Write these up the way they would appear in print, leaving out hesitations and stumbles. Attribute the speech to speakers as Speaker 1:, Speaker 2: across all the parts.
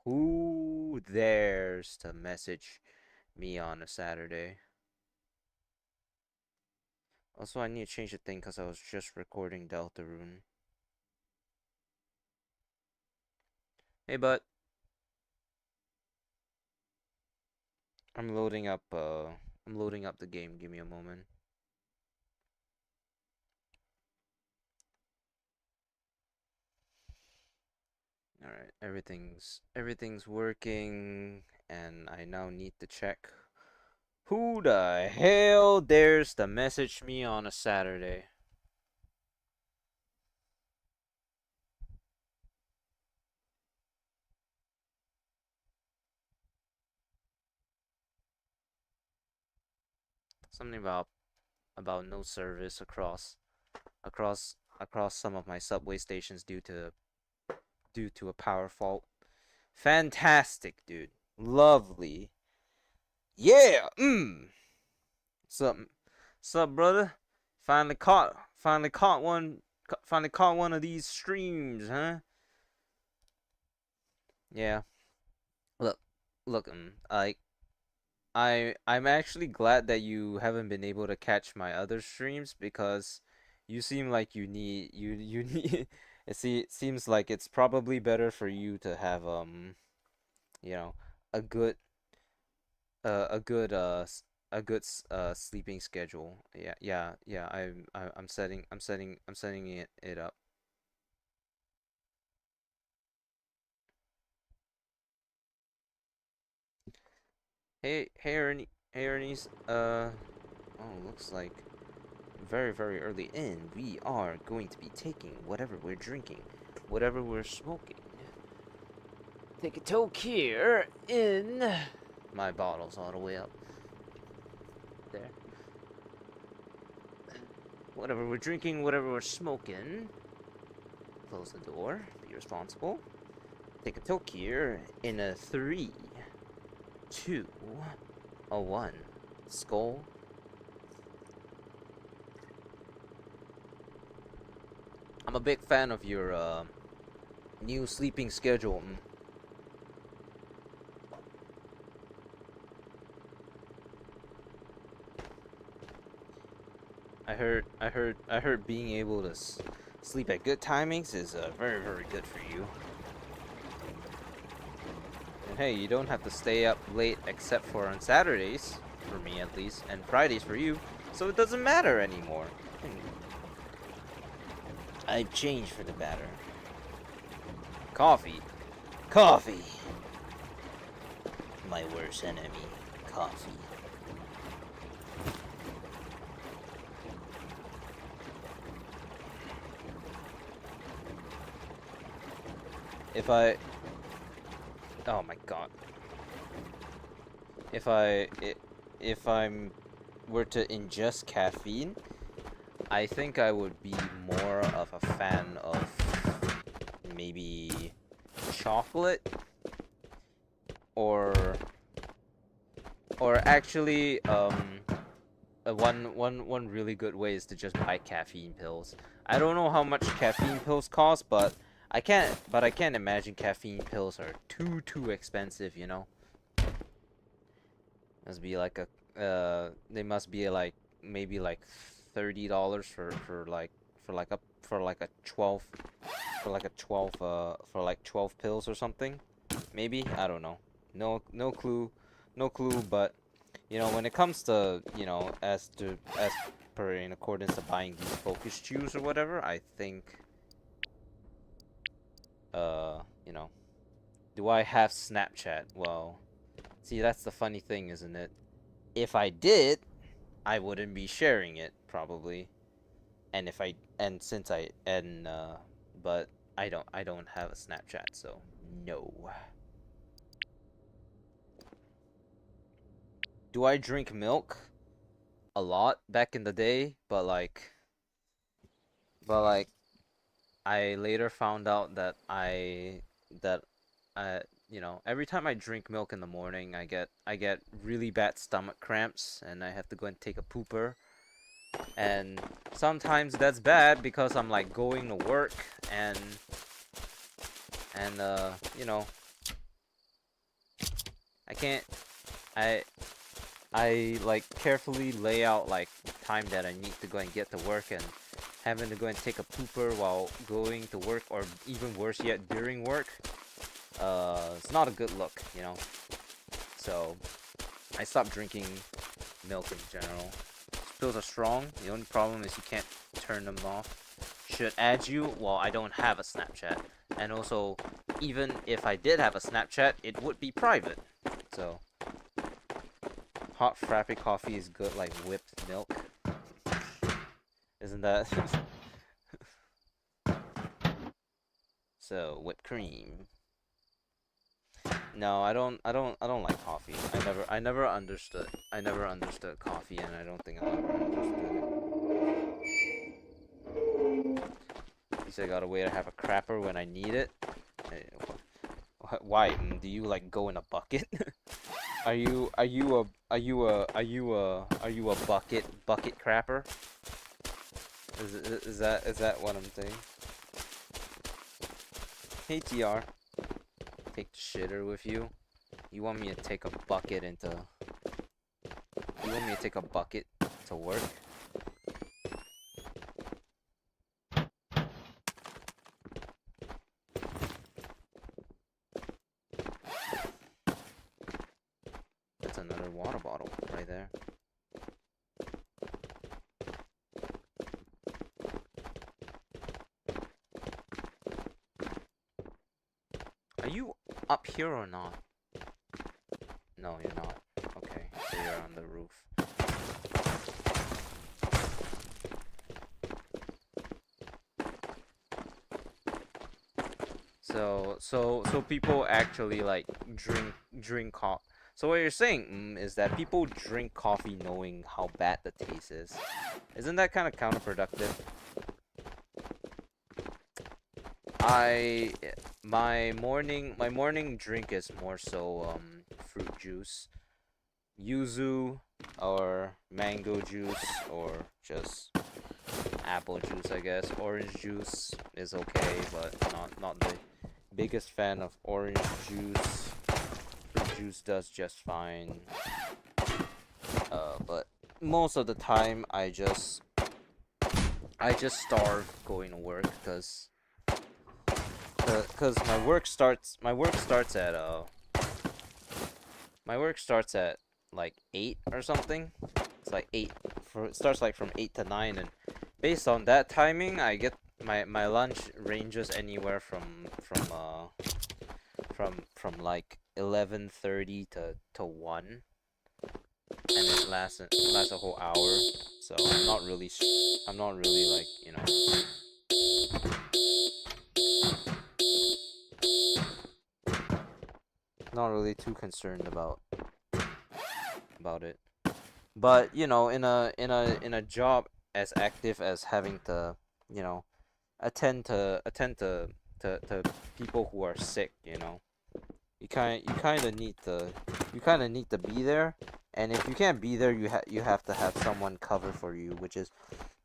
Speaker 1: Who dares to message me on a Saturday? Also, I need to change the thing because I was just recording Deltarune. Hey, but I'm loading up. I'm loading up the game. Give me a moment. All right, everything's working, and I now need to check who the hell dares to message me on a Saturday. Something about no service across some of my subway stations due to a power fault. Fantastic, dude. Lovely. Yeah. Sup, sup, brother? Finally caught one of these streams, huh? Yeah. Look, look. I'm actually glad that you haven't been able to catch my other streams because you seem like you need. It seems like it's probably better for you to have you know, a good a good sleeping schedule. Yeah. I'm setting it up. Hey Ernie's. Oh, looks like very early in. We are going to be taking whatever we're drinking, whatever we're smoking. Take a toke here in my bottle's all the way up there. Whatever we're drinking, whatever we're smoking. Close the door. Be responsible. Take a toke here in a 3, 2, a 1. Skull. I'm a big fan of your new sleeping schedule. I heard being able to sleep at good timings is very good for you. And hey, you don't have to stay up late except for on Saturdays, for me at least, and Fridays for you, so it doesn't matter anymore. I've changed for the better. Coffee. Coffee. My worst enemy. Coffee. If I... Oh my god. If I'm were to ingest caffeine, I think I would be more of a fan of maybe chocolate or actually one really good way is to just buy caffeine pills. I don't know how much caffeine pills cost, but I can't imagine caffeine pills are too expensive, you know. Must be like they must be like maybe like $30 for like a 12 for like 12 pills or something. Maybe, I don't know. No clue. No clue, but you know, when it comes to, you know, as per in accordance to buying these focus chews or whatever, I think you know, do I have Snapchat? Well, see, that's the funny thing, isn't it? If I did, I wouldn't be sharing it probably. And if I and since I and but I don't have a Snapchat, so no. Do I drink milk? A lot back in the day, but like I later found out that you know, every time I drink milk in the morning, I get really bad stomach cramps and I have to go and take a pooper. And sometimes that's bad because I'm like going to work and you know, can't. I like carefully lay out like time that I need to go and get to work, and having to go and take a pooper while going to work, or even worse yet, during work. It's not a good look, you know. So I stopped drinking milk in general. Pills are strong. The only problem is you can't turn them off. Should add you. Well, I don't have a Snapchat, and also, even if I did have a Snapchat, it would be private. So, hot frappe coffee is good, like whipped milk. Isn't that? So, whipped cream. No, I don't like coffee. I never understood coffee, and I don't think I'll ever understood it. At least I got a way to have a crapper when I need it. Why? Do you like go in a bucket? Are you a bucket crapper? Is that what I'm saying? Hey TR. Take the shitter with you. You want me to take a bucket into... You want me to take a bucket to work? That's another water bottle right there. Are you up here or not? No, you're not. Okay, so you're on the roof. So people actually like drink coffee. So what you're saying is that people drink coffee knowing how bad the taste is. Isn't that kind of counterproductive? My morning drink is more so fruit juice, yuzu or mango juice, or just apple juice, I guess. Orange juice is okay, but not the biggest fan of orange juice. Fruit juice does just fine. But most of the time I just starve going to work, because my work starts at like 8 or something. It's like 8 it starts like from 8 to 9, and based on that timing I get my lunch ranges anywhere from like 11:30 to 1, and it lasts a whole hour. So I'm not really like, you know, not really too concerned about it. But you know, in a job as active as having to, you know, attend to people who are sick, you know, you kind of need to be there. And if you can't be there, you have to have someone cover for you, which is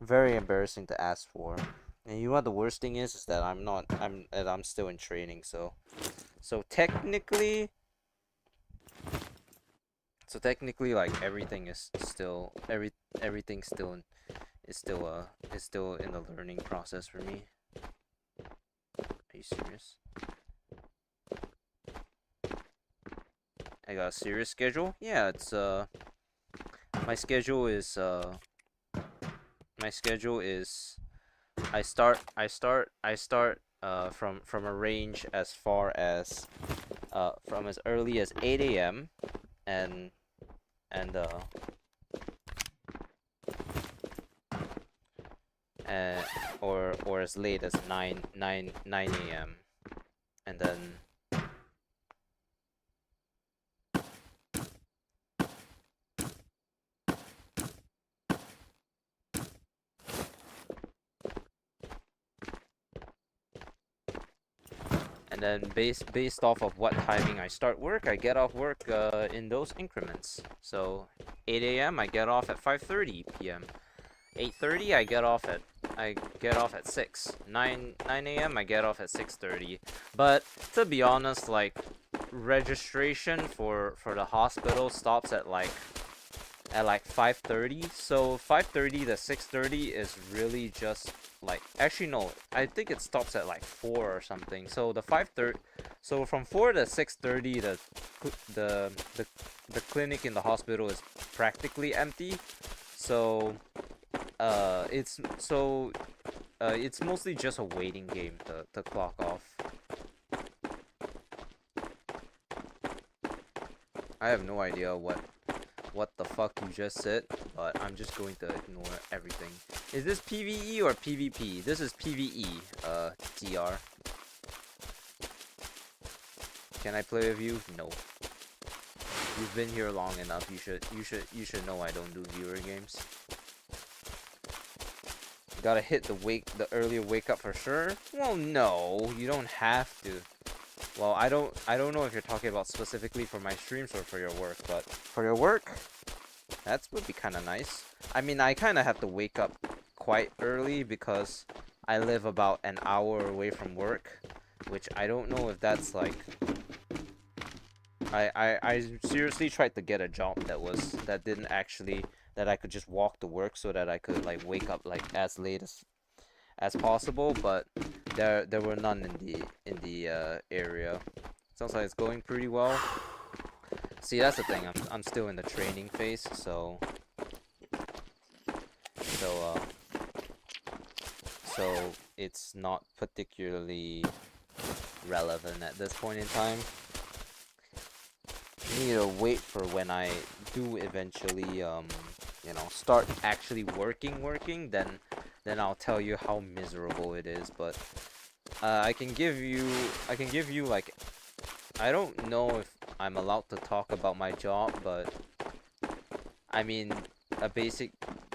Speaker 1: very embarrassing to ask for. And you know what the worst thing is that I'm still in training, so technically like everything is still everything still is still in the learning process for me. Are you serious? I got a serious schedule? Yeah, it's my schedule is I start from a range as far as from as early as 8 a.m. and or as late as 9 a.m. and then based off of what timing I start work, I get off work in those increments. So 8 a.m. I get off at 5:30 p.m. 8:30 I get off at 6. 9 a.m. I get off at 6:30. But to be honest, like registration for the hospital stops at like 5:30. So 5:30 to 6:30 is really just like, actually no, I think it stops at like 4 or something. So the 5:30, so from 4 to 6:30 the the clinic in the hospital is practically empty. So it's mostly just a waiting game to clock off. I have no idea what the fuck you just said, but I'm just going to ignore everything. Is this PVE or PvP? This is PVE, TR. Can I play with you? No. You've been here long enough. You should know I don't do viewer games. You gotta hit the earlier wake up for sure. Well, no, you don't have to. Well, I don't know if you're talking about specifically for my streams or for your work, but for your work, that would be kind of nice. I mean, I kind of have to wake up quite early because I live about an hour away from work, which I don't know if that's like. I seriously tried to get a job that didn't actually, that I could just walk to work so that I could like wake up like as late as possible, but there were none in the area. Sounds like it's going pretty well. See, that's the thing. I'm still in the training phase, so it's not particularly relevant at this point in time. You need to wait for when I do eventually start actually working, then I'll tell you how miserable it is. But I can give you like, I don't know if I'm allowed to talk about my job, but I mean, a basic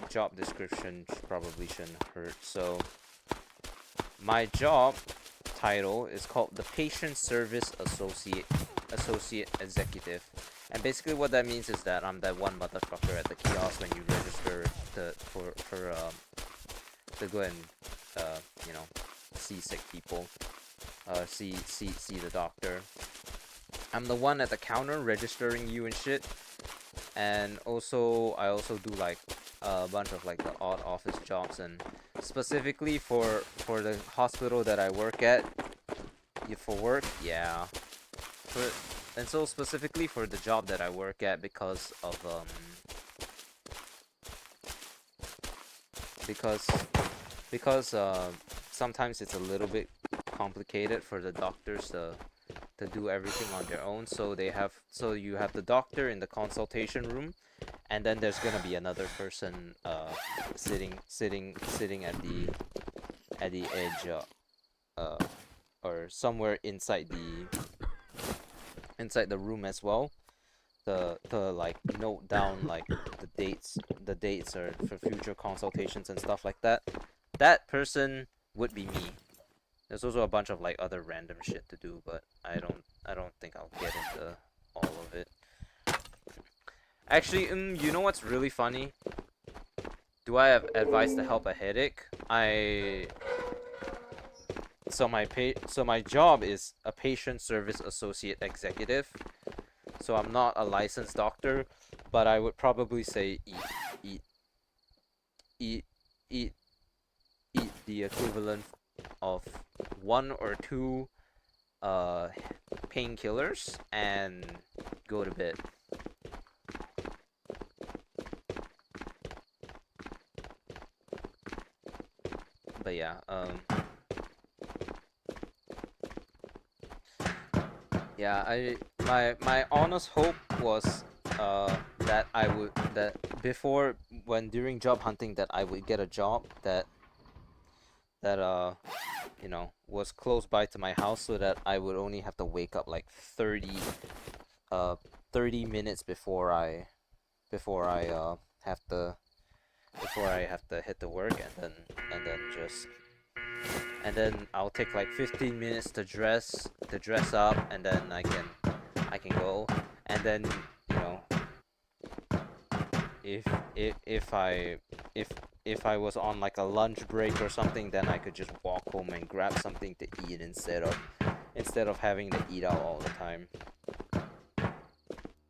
Speaker 1: job description probably shouldn't hurt. So my job title is called the Patient Service Associate Executive, and basically what that means is that I'm that one motherfucker at the kiosk when you register to go and see sick people, see the doctor. I'm the one at the counter registering you and shit, and also I also do like a bunch of like the odd office jobs, and specifically for the hospital that I work at, for work, yeah. And so specifically for the job that I work at, because sometimes it's a little bit complicated for the doctors to do everything on their own. So you have the doctor in the consultation room, and then there's gonna be another person sitting at the edge, or somewhere inside the room as well, to like note down like the dates are for future consultations and stuff like that. That person would be me. There's also a bunch of like other random shit to do, but I don't think I'll get into all of it. Actually, you know what's really funny? Do I have advice to help a headache? So my job is a Patient Service Associate Executive. So I'm not a licensed doctor, but I would probably say eat the equivalent of 1 or 2 painkillers and go to bed. But yeah, yeah, my honest hope was that before, when during job hunting, that I would get a job that was close by to my house, so that I would only have to wake up like 30 minutes before I have to hit the work, and then I'll take like 15 minutes to dress up, and then I can go, and then if I was on like a lunch break or something, then I could just walk home and grab something to eat instead of having to eat out all the time.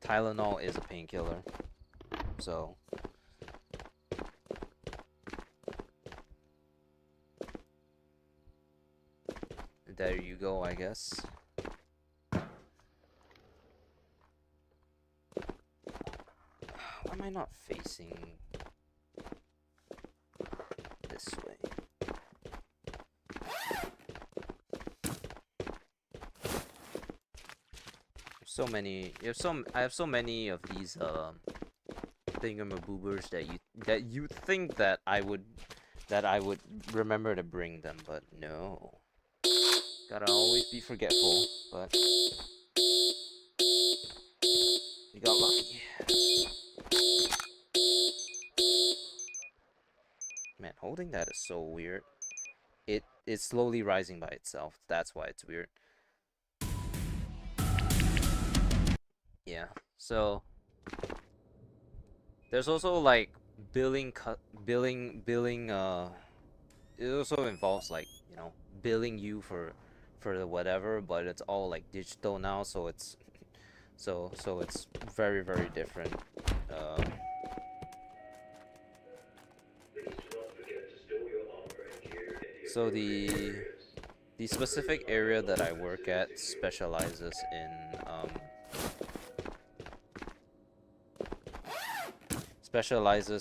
Speaker 1: Tylenol is a painkiller, so there you go, I guess. Why am I not facing this way? So many. I have so many of these thingamaboobers that you think that I would remember to bring them, but no. Gotta always be forgetful, but we got lucky. Man, holding that is so weird. It's slowly rising by itself. That's why it's weird. Yeah. So there's also like billing. It also involves like, you know, billing you for the whatever, but it's all like digital now, so it's it's very, very different. So the specific area that I work at specializes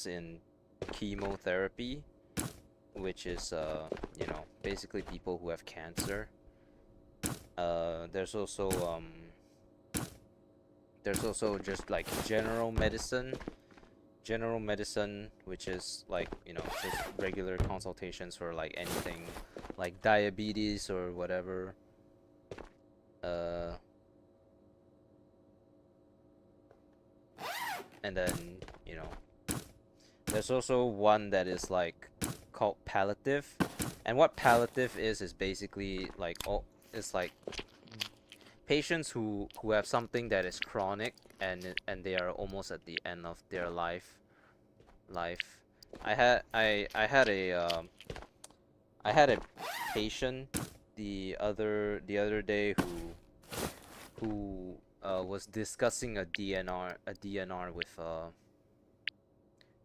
Speaker 1: in chemotherapy, which is you know, basically people who have cancer. There's also just like general medicine, which is like, you know, just regular consultations for like anything like diabetes or whatever. And then, you know, there's also one that is like called palliative, and what palliative is basically like, it's like patients who have something that is chronic, and they are almost at the end of their life. I had a patient the other day who was discussing a DNR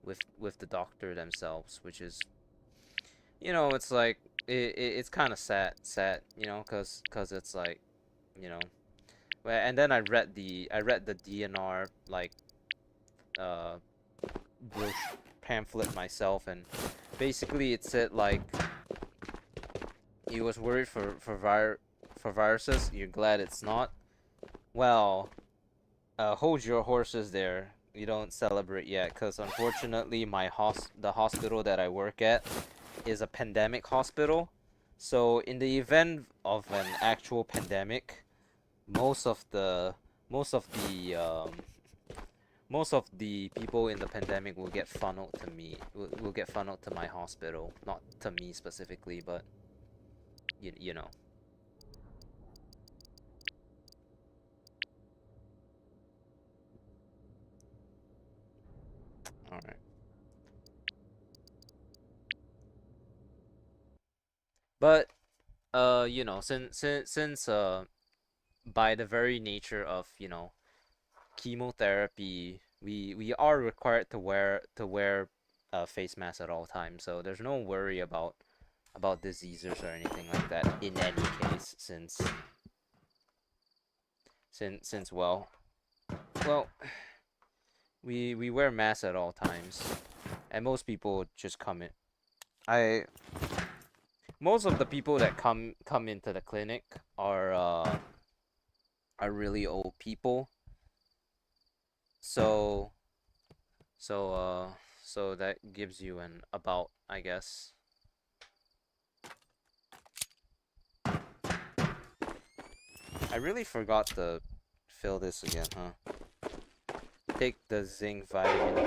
Speaker 1: with the doctor themselves, which is, you know, it's like it's kind of sad, you know, cause it's like, you know, and then I read the DNR like pamphlet myself, and basically it said like he was worried for viruses. You're glad it's not. Well, hold your horses there. You don't celebrate yet, because unfortunately the hospital that I work at is a pandemic hospital. So in the event of an actual pandemic, most of the people in the pandemic will get funneled to me. Will get funneled to my hospital, not to me specifically, but you know. All right. But you know, since by the very nature of, you know, chemotherapy, we are required to wear a face mask at all times. So there's no worry about diseases or anything like that in any case, since well, we wear masks at all times, and most people just come in. Most of the people that come into the clinic are really old people. So so that gives you an about, I guess. I really forgot to fill this again, huh? Take the zinc vitamin D.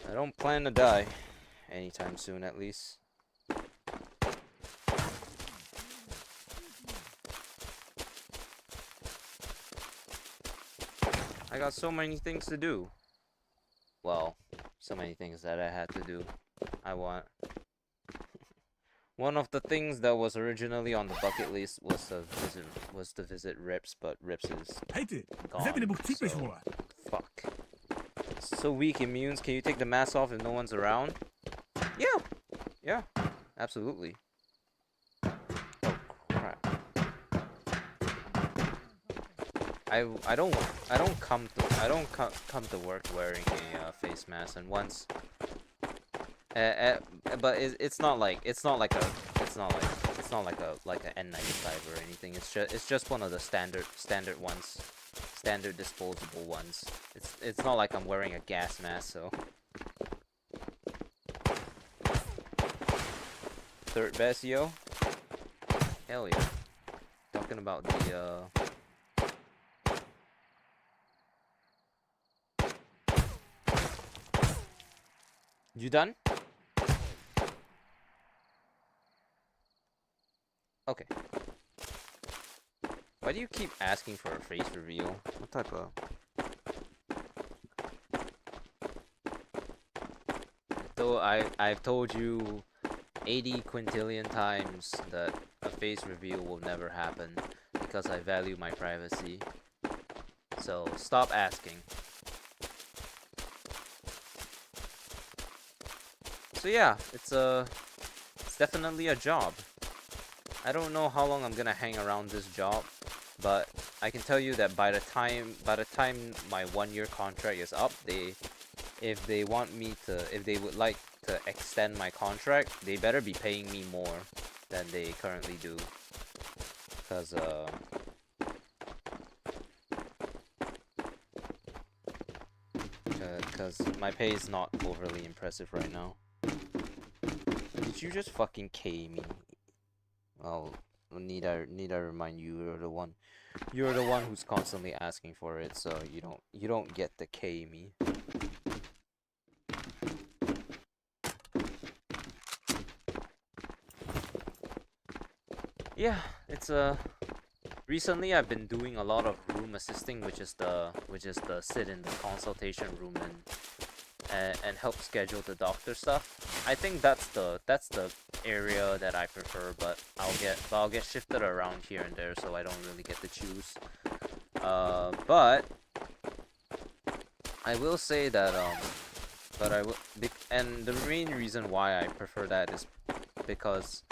Speaker 1: I don't plan to die anytime soon, at least. I got so many things to do. Well, so many things that I had to do. I want One of the things that was originally on the bucket list was to visit Rips, but Rips is gone. So fuck. So weak immunes. Can you take the mask off if no one's around? Yeah. Yeah. Absolutely. Oh crap. I don't come to work wearing a face mask, and once but it's not like an N95 or anything. It's just one of the standard ones, standard disposable ones. It's not like I'm wearing a gas mask, so. Third best, yo. Hell yeah. Talking about the You done? Okay. Why do you keep asking for a face reveal? What type of... Though I've told you 80 quintillion times that a face reveal will never happen because I value my privacy. So stop asking. So yeah, it's definitely a job. I don't know how long I'm gonna hang around this job, but I can tell you that by the time my 1-year contract is up, if they would like to extend my contract, they better be paying me more than they currently do, cause my pay is not overly impressive right now. Did you just fucking K me? Well, need I remind you, you're the one who's constantly asking for it, so you don't get to K me. Yeah, it's recently I've been doing a lot of room assisting, which is the sit in the consultation room and help schedule the doctor stuff. I think that's the area that I prefer, but I'll get shifted around here and there, so I don't really get to choose. But I will say that and the main reason why I prefer that is because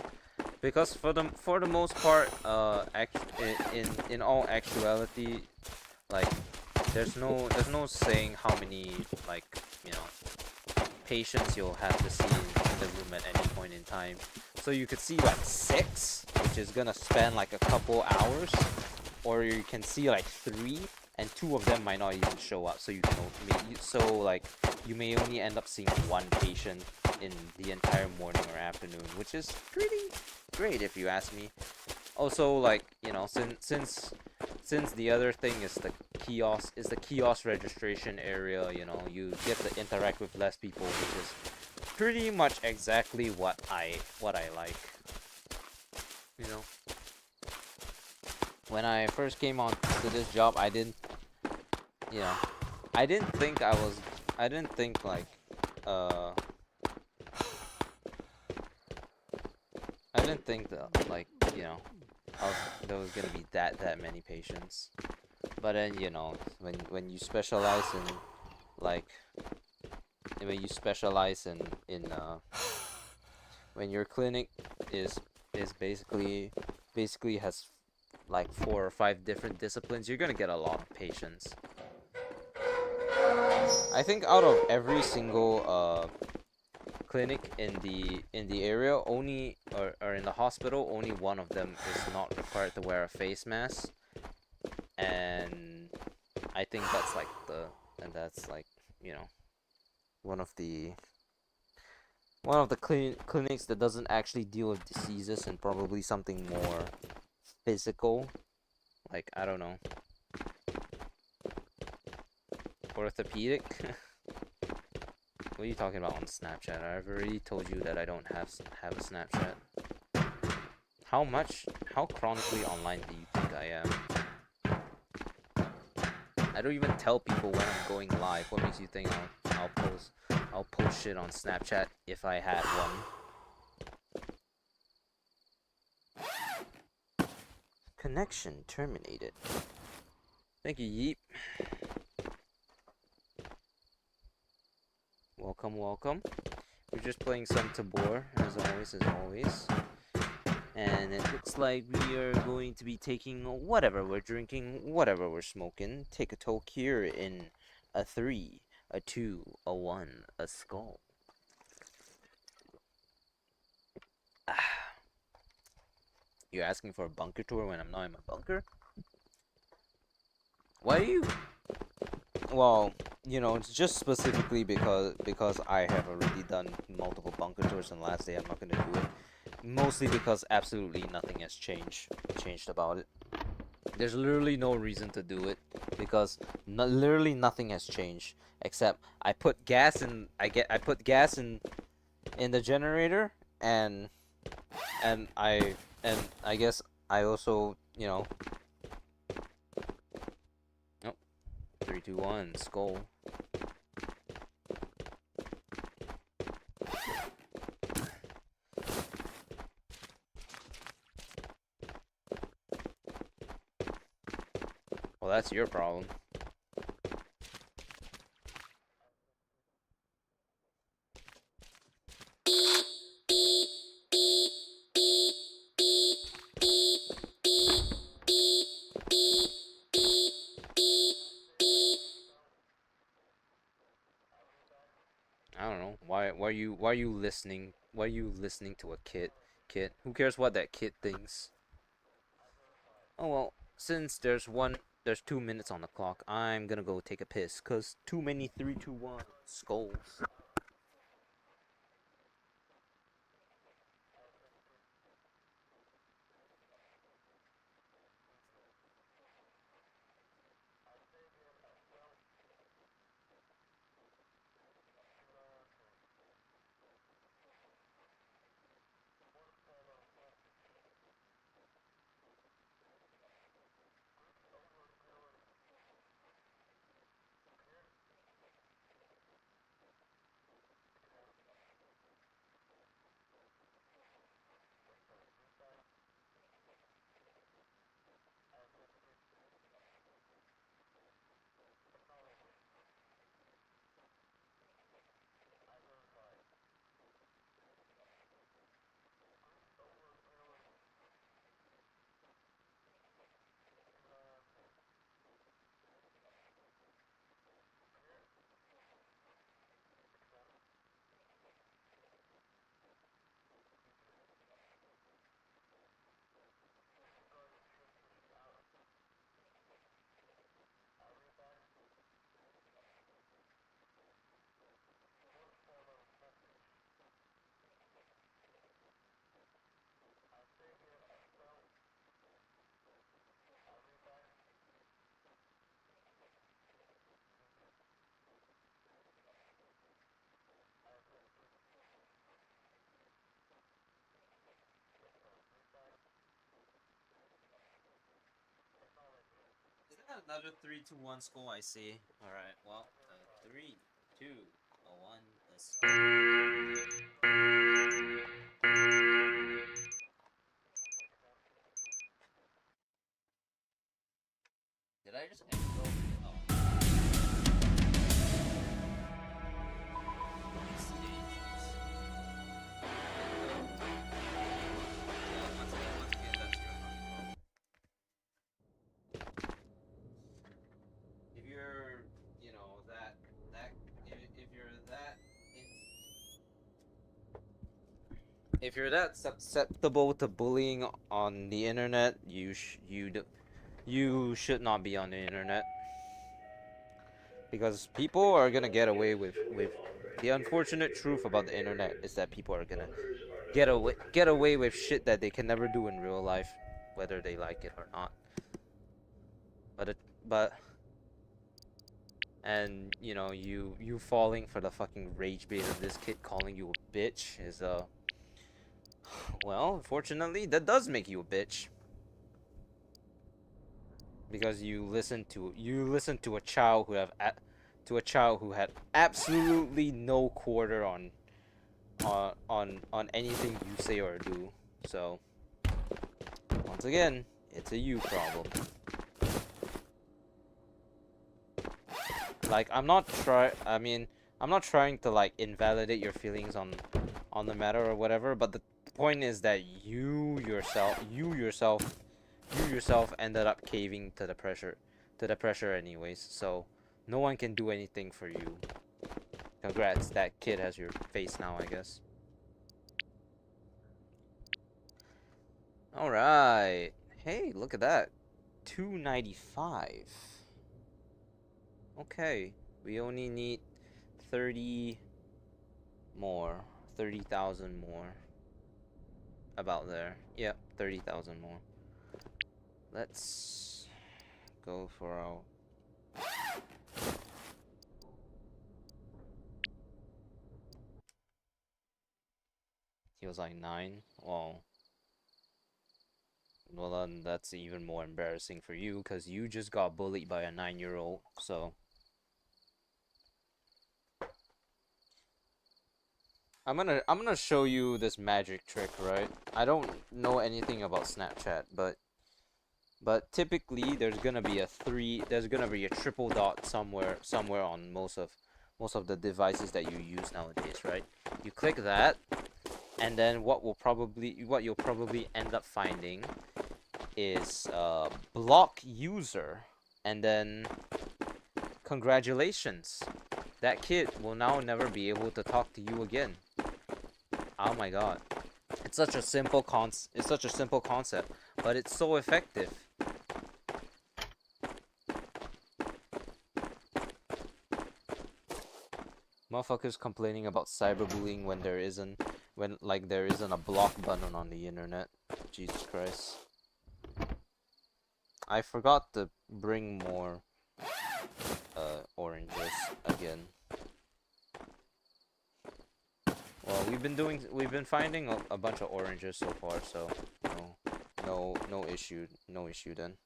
Speaker 1: for the most part, in all actuality, like there's no saying how many, like, you know, patients you'll have to see in the room at any point in time. So you could see like 6, which is gonna span like a couple hours, or you can see like 3, and 2 of them might not even show up. So you may only end up seeing 1 patient in the entire morning or afternoon, which is pretty great if you ask me. Also, like, you know, since the other thing is the kiosk registration area, you know, you get to interact with less people, which is pretty much exactly what I like. You know, when I first came on to this job, I didn't think that, like, you know, there was gonna be that many patients. But then, you know, when you specialize in, like, when your clinic is basically has like 4 or 5 different disciplines, you're gonna get a lot of patients. I think out of every single clinic in the area, only or in the hospital, only one of them is not required to wear a face mask, and I think that's like you know, one of the clinics that doesn't actually deal with diseases and probably something more physical, like, I don't know, orthopedic. What are you talking about on Snapchat? I've already told you that I don't have a Snapchat. How chronically online do you think I am? I don't even tell people when I'm going live. What makes you think I'll post shit on Snapchat if I had one? Connection terminated. Thank you, Yeep. Welcome, welcome. We're just playing some Tabor, as always. And it looks like we are going to be taking whatever we're drinking, whatever we're smoking. Take a toke here in a 3, a 2, a 1, a skull. You're asking for a bunker tour when I'm not in my bunker? Why do you... Well, you know, it's just specifically because I have already done multiple bunker tours, and last day I'm not gonna do it. Mostly because absolutely nothing has changed about it. There's literally no reason to do it because literally nothing has changed except I put gas in. I put gas in the generator, and I guess I also, you know. Oh, 3, 2, 1, skull. Well, that's your problem. I don't know. Why are you listening? Why are you listening to a kid? Who cares what that kid thinks? Oh well, since there's 2 minutes on the clock, I'm gonna go take a piss, cause too many 3, 2, 1 skulls. Is that another 3, 2, 1 skull I see? Alright, well, 3, 2, 1, a skull. Did I just echo? Oh. If you're, you know, if you're that if you're that susceptible to bullying on the internet, you should not be on the internet, because people are gonna get away with the unfortunate truth about the internet is that people are gonna get away with shit that they can never do in real life, whether they like it or not. But and you know, you falling for the fucking rage bait of this kid calling you a bitch is well, unfortunately that does make you a bitch, because you listen to a child who had absolutely no quarter on anything you say or do. So once again, It's a you problem. Like, I'm not trying to like invalidate your feelings on the matter or whatever, but the point is that you yourself ended up caving to the pressure anyways, so no one can do anything for you. Congrats, that kid has your face now, I guess. Alright. Hey, look at that. 295. Okay. We only need 30 more. 30,000 more. About there. Yep, 30,000 more. Let's go for our... He was like 9. Well, then that's even more embarrassing for you, because you just got bullied by a 9-year-old, so... I'm gonna show you this magic trick, right? I don't know anything about Snapchat, but typically there's gonna be a triple dot somewhere on most of the devices that you use nowadays, right? You click that, and then what you'll probably end up finding is block user, and then congratulations, that kid will now never be able to talk to you again. Oh my god. It's such a simple concept, but it's so effective. Motherfuckers complaining about cyberbullying when there isn't a block button on the internet. Jesus Christ. I forgot to bring more oranges again. Well, we've been finding a bunch of oranges so far, so no issue then.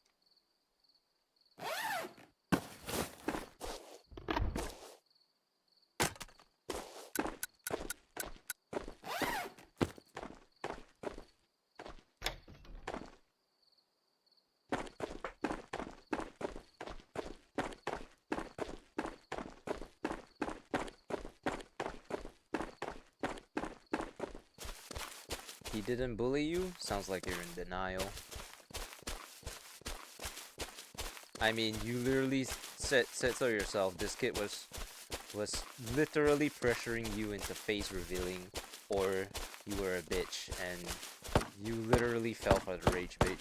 Speaker 1: He didn't bully you? Sounds like you're in denial. I mean, you literally said so yourself. This kid was literally pressuring you into face revealing, or you were a bitch, and you literally fell for the rage bait.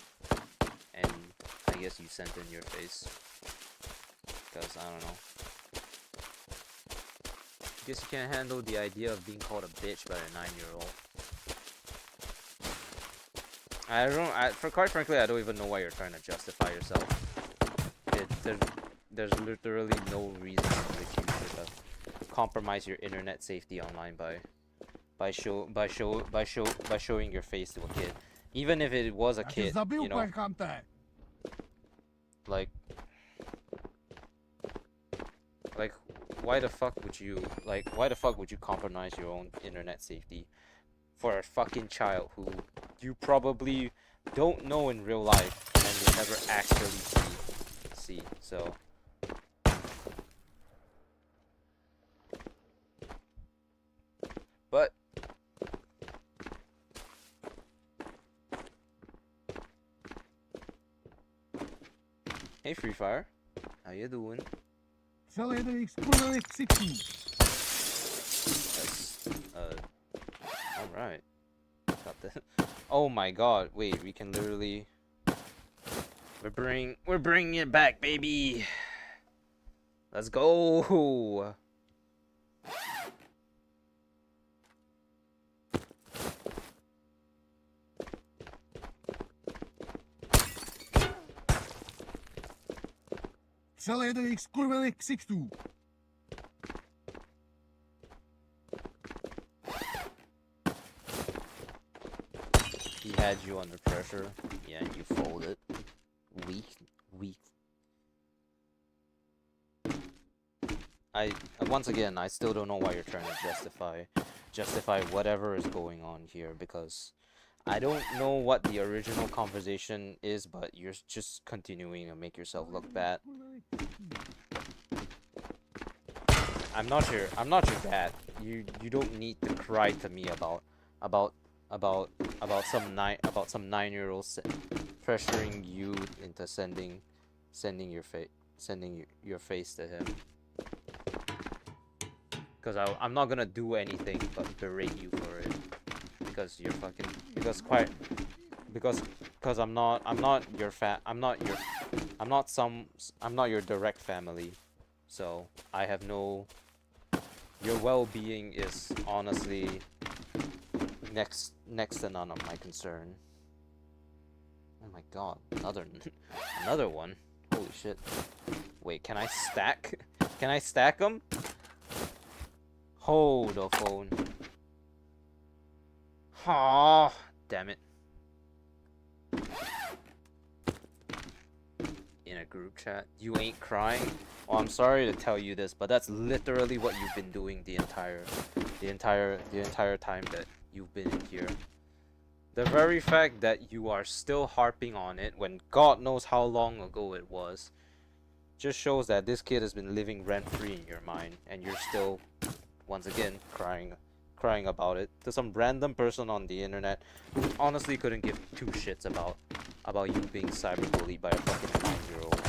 Speaker 1: And I guess you sent in your face. Because, I don't know. I guess you can't handle the idea of being called a bitch by a 9-year-old. Quite frankly, I don't even know why you're trying to justify yourself. There's literally no reason in which you should have compromised your internet safety online by showing your face to a kid, even if it was a kid, you know. Like, why the fuck would you compromise your own internet safety for a fucking child who you probably don't know in real life and will never actually see. So but hey, Free Fire, how you doing? Alright. Got this. Oh my god, wait, we can literally... We're bringing it back, baby! Let's go! He had you under pressure. Yeah, and you folded. Weak. Once again, I still don't know why you're trying to justify whatever is going on here, because I don't know what the original conversation is, but you're just continuing to make yourself look bad. I'm not your dad. You don't need to cry to me about about some 9-year-old pressuring you into sending your face to him. Because I'm not gonna do anything but berate you for it. Because you're fucking because I'm not your I'm not your direct family. So I have no your well-being is honestly next to none of my concern. Oh my god, another one. Holy shit. Wait, can I stack? Can I stack them? Hold the phone. Aw, damn it. In a group chat, you ain't crying. Well, I'm sorry to tell you this, but that's literally what you've been doing the entire time that you've been in here. The very fact that you are still harping on it when God knows how long ago it was just shows that this kid has been living rent-free in your mind, and you're still, once again, crying about it to some random person on the internet who honestly couldn't give two shits about you being cyberbullied by a fucking 9-year-old.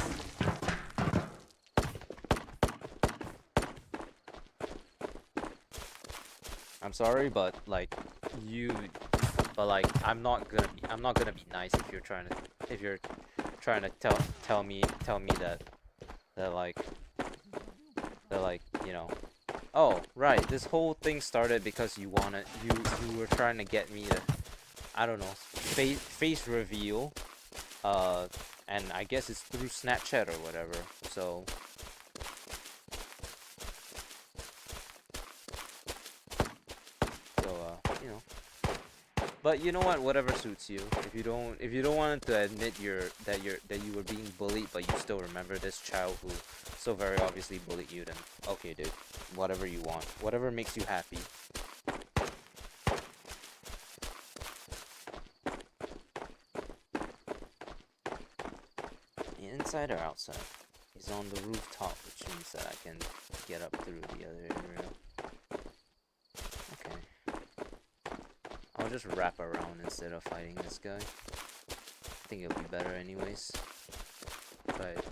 Speaker 1: I'm sorry, but like I'm not gonna be nice if you're trying to tell me that like, you know, oh right, this whole thing started because you were trying to get me to, I don't know, face reveal, and I guess it's through Snapchat or whatever. So you know. But you know what? Whatever suits you. If you don't want to admit that you were being bullied, but you still remember this child who so very obviously bullied you, then okay, dude. Whatever you want. Whatever makes you happy. Inside or outside? He's on the rooftop, which means that I can get up through the other area. Okay. I'll just wrap around instead of fighting this guy. I think it'll be better anyways. But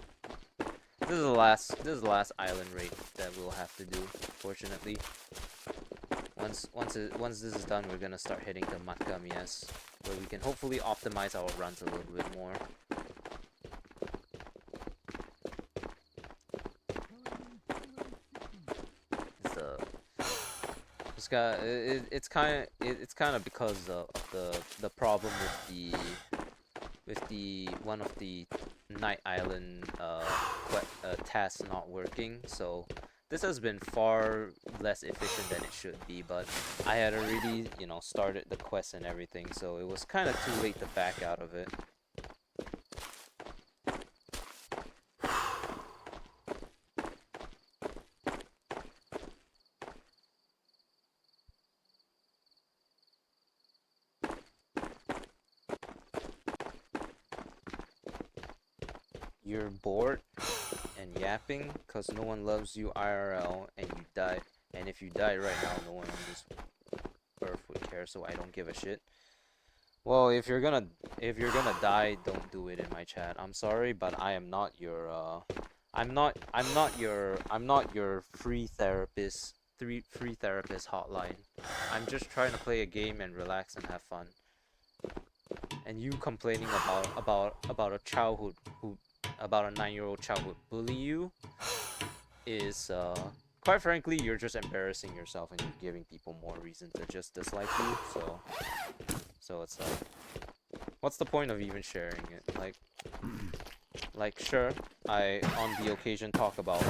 Speaker 1: this is the last island raid that we'll have to do, fortunately. Once this is done, we're gonna start hitting the Matkamies, where we can hopefully optimize our runs a little bit more. It's kind of because of the problem with the one of the Night Island tasks not working. So this has been far less efficient than it should be, but I had already, you know, started the quest and everything, so it was kind of too late to back out of it. You're bored and yapping because no one loves you IRL, and you die. And if you die right now, no one on this earth would care, so I don't give a shit. Well, if you're gonna die, don't do it in my chat. I'm sorry, but I am not your I'm not your free therapist hotline. I'm just trying to play a game and relax and have fun. And you complaining about a childhood about a 9-year-old child would bully you is quite frankly, you're just embarrassing yourself and you're giving people more reason to just dislike you. So it's like, what's the point of even sharing it? Like sure, I on the occasion talk about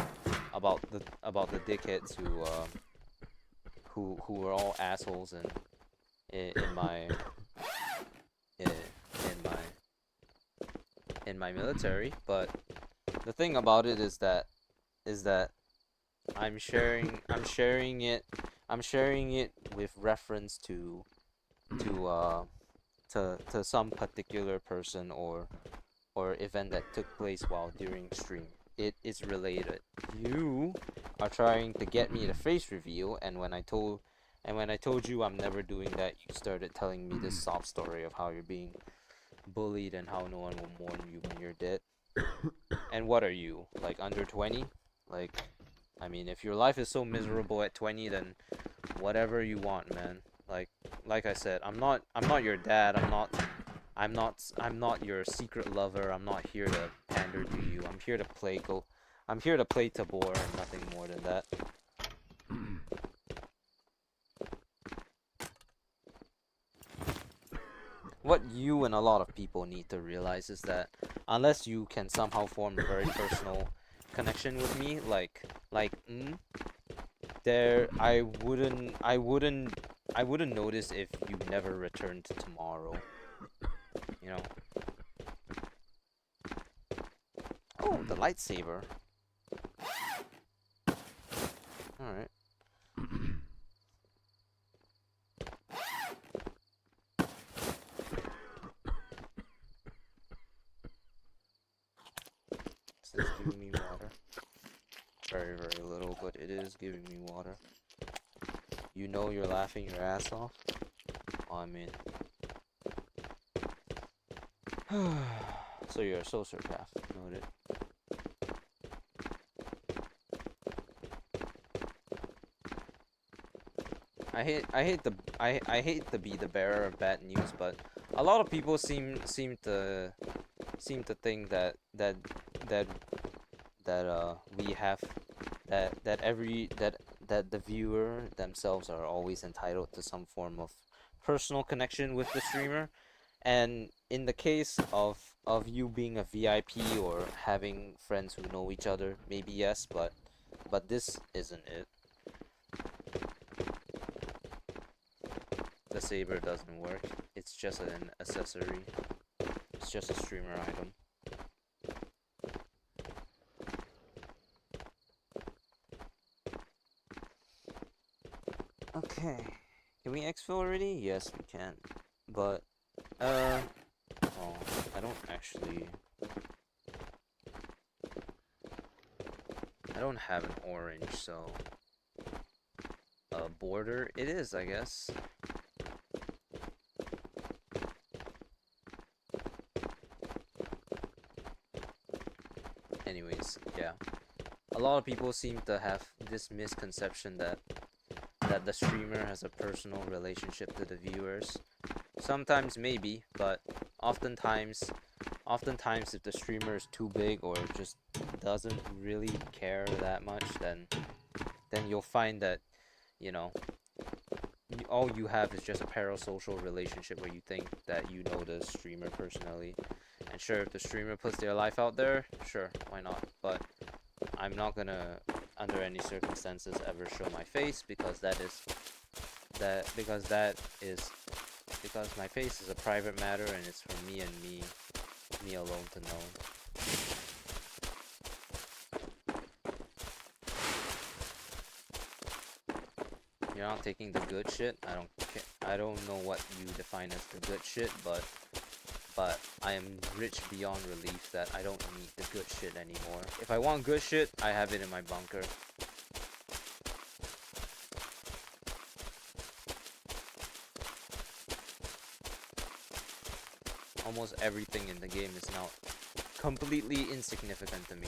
Speaker 1: the dickheads who were all assholes and in my military, but the thing about it is that I'm sharing it with reference to to some particular person or event that took place while during stream. It is related. You are trying to get me to face reveal, and when I told you I'm never doing that, you started telling me this sob story of how you're being bullied and how no one will mourn you when you're dead. And what are you, like under 20? Like, I mean, if your life is so miserable at 20, then whatever you want, man. Like I said, I'm not your dad. I'm not your secret lover. I'm not here to pander to you. I'm here to play Tabor and nothing more than that. What you and a lot of people need to realize is that unless you can somehow form a very personal connection with me, there I wouldn't notice if you never returned tomorrow. You know. Oh, the lightsaber. Alright. Is this giving me water? Very, very little, but it is giving me water. You know you're laughing your ass off? Oh, I mean... So you're a sociopath, noted. I hate to be the bearer of bad news, but a lot of people seem to think that we have that the viewer themselves are always entitled to some form of personal connection with the streamer. And in the case of you being a VIP or having friends who know each other, maybe yes, but this isn't it. The saber doesn't work. It's just an accessory. It's just a streamer item. Okay. Can we exfil already? Yes, we can. But oh, I don't actually... I don't have an orange, so... border it is, I guess. Anyways, yeah. A lot of people seem to have this misconception that the streamer has a personal relationship to the viewers. Sometimes maybe, but oftentimes if the streamer is too big or just doesn't really care that much, then you'll find that, you know, all you have is just a parasocial relationship where you think that you know the streamer personally. And sure, if the streamer puts their life out there, sure, why not? But I'm not gonna, under any circumstances, ever show my face because because my face is a private matter and it's for me and me alone to know. You're not taking the good shit. I don't know what you define as the good shit, but I am rich beyond relief that I don't need the good shit anymore. If I want good shit, I have it in my bunker. Almost everything in the game is now completely insignificant to me.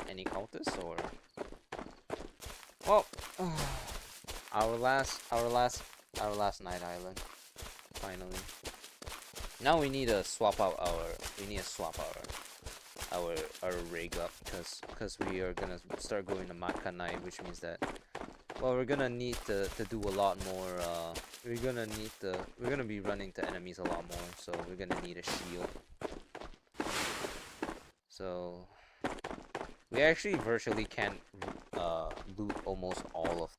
Speaker 1: Any cultists or... Well, our last night island. Finally. Now we need to swap out our rig up because we are gonna start going to Makanai, which means that, well, we're gonna need to do a lot more. We're gonna be running to enemies a lot more, so we're gonna need a shield. So we actually virtually can't loot almost all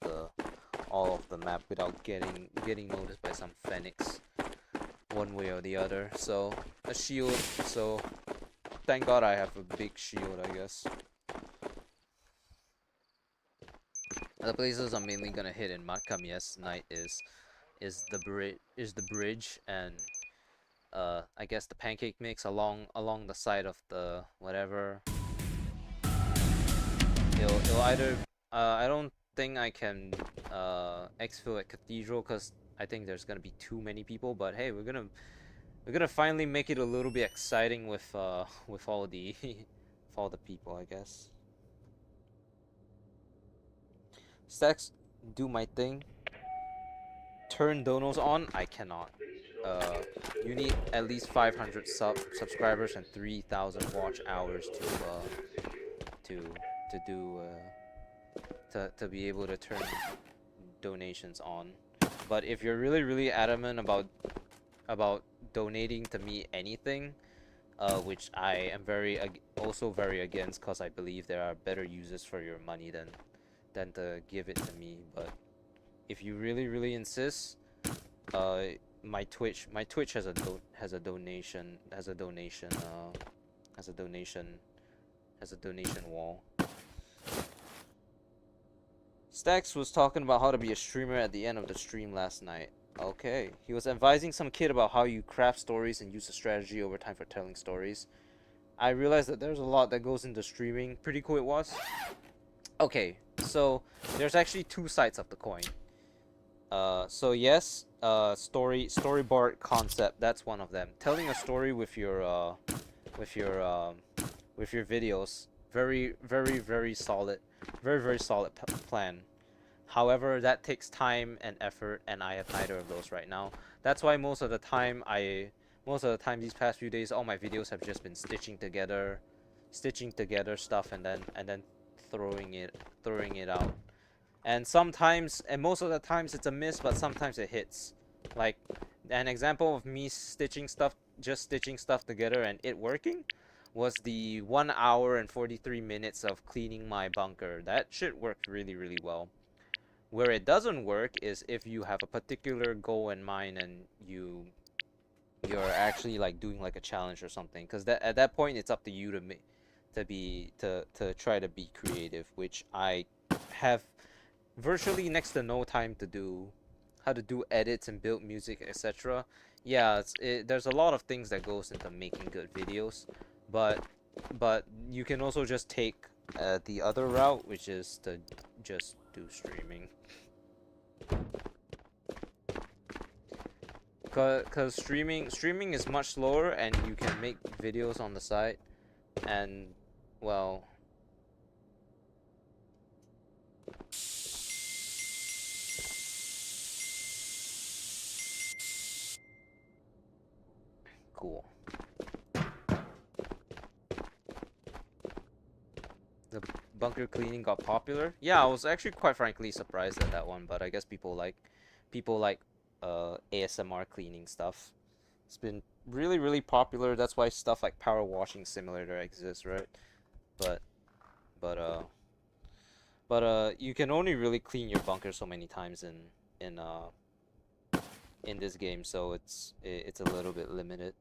Speaker 1: of the map without getting noticed by some phoenix one way or the other. So a shield. So thank God I have a big shield, I guess. The places I'm mainly gonna hit in Makamiya's tonight is the bridge and I guess the pancake mix along the side of the whatever. It'll either I don't think I can exfil at Cathedral because I think there's gonna be too many people. But hey, we're gonna finally make it a little bit exciting with all the with all the people, I guess. Stacks do my thing. Turn donos on. I cannot. You need at least 500 subscribers and 3,000 watch hours to do to be able to turn donations on. But if you're really adamant about donating to me anything, which I am also very against, because I believe there are better uses for your money than to give it to me. But if you really insist, my Twitch has a donation wall. Stax was talking about how to be a streamer at the end of the stream last night. Okay. He was advising some kid about how you craft stories and use a strategy over time for telling stories. I realized that there's a lot that goes into streaming. Pretty cool it was. Okay, so there's actually two sides of the coin. So yes, storyboard concept, that's one of them. Telling a story with your videos, very solid, very solid plan. However, that takes time and effort, and I have neither of those right now. That's why most of the time these past few days, all my videos have just been stitching together stuff and then throwing it out. And sometimes, and most of the times it's a miss, but sometimes it hits. Like an example of me stitching stuff together and it working was the 1 hour and 43 minutes of cleaning my bunker. That shit worked really well. Where it doesn't work is if you have a particular goal in mind and you're actually like doing like a challenge or something, because at that point it's up to you to try to be creative, which I have virtually next to no time to do. How to do edits and build music, etc. Yeah, there's a lot of things that goes into making good videos, but you can also just take the other route, which is to just do streaming. Cause streaming is much slower, and you can make videos on the side, and well. Cool. The bunker cleaning got popular. Yeah, I was actually quite frankly surprised at that one, but I guess people like ASMR cleaning stuff. It's been really popular. That's why stuff like power washing simulator exists, right? But you can only really clean your bunker so many times in this game, so it's a little bit limited.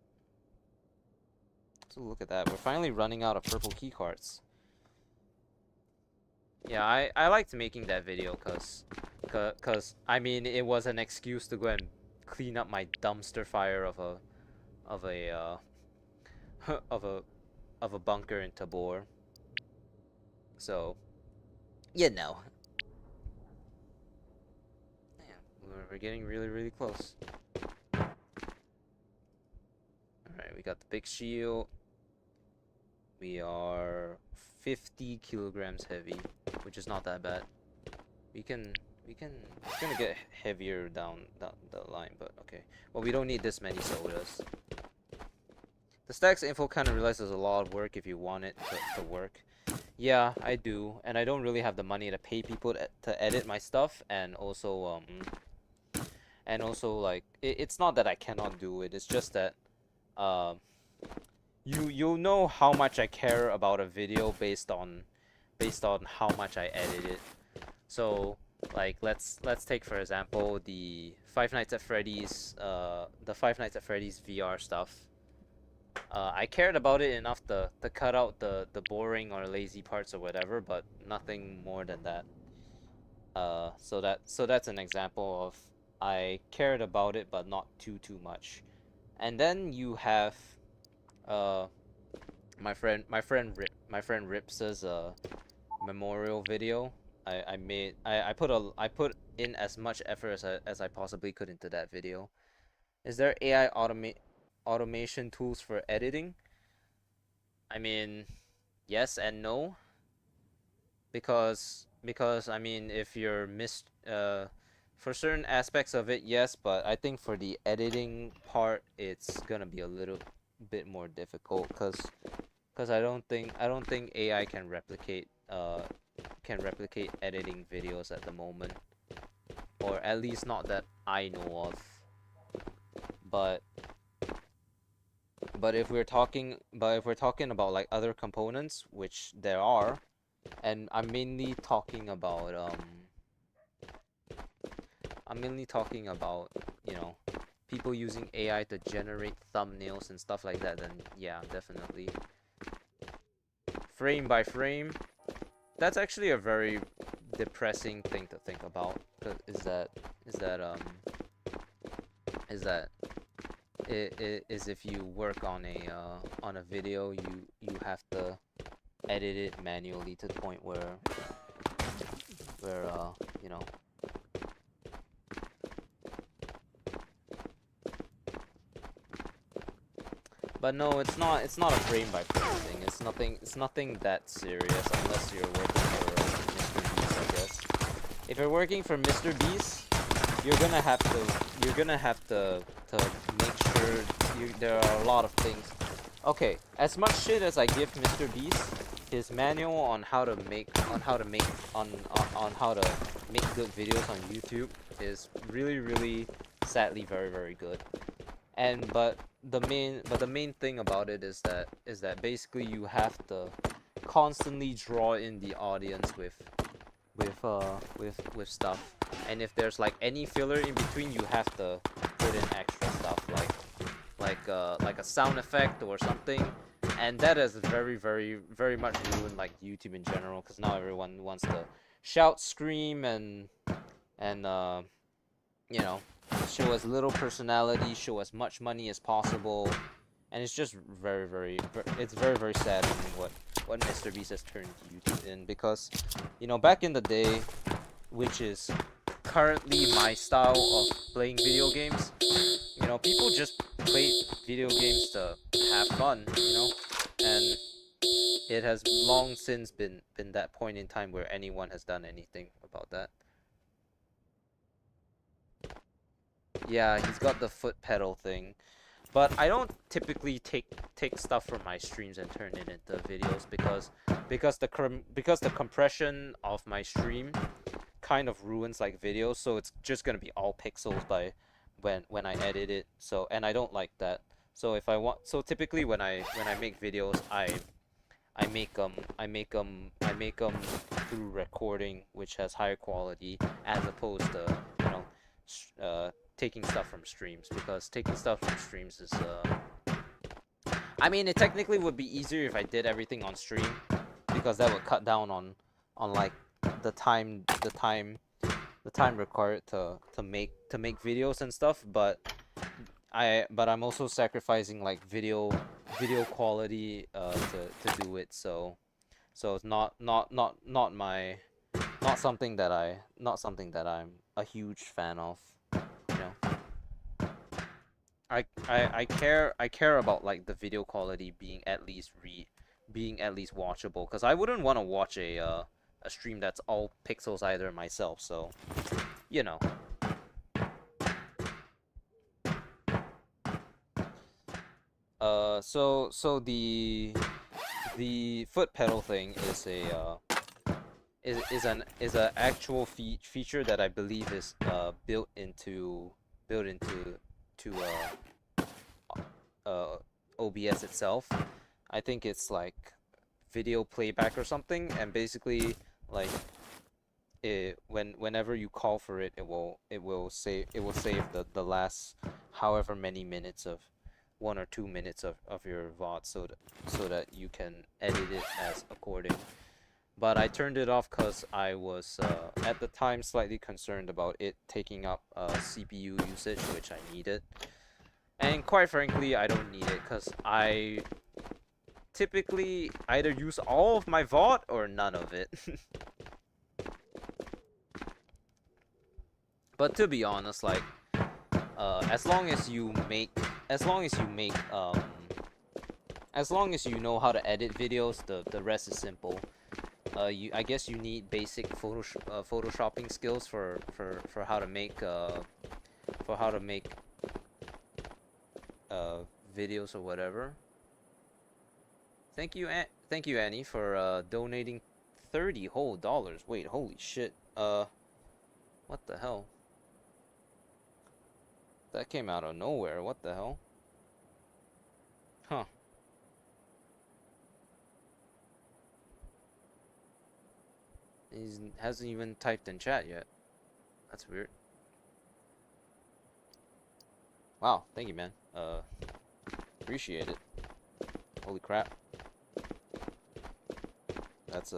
Speaker 1: So look at that. We're finally running out of purple key cards. Yeah, I liked making that video cause I mean it was an excuse to go and clean up my dumpster fire of a of a bunker in Tabor. So, you know. Yeah, we're getting really close. Alright, we got the big shield. We are 50 kilograms heavy, which is not that bad. It's gonna get heavier down the line, but okay. Well, we don't need this many sodas. The stacks info kind of realizes a lot of work if you want it to work. Yeah, I do, and I don't really have the money to pay people to edit my stuff, and also like it's not that I cannot do it. It's just that you'll know how much I care about a video based on based on how much I edit it. So like let's take for example the Five Nights at Freddy's VR stuff. I cared about it enough to cut out the boring or lazy parts or whatever, but nothing more than that. So that's an example of I cared about it but not too much. And then you have uh my friend Rips's memorial video. I put in as much effort as I possibly could into that video. Is there automation tools for editing? I mean, yes and no, because I mean if you're for certain aspects of it, yes, but I think for the editing part it's gonna be a little bit more difficult because I don't think AI can replicate editing videos at the moment, or at least not that I know of. But but if we're talking about like other components, which there are, and I'm mainly talking about, you know, people using AI to generate thumbnails and stuff like that, then yeah, definitely. Frame by frame, that's actually a very depressing thing to think about. Is that is that is that is if you work on a video, you have to edit it manually to the point where you know. But no, it's not. It's not a frame by frame thing. It's nothing. It's nothing that serious unless you're working for Mr. Beast, I guess. If you're working for Mr. Beast, you're gonna have to make sure there are a lot of things. Okay, as much shit as I give Mr. Beast, his manual on how to make on how to make on how to make good videos on YouTube is really sadly very good. And but the main thing about it is that basically you have to constantly draw in the audience with stuff, and if there's like any filler in between, you have to put in extra stuff like a sound effect or something, and that has very much ruined like YouTube in general, because now everyone wants to shout, scream, and you know, show as little personality, show as much money as possible, and it's just it's very saddening what Mr. Beast has turned YouTube in, because, you know, back in the day, which is currently my style of playing video games, you know, people just played video games to have fun, you know, and it has long since been that point in time where anyone has done anything about that. Yeah, he's got the foot pedal thing. But I don't typically take stuff from my streams and turn it into videos, because the compression of my stream kind of ruins like videos, so it's just gonna be all pixels by when I edit it. So, and I don't like that. So typically when I make videos, I make them through recording, which has higher quality, as opposed to, you know, taking stuff from streams, because taking stuff from streams is I mean, it technically would be easier if I did everything on stream, because that would cut down on like the time required to make videos and stuff, but I'm also sacrificing like video quality to do it, so it's not something that I'm a huge fan of, you know. I care about like the video quality being at least watchable, because I wouldn't want to watch a stream that's all pixels either myself, so, you know. So the foot pedal thing is is a actual feature that I believe is built into to OBS itself. I think it's like video playback or something, and basically like whenever you call for it, it will save the last however many minutes of 1 or 2 minutes of your VOD, so that you can edit it as according. But I turned it off because I was at the time slightly concerned about it taking up CPU usage, which I needed. And quite frankly, I don't need it because I typically either use all of my VOD or none of it. But to be honest, like, as long as you know how to edit videos, the rest is simple. I guess you need basic photoshopping skills for how to make videos or whatever. Thank you, Annie, for donating $30 whole. Wait, holy shit. What the hell? That came out of nowhere. What the hell? Huh. He hasn't even typed in chat yet. That's weird. Wow, thank you, man. Appreciate it. Holy crap. That's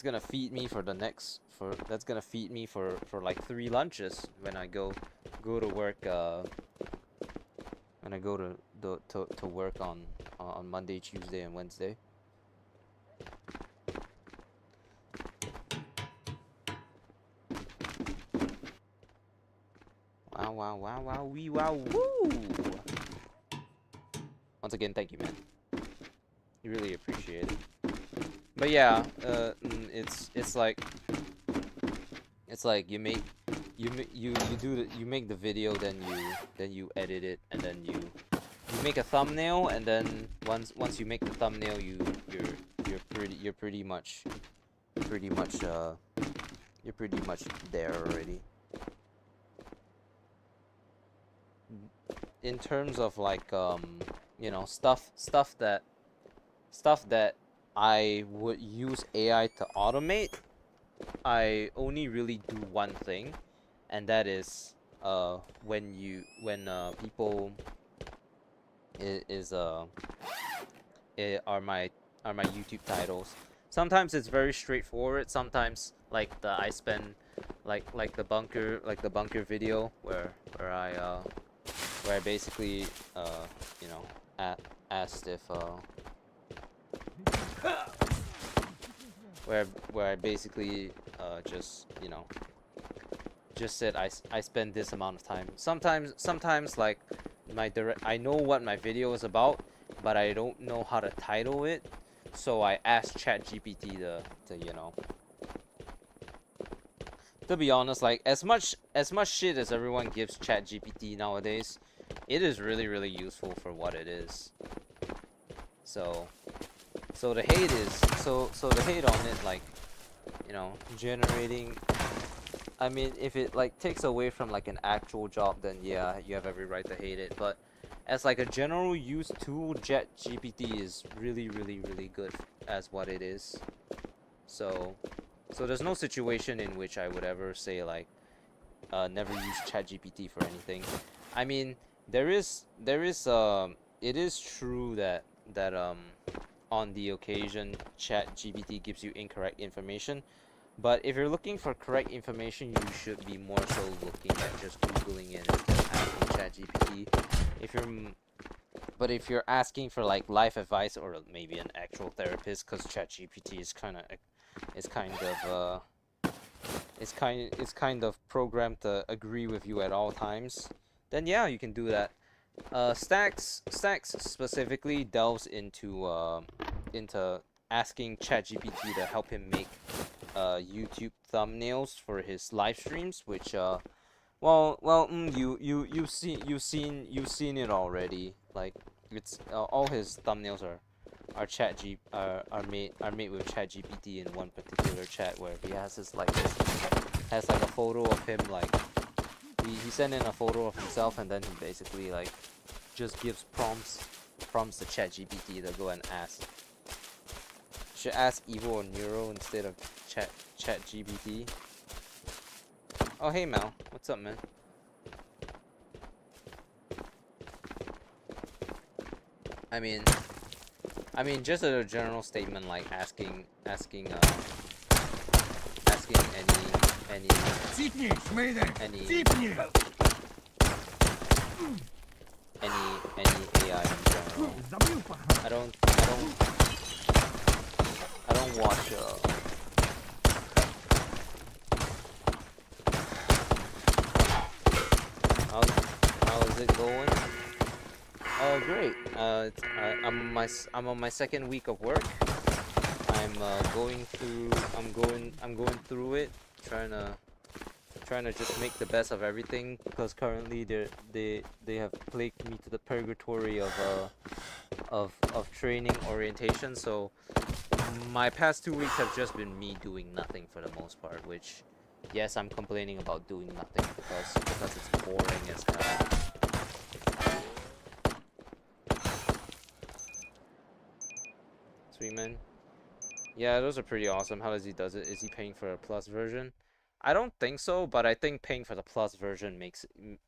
Speaker 1: gonna feed me for like 3 lunches when I go to work when I go to work on Monday, Tuesday, and Wednesday. Wow, wee, wow, woo! Once again, thank you, man. You really appreciate it. But yeah, it's like you make the video, then you edit it, and then you make a thumbnail, and then once you make the thumbnail, you're pretty much there already. In terms of like you know, stuff that I would use AI to automate, I only really do one thing, and that is when people are my YouTube titles. Sometimes it's very straightforward. Sometimes like I spend like the bunker video where I basically you know, asked if where I basically just, you know, just said I spend this amount of time. Sometimes like I know what my video is about, but I don't know how to title it, so I asked ChatGPT to you know. To be honest, like as much shit as everyone gives ChatGPT nowadays, it is really useful for what it is. So the hate is the hate on it, like, you know, generating. I mean, if it like takes away from like an actual job, then yeah, you have every right to hate it. But as like a general use tool, ChatGPT is really good as what it is. So there's no situation in which I would ever say like never use ChatGPT for anything. I mean, it is true that on the occasion ChatGPT gives you incorrect information, but if you're looking for correct information, you should be more so looking at just googling it and asking ChatGPT. If you're asking for like life advice or maybe an actual therapist, because ChatGPT is kind of programmed to agree with you at all times, then yeah, you can do that. Stacks specifically delves into asking ChatGPT to help him make YouTube thumbnails for his live streams, which you've seen it already. Like it's all his thumbnails are made with ChatGPT in one particular chat where he has has like a photo of him, like he sent in a photo of himself, and then he basically like just gives prompts to ChatGPT to go and ask Should ask Evo or Nero instead of Chat GPT. Oh hey Mel, what's up man? I mean just a general statement like asking any AI in general. I don't watch how is it going? Great. I'm on my second week of work. I'm going through it, trying to just make the best of everything, because currently they have plagued me to the purgatory of training orientation. So my past 2 weeks have just been me doing nothing for the most part, which yes, I'm complaining about doing nothing because it's boring as hell. Sweet man. Yeah, those are pretty awesome. How does he does it? Is he paying for a plus version? I don't think so, but I think paying for the plus version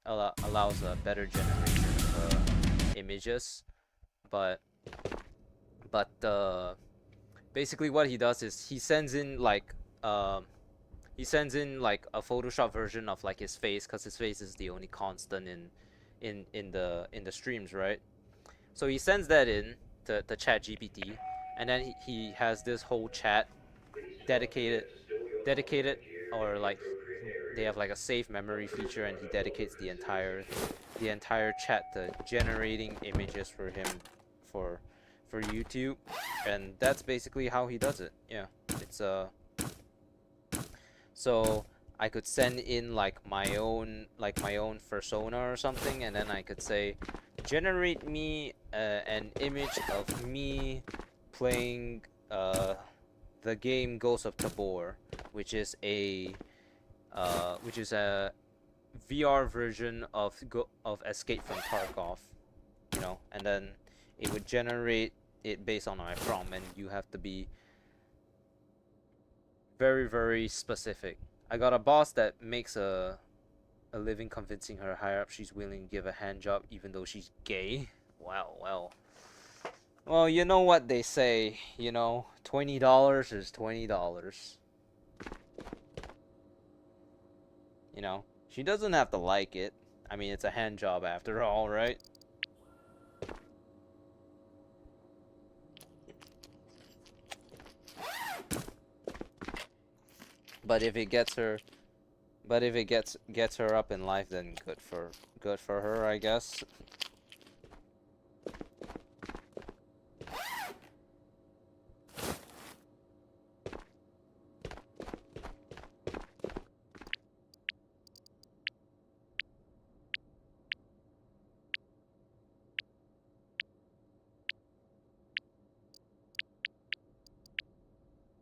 Speaker 1: allows a better generation of images. But basically what he does is he sends in like a Photoshop version of like his face, because his face is the only constant in the streams, right? So he sends that in to Chat GPT, and then he has this whole chat dedicated, or like they have like a save memory feature, and he dedicates the entire chat to generating images for him for YouTube, and that's basically how he does it. Yeah, it's so I could send in like my own persona or something, and then I could say, generate me an image of me playing the game Ghost of Tabor, which is a VR version of Escape from Tarkov, you know, and then it would generate it based on my prompt, and you have to be very, very specific. I got a boss that makes a living convincing her higher up she's willing to give a hand job even though she's gay. Wow, well, you know what they say, you know, $20 is $20. You know, she doesn't have to like it. I mean, it's a hand job after all, right? But if it gets her up in life, then good for her, I guess.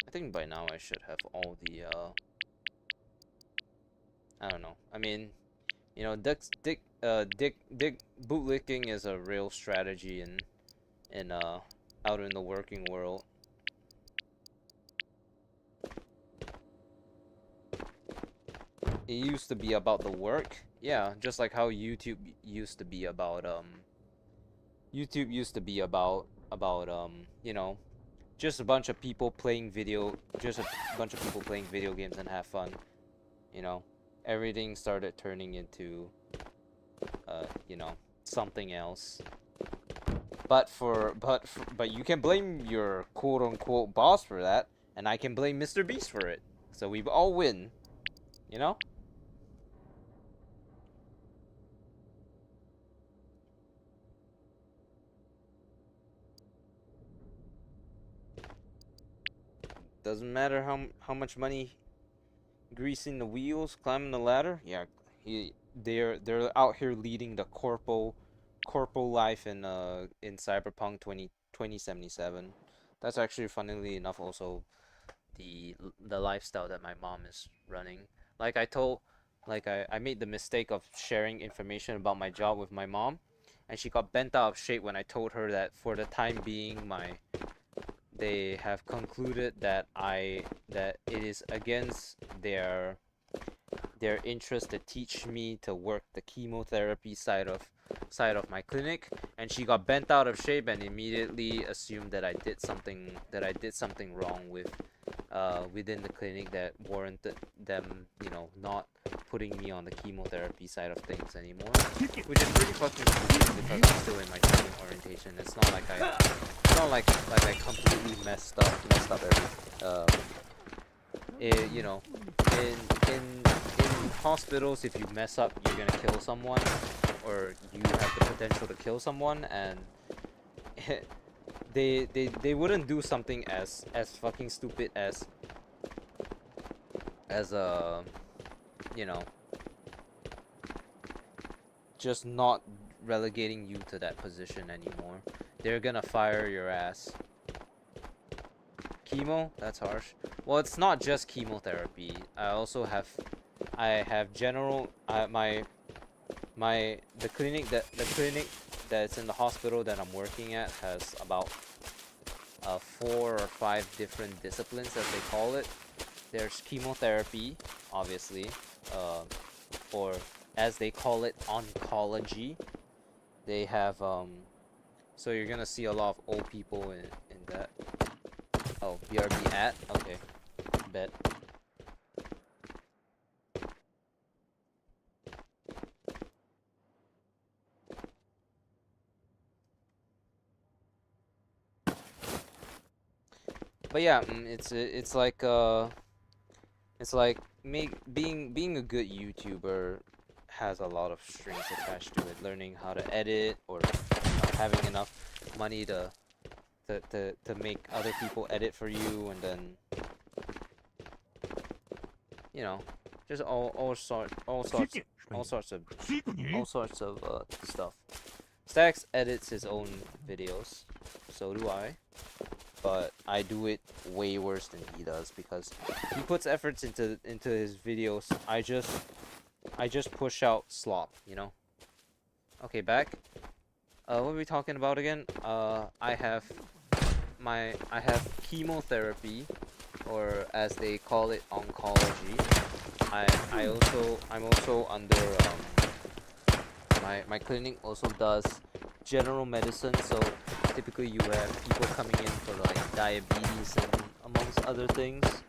Speaker 1: I think by now I should have all the I don't know. I mean, you know, dick bootlicking is a real strategy in out in the working world. It used to be about the work. Yeah, just like how YouTube used to be about you know, just a bunch of people playing video games and have fun. You know, everything started turning into you know, something else. But you can blame your quote unquote boss for that, and I can blame Mr. Beast for it. So we all win. You know? Doesn't matter how much money greasing the wheels, climbing the ladder. Yeah, they're out here leading the corpo life in Cyberpunk 2077. That's actually, funnily enough, also the lifestyle that my mom is running. Like I made the mistake of sharing information about my job with my mom, and she got bent out of shape when I told her that for the time being they have concluded that that it is against their interest to teach me to work the chemotherapy side of my clinic, and she got bent out of shape and immediately assumed that I did something wrong with within the clinic that warranted them, you know, not putting me on the chemotherapy side of things anymore, which is pretty fucking stupid because I'm still in my training orientation. It's not like I completely messed up you know, in hospitals, if you mess up, you're gonna kill someone, or you have the potential to kill someone, and they wouldn't do something as fucking stupid as you know, just not relegating you to that position anymore. They're gonna fire your ass. Chemo? That's harsh. Well, it's not just chemotherapy. I have general the clinic that's in the hospital that I'm working at has about 4 or 5 different disciplines, as they call it. There's chemotherapy, obviously, or as they call it, oncology. They have so you're gonna see a lot of old people in that. Oh, BRB at? Okay. Bet. But yeah, it's like being a good YouTuber has a lot of strings attached to it. Learning how to edit, or having enough money to make other people edit for you, and then, you know, just all sorts of stuff. Stacks edits his own videos, so do I, but I do it way worse than he does because he puts efforts into his videos. I just push out slop, you know. Okay, back. What were we talking about again? I have chemotherapy, or as they call it, oncology. I'm also under my clinic also does general medicine, so typically you have people coming in for like diabetes and amongst other things,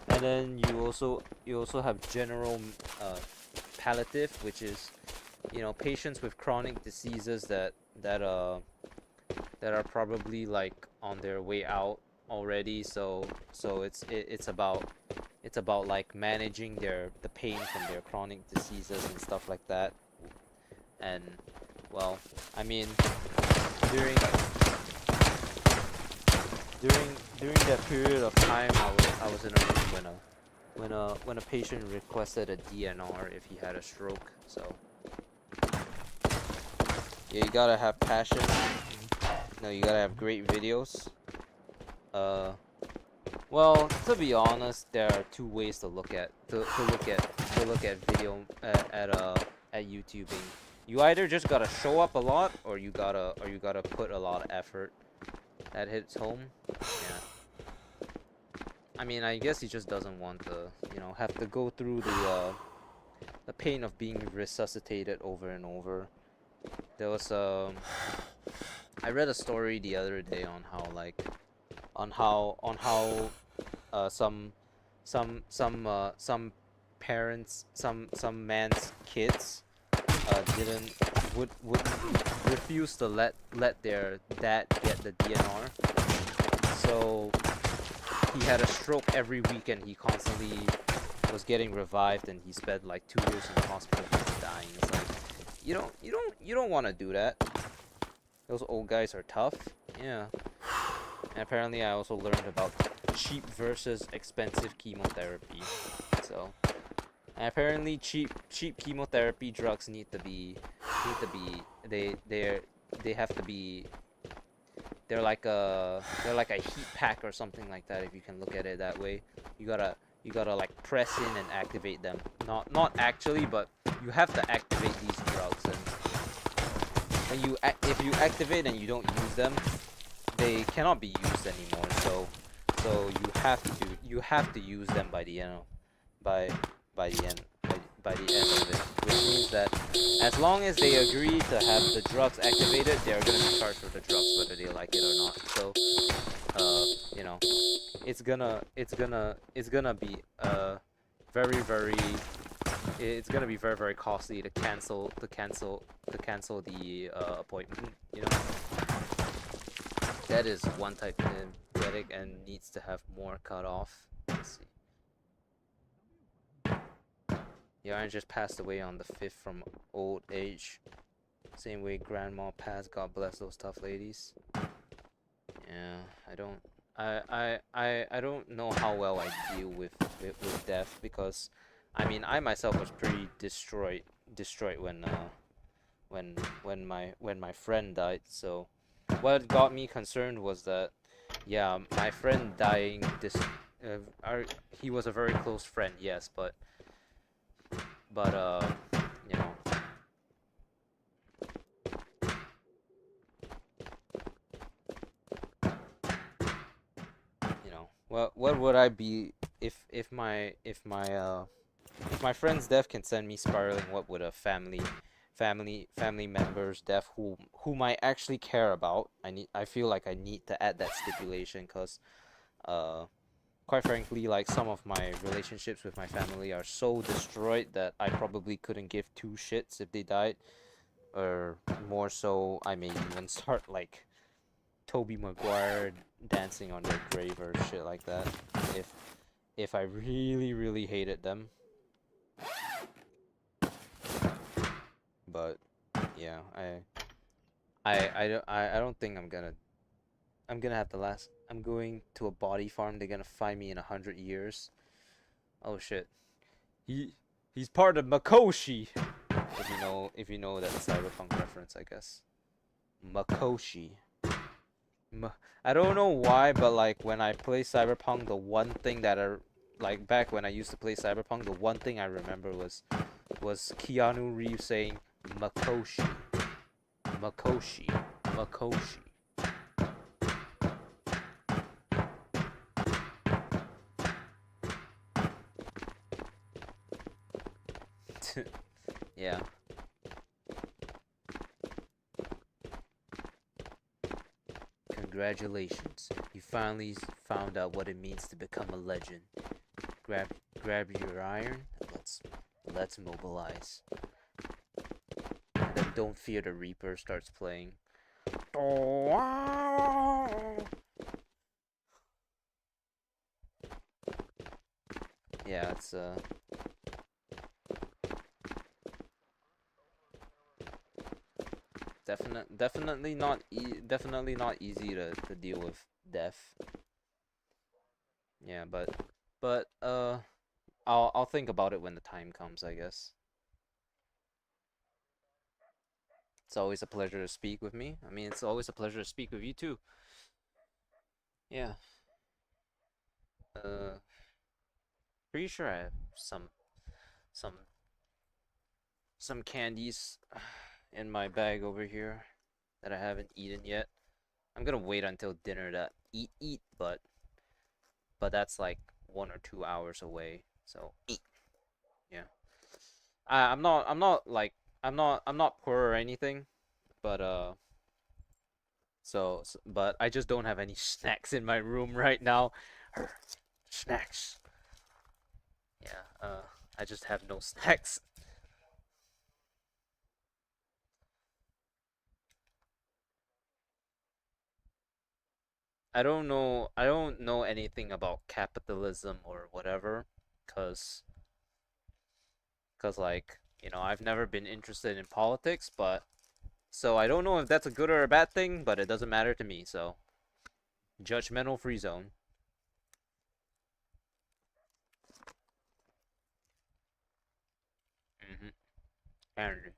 Speaker 1: and then you also have general palliative, which is, you know, patients with chronic diseases that are probably like on their way out already, so it's about like managing the pain from their chronic diseases and stuff like that. And well, I mean, during that period of time, I was in a room when a patient requested a DNR if he had a stroke. So yeah, you gotta have passion. No, you gotta have great videos. Well, to be honest, there are two ways to look at video at YouTubing. You either just gotta show up a lot, or you gotta put a lot of effort. That hits home. Yeah. I mean, I guess he just doesn't want to, you know, have to go through the pain of being resuscitated over and over. There was I read a story the other day on how some parents, some man's kids would refuse to let their dad get the DNR. So he had a stroke every weekend. He constantly was getting revived, and he spent like 2 years in the hospital before dying. It's like, you don't want to do that. Those old guys are tough. Yeah. And apparently I also learned about cheap versus expensive chemotherapy. So, and apparently cheap chemotherapy drugs they have to be, they're like a heat pack or something like that, if you can look at it that way. You gotta like press in and activate them. Not actually, but you have to activate these drugs, and if you activate and you don't use them, they cannot be used anymore. So you have to use them by the end of, by by the end by the end of it, which means that as long as they agree to have the drugs activated, they are going to be charged with the drugs whether they like it or not. So you know, it's gonna be very it's gonna be very costly to cancel the appointment. You know, that is one type of diabetic and needs to have more cut off. Let's see. Yeah, I just passed away on the 5th from old age. Same way grandma passed. God bless those tough ladies. Yeah, I don't know how well I deal with death, because I mean I myself was pretty destroyed when my friend died. So what got me concerned was that, yeah, my friend dying he was a very close friend, yes, but you know, what would I be if my friend's death can send me spiraling? What would a family member's death whom I actually care about? I feel like I need to add that stipulation, because quite frankly, like, some of my relationships with my family are so destroyed that I probably couldn't give two shits if they died. Or more so, I may even start like Toby Maguire dancing on their grave or shit like that, if I really hated them. But yeah, I don't think I'm gonna have the last. I'm going to a body farm. They're gonna find me in 100 years. Oh shit. He he's part of Makoshi. If you know that cyberpunk reference, I guess. Makoshi. I don't know why, but like when I play Cyberpunk, the one thing that like back when I used to play Cyberpunk, the one thing I remember was Keanu Reeves saying Makoshi, Makoshi, Makoshi. Yeah. Congratulations. You finally found out what it means to become a legend. Grab your iron. Let's mobilize. And then Don't Fear the Reaper starts playing. Yeah, it's definitely not easy to deal with death. Yeah, but I'll think about it when the time comes, I guess. It's always a pleasure to speak with me. I mean, it's always a pleasure to speak with you too. Yeah. Uh, pretty sure I have some some candies in my bag over here that I haven't eaten yet. I'm gonna wait until dinner to eat, but that's like 1 or 2 hours away. So eat. Yeah. I'm not poor or anything, but but I just don't have any snacks in my room right now. Snacks. Yeah. I just have no snacks. I don't know anything about capitalism or whatever, cause like, I've never been interested in politics, but so I don't know if that's a good or a bad thing, but it doesn't matter to me. So judgmental free zone. Mm-hmm. Candy.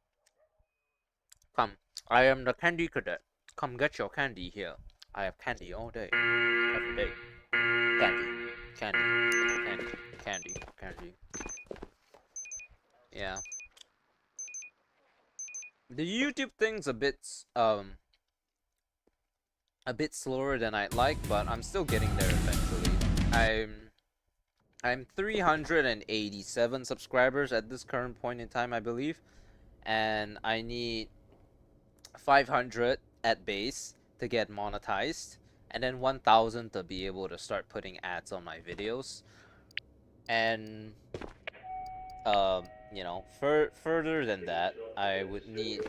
Speaker 1: Come, I am the candy cadet. Come get your candy here. I have candy all day, every day. Candy, candy, candy, candy, candy. Yeah. The YouTube thing's a bit a bit slower than I'd like, but I'm still getting there eventually. I'm 387 subscribers at this current point in time, I believe, and I need 500 at base to get monetized, and then 1,000 to be able to start putting ads on my videos. And you know, further than that, I would need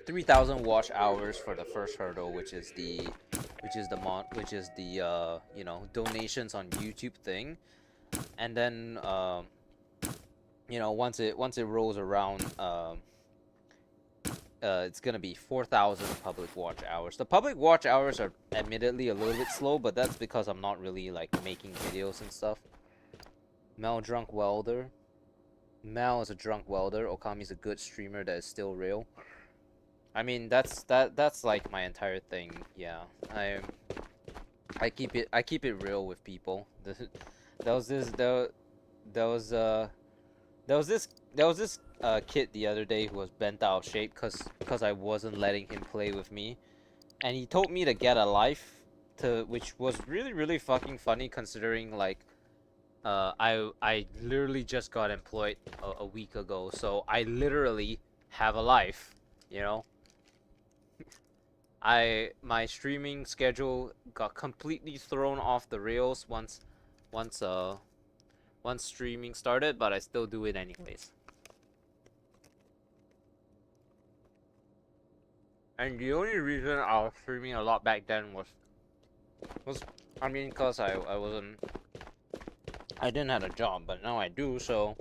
Speaker 1: 3,000 watch hours for the first hurdle, which is the you know, donations on YouTube thing, and then you know, once it rolls around, it's gonna be 4,000 public watch hours. The public watch hours are admittedly a little bit slow, but that's because I'm not really like making videos and stuff. Mel drunk welder. Mel is a drunk welder. Okami's a good streamer that is still real. I mean, that's like my entire thing. Yeah, I keep it real with people. There was this there was there was this kid the other day who was bent out of shape cause I wasn't letting him play with me, and he told me to get a life, which was really fucking funny considering like I literally just got employed a week ago, so I literally have a life, you know. My streaming schedule got completely thrown off the rails once once streaming started, but I still do it anyways. And the only reason I was streaming a lot back then was I mean, cause I didn't have a job, but now I do, so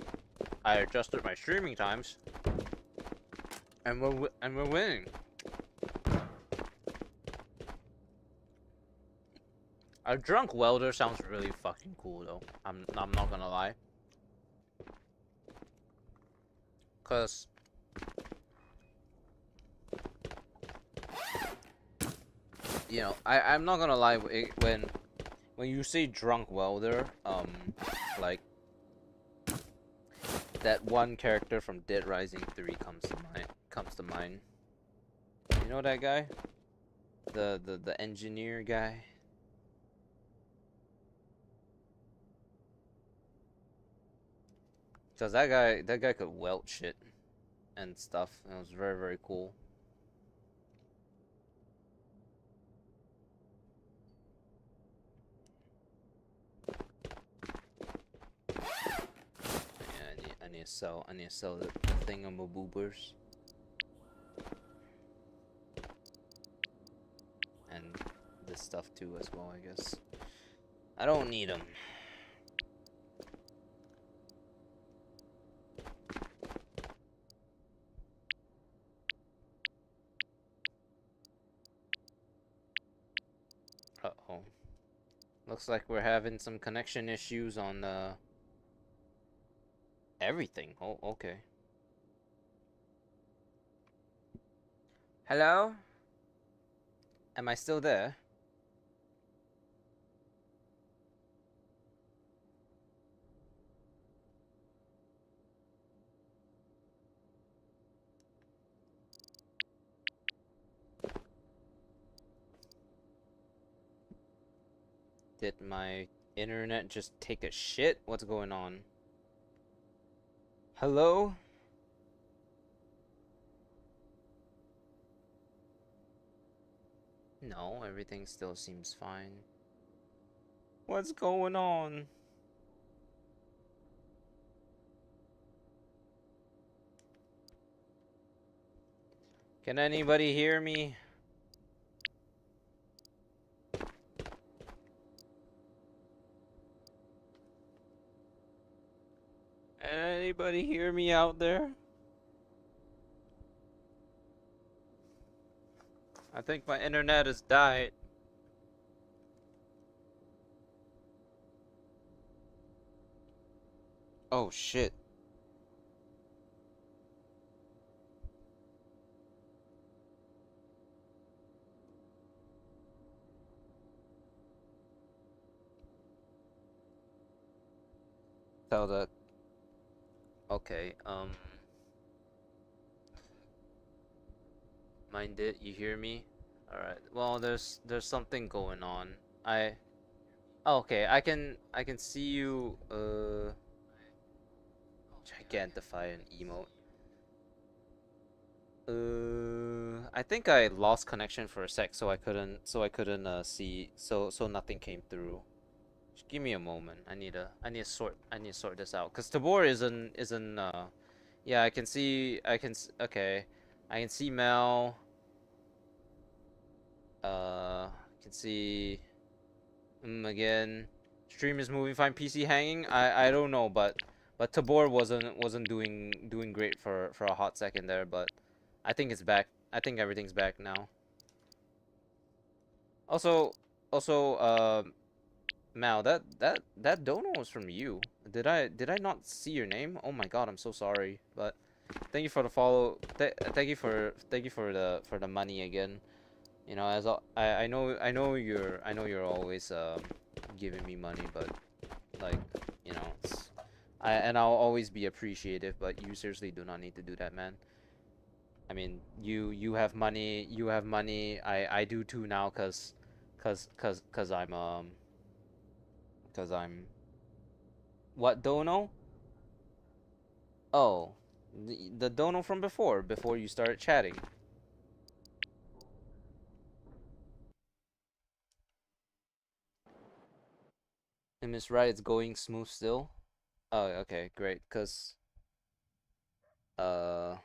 Speaker 1: I adjusted my streaming times, and we're winning. A drunk welder sounds really fucking cool though. I'm not gonna lie. Cause you know, I'm not gonna lie, when you say drunk welder, like that one character from Dead Rising 3 comes to mind. You know that guy? The engineer guy? Cause that guy could weld shit and stuff. It was very cool. Yeah, I need to sell the thingamaboobers. And this stuff too as well, I guess. I don't need them. Uh-oh. Looks like we're having some connection issues on everything. Oh, okay. Hello? Am I still there? Did my internet just take a shit? What's going on? Hello? No, everything still seems fine. What's going on? Can anybody hear me? Anybody hear me out there? I think my internet has died. Oh shit. Tell that. Okay, mind it, you hear me? Alright. Well, there's something going on. Okay, I can see you gigantify an emote. I think I lost connection for a sec, so I couldn't see, so nothing came through. Just give me a moment. I need to sort this out. Cause Tabor isn't yeah, okay. I can see Mel. I can see again. Stream is moving fine. PC hanging. I don't know, but Tabor wasn't doing great for a hot second there, but I think it's back. I think everything's back now. Also, Mal, that dono was from you. Did I not see your name? Oh my god, I'm so sorry. But thank you for the follow. Thank you for the money again. You know, I know you're always giving me money, but like, you know, and I'll always be appreciative, but you seriously do not need to do that, man. I mean, you have money, I do too now, cause I'm what dono? Oh, the dono from before you started chatting. And Miss Right, it's going smooth still. Oh, okay, great. Cause uh,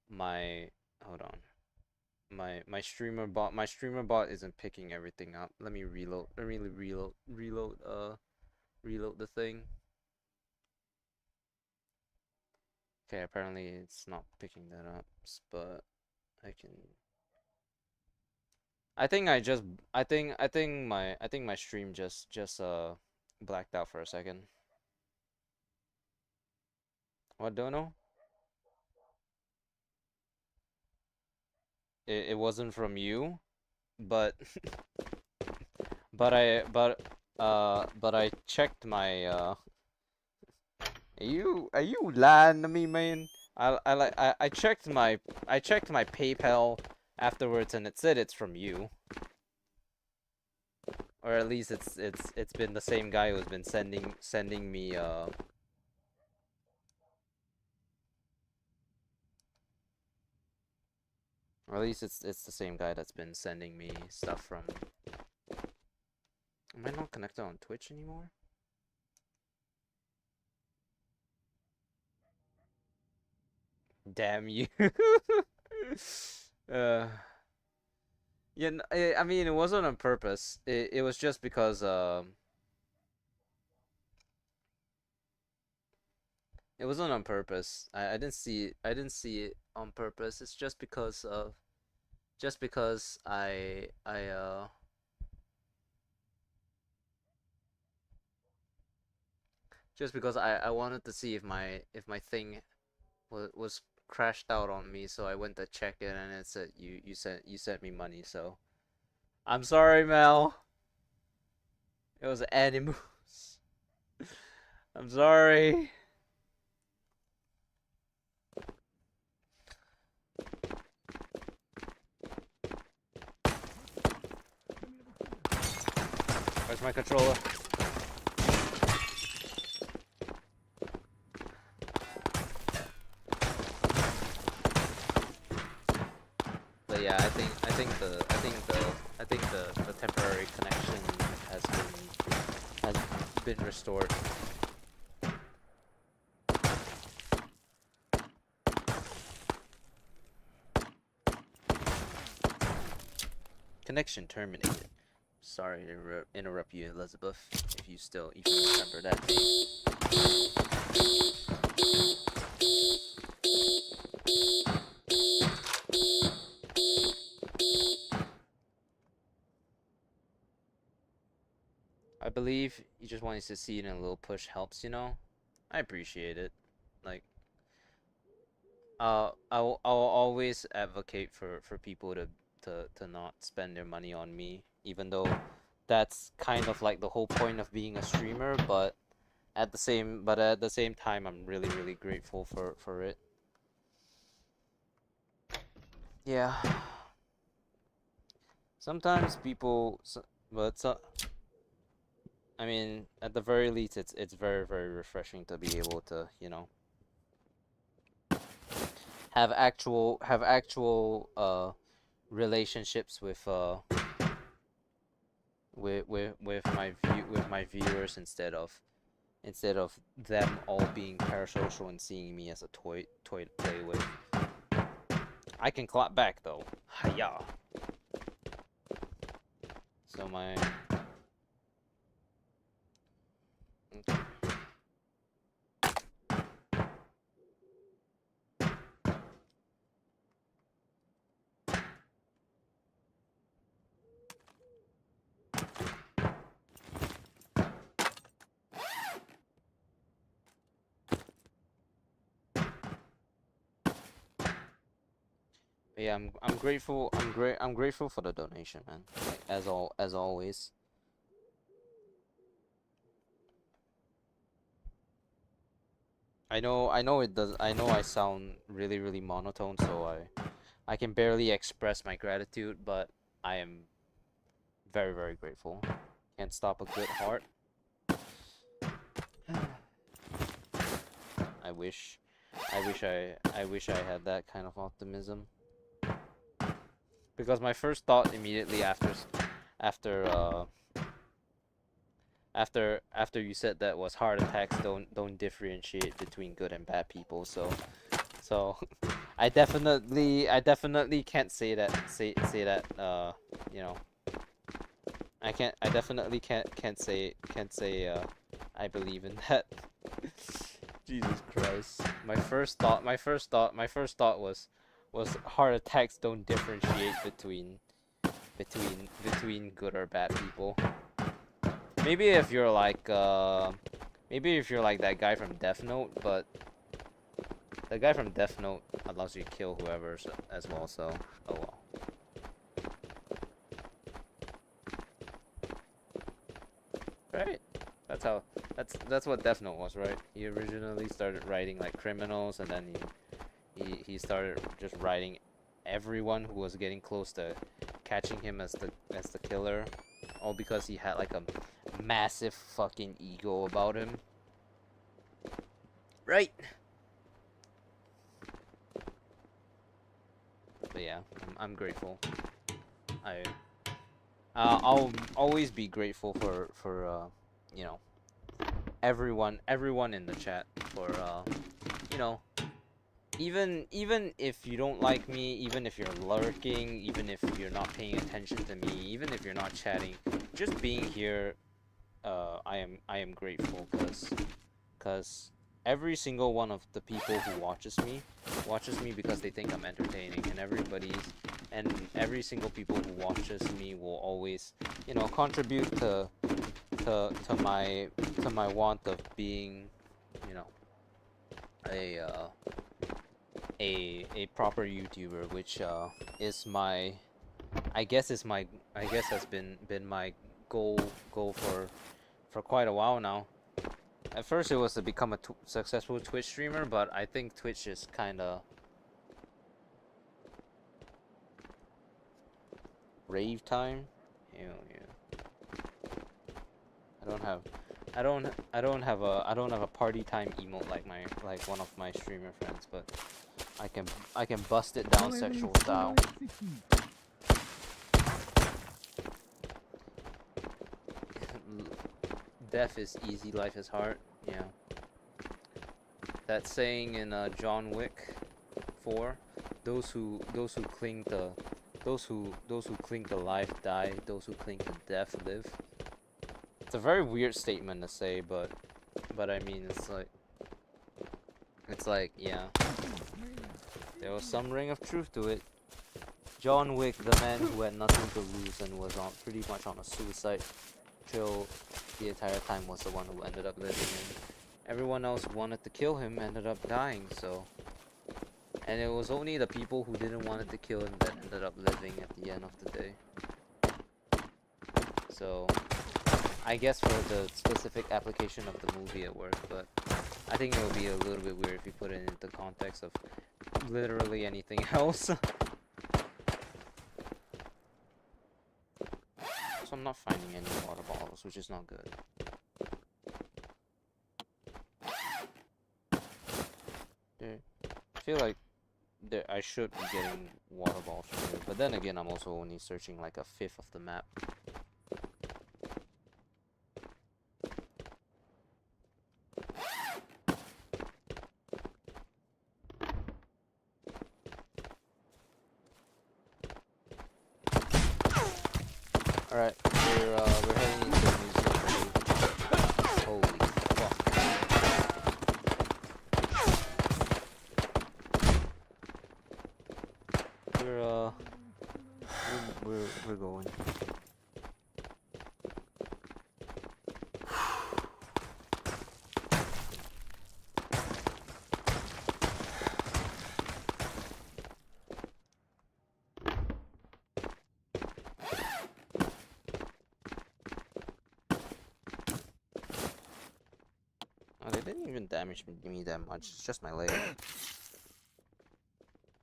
Speaker 1: my hold on, my streamer bot isn't picking everything up. Let me reload. Let me reload the thing. Okay, apparently it's not picking that up, but I can. I think I just I think my stream just blacked out for a second. What dono? It wasn't from you, but but I checked my are you lying to me, man? I checked my PayPal afterwards and it said it's from you. Or at least it's been the same guy who's been sending me or at least it's the same guy that's been sending me stuff from. Am I not connected on Twitch anymore? Damn you. uh yeah, I mean it wasn't on purpose. It was just because it wasn't on purpose. I didn't see it on purpose. It's just because of just because just because I wanted to see if my thing was crashed out on me, so I went to check it and it said you sent me money, so I'm sorry, Mel. It was Animus. I'm sorry. Where's my controller? But yeah, I think the temporary connection has been restored. Connection terminated. Sorry to interrupt you, Elizabeth. If you remember that name. I believe you just wanted to see it in a little push helps, you know? I appreciate it. Like, I'll always advocate for people to not spend their money on me, even though that's kind of like the whole point of being a streamer, but at the same time I'm really grateful for it. Yeah. Sometimes people, but I mean, at the very least, it's very very refreshing to be able to, you know, have actual relationships with my viewers instead of them all being parasocial and seeing me as a toy to play with. I can clap back though. Hiya. So my okay. But yeah, I'm grateful. I'm grateful for the donation, man. Like, as always. I know it does. I know I sound really really monotone, so I can barely express my gratitude, but I am very very grateful. Can't stop a good heart. I wish I wish I had that kind of optimism. Because my first thought immediately after after you said that was heart attacks don't differentiate between good and bad people. So I definitely can't say that you know, I definitely can't say I believe in that. Jesus Christ. My first thought was heart attacks don't differentiate between good or bad people. Maybe if you're like that guy from Death Note, but the guy from Death Note allows you to kill whoever as well, so oh well. Right? That's what Death Note was, right? He originally started writing like criminals, and then he started just writing everyone who was getting close to catching him as the killer, all because he had like a massive fucking ego about him. Right? But yeah, I'm grateful. I'll always be grateful for you know, everyone in the chat for you know, even if you don't like me, even if you're lurking, even if you're not paying attention to me, even if you're not chatting, just being here, I am grateful because every single one of the people who watches me because they think I'm entertaining, and every single people who watches me will always, you know, contribute to my want of being, you know, a proper YouTuber, which is my I guess has been my goal for quite a while now. At first it was to become a successful Twitch streamer, but I think Twitch is kind of rave time. Hell yeah. I don't have a party time emote like one of my streamer friends, but I can bust it down sexual style. Death is easy, life is hard. Yeah. That saying in John Wick 4, those who cling to those who cling to life die, those who cling to death live. It's a very weird statement to say, but I mean it's like yeah. There was some ring of truth to it. John Wick, the man who had nothing to lose and was on pretty much on a suicide trail the entire time, was the one who ended up living, and everyone else wanted to kill him ended up dying, so. And it was only the people who didn't want to kill him that ended up living at the end of the day. So, I guess for the specific application of the movie it worked, but I think it would be a little bit weird if you put it into context of literally anything else. I'm not finding any water bottles, which is not good. I feel like I should be getting water bottles from here, but then again, I'm also only searching like a fifth of the map. Alright, we're heading into the museum. Holy fuck. We're going. Oh, they didn't even damage me that much. It's just my leg.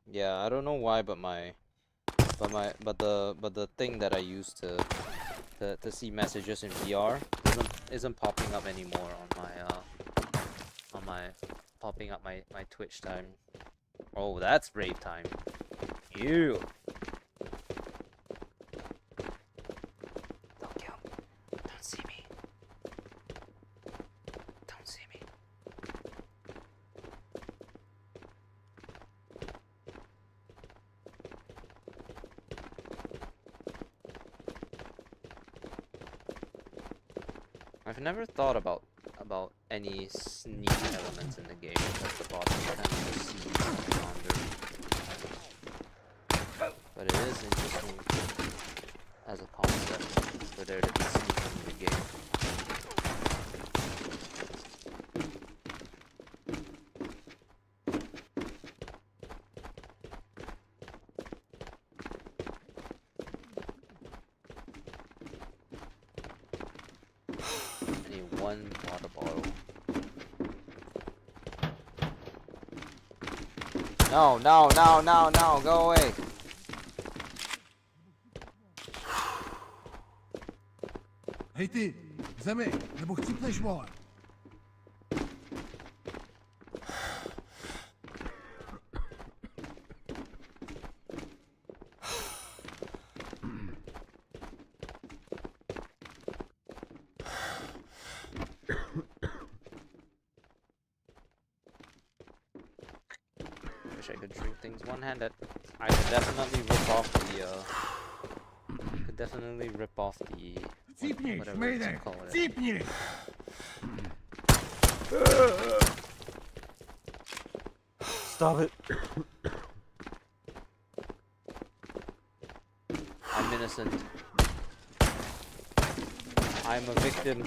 Speaker 1: Yeah, I don't know why, but the thing that I use to see messages in VR isn't popping up anymore on my popping up my Twitch time. Oh, that's brave time. You. Don't kill. Don't see me. Don't see me. I've never thought about any sneak elements in the game because the bots tend to see longer. But it is interesting as a concept for there to be sneaking in the game. One water bottle. No, go away.
Speaker 2: Hej ty, v zemi, nebo chcípneš, vole?
Speaker 1: Wish I could drink things one-handed. I could definitely rip off the whatever you call it.
Speaker 2: Ціпни!
Speaker 1: Stop it. I'm innocent. I'm a victim.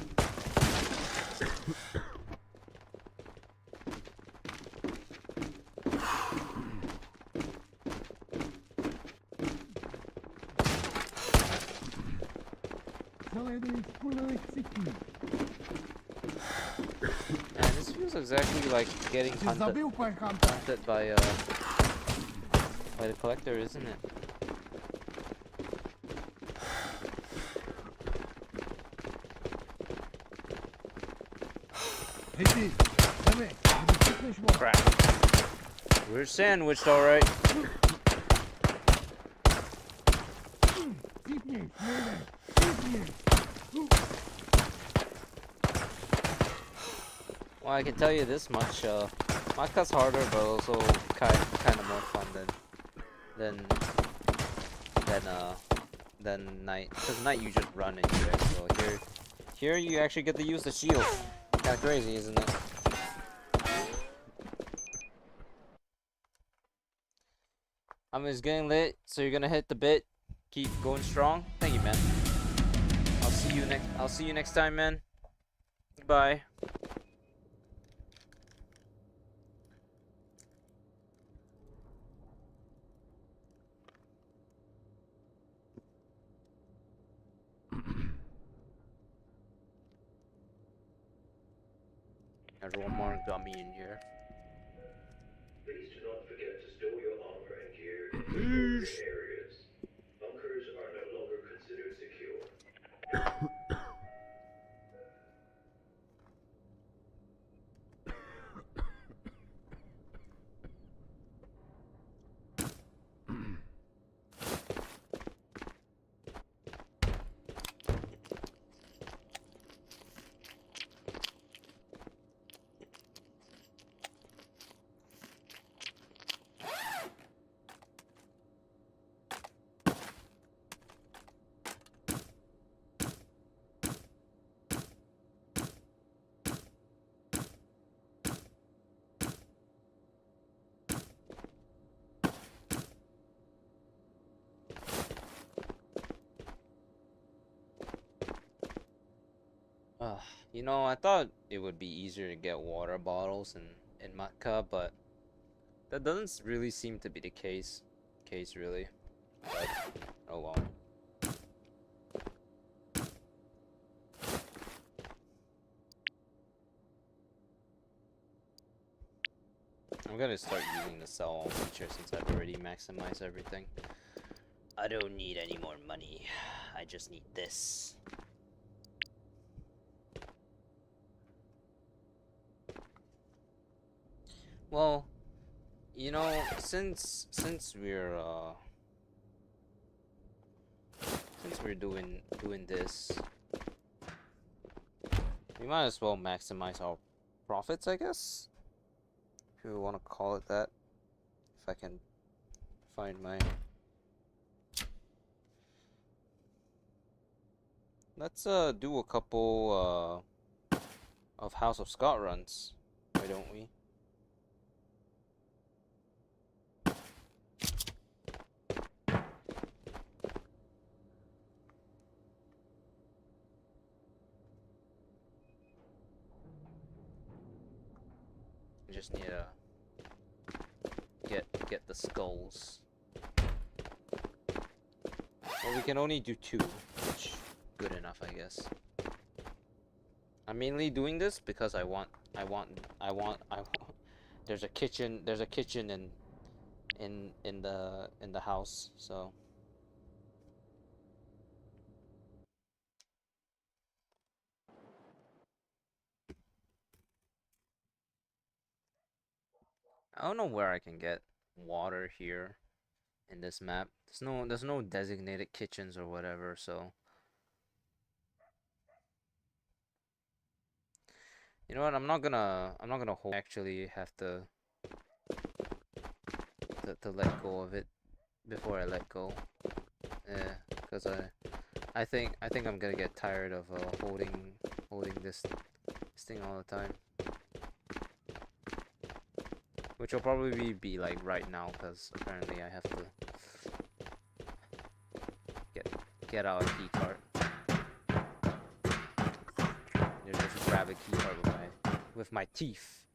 Speaker 1: Man, this feels exactly like getting hunted by the collector, isn't it?
Speaker 2: Hej ty, zemi, nebo chcípneš, vole?
Speaker 1: Crap. We're sandwiched, alright.
Speaker 2: Cípni, nejde, cípni!
Speaker 1: Well, I can tell you this much, my cut's harder, but also kind of more fun than night. Because night you just run into it. So here you actually get to use the shield. Kind of crazy, isn't it? It's getting late, so you're gonna hit the bit. Keep going strong. Thank you, man. I'll see you next time, man. Bye. There's one more gummy in here.
Speaker 3: Please do not forget to store your armor and gear in the appropriate areas. Bunkers are no longer considered secure.
Speaker 1: You know, I thought it would be easier to get water bottles in Matka, but that doesn't really seem to be the case really. But oh well. I'm gonna start using the sell all feature since I've already maximized everything. I don't need any more money. I just need this. Well, you know, since we're doing this, we might as well maximize our profits, I guess. If you want to call it that. If I can find my... Let's do a couple of House of Scott runs. Why don't we? We just need to get the skulls. Well, we can only do 2, which good enough, I guess. I'm mainly doing this because I want there's a kitchen in the house, so I don't know where I can get water here in this map. There's no designated kitchens or whatever, so you know what, I'm not gonna actually have to let go of it before I let go. Yeah, because I think I'm gonna get tired of holding this thing all the time. Which will probably be like right now, because apparently I have to get out a key card. Just grab a key card with my teeth.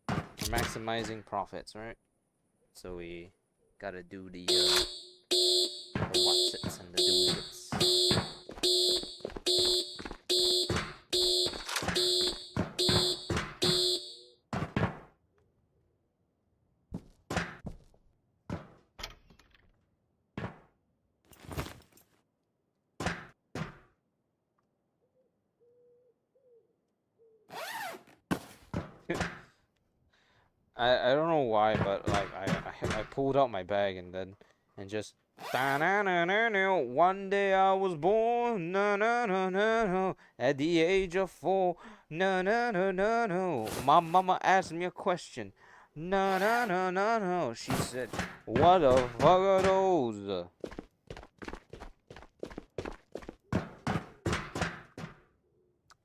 Speaker 1: We're maximizing profits, right? So we gotta do the what's its and the do its. I don't know why, but like I pulled out my bag and just one day I was born, no no no no no, at the age of 4, no no no no no. My mama asked me a question, no no no no no. She said, "What the fuck are those?"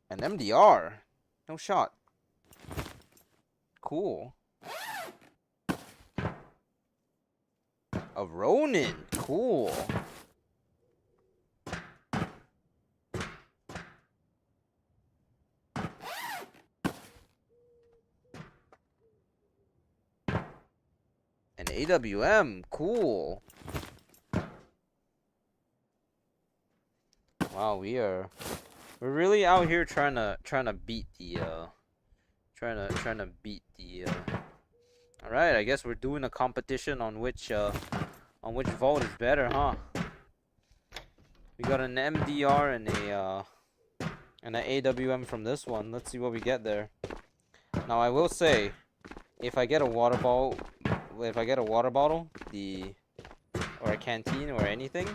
Speaker 1: An MDR, no shot. Cool. A Ronin, cool. An AWM, cool. Wow, we're really out here trying to beat the trying to beat the all right, I guess we're doing a competition on which vault is better, huh? We got an MDR and an AWM from this one. Let's see what we get there. Now I will say, if I get a water bottle, or or a canteen or anything,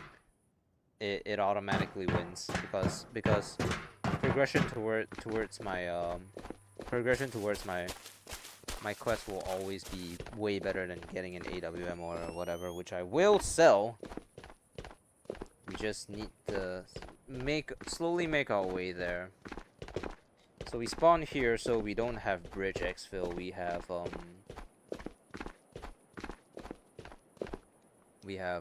Speaker 1: it automatically wins because progression towards my quest will always be way better than getting an AWM or whatever, which I will sell. We just need to slowly make our way there. So we spawn here, so we don't have bridge exfil. We have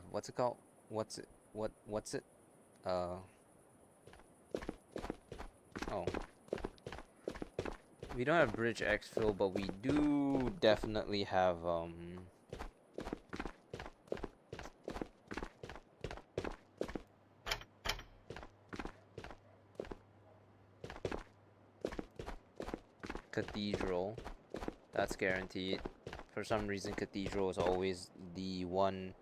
Speaker 1: what's it called? what's it? What's it? Uh. Oh. We don't have bridge exfil, but we do definitely have cathedral. That's guaranteed. For some reason, cathedral is always the one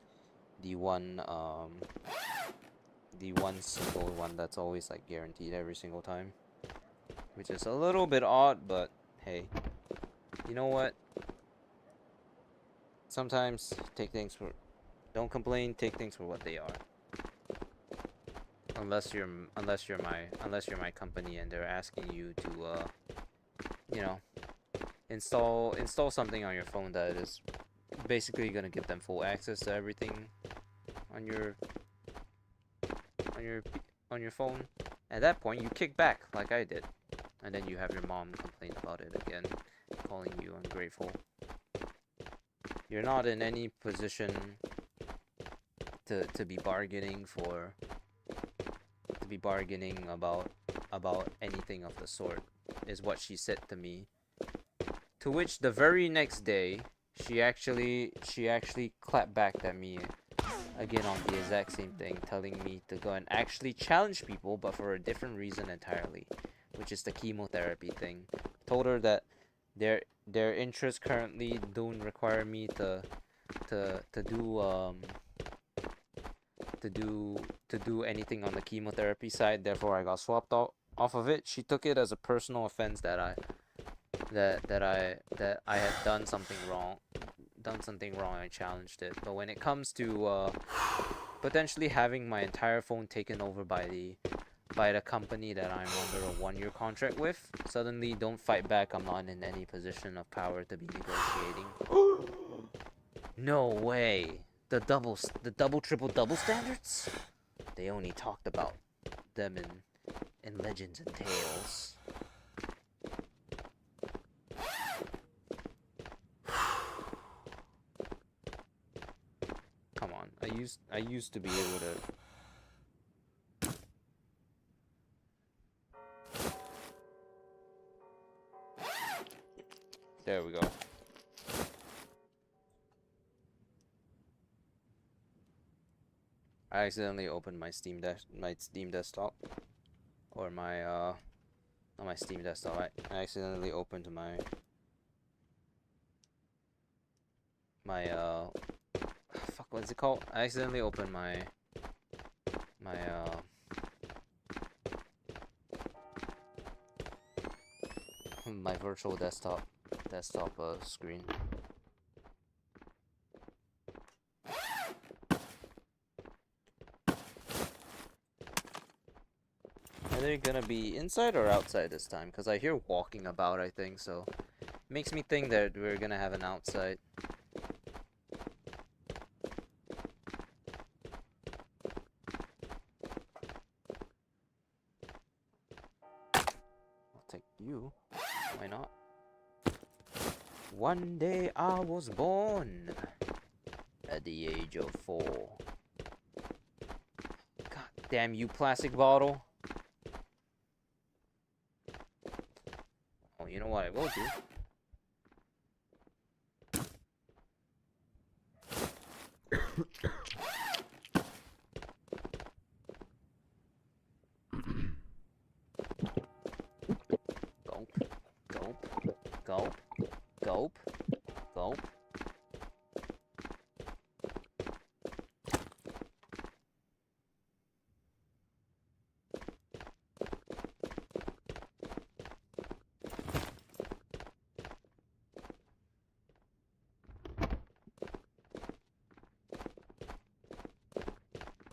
Speaker 1: single one that's always like guaranteed every single time, which is a little bit odd, but hey, you know what? Sometimes don't complain, take things for what they are. Unless you're my company and they're asking you to you know, install something on your phone that is basically gonna give them full access to everything on your phone. At that point, you kick back like I did, and then you have your mom complain about it again, calling you ungrateful. You're not in any position to be bargaining about anything of the sort, is what she said to me. To which the very next day, she actually clapped back at me again on the exact same thing, telling me to go and actually challenge people, but for a different reason entirely, which is the chemotherapy thing. Told her that their interests currently don't require me to do anything on the chemotherapy side. Therefore, I got swapped off of it. She took it as a personal offense that I had done something wrong. I challenged it. But when it comes to potentially having my entire phone taken over by the company that I'm under a 1-year contract with, suddenly don't fight back. I'm not in any position of power to be negotiating. No way. The double triple double standards? They only talked about them in Legends and Tales. Come on. I used to be able to. There we go. I accidentally opened my Steam desktop, or my not my Steam desktop. I accidentally opened my fuck, what's it called? I accidentally opened my my virtual desktop screen. Are they gonna be inside or outside this time? Because I hear walking about, I think, so makes me think that we're gonna have an outside. I'll take you. Why not? One day I was born at the age of 4. God damn you, plastic bottle. Oh, you know what I will do? Gulp, gulp, gulp, gulp, gulp.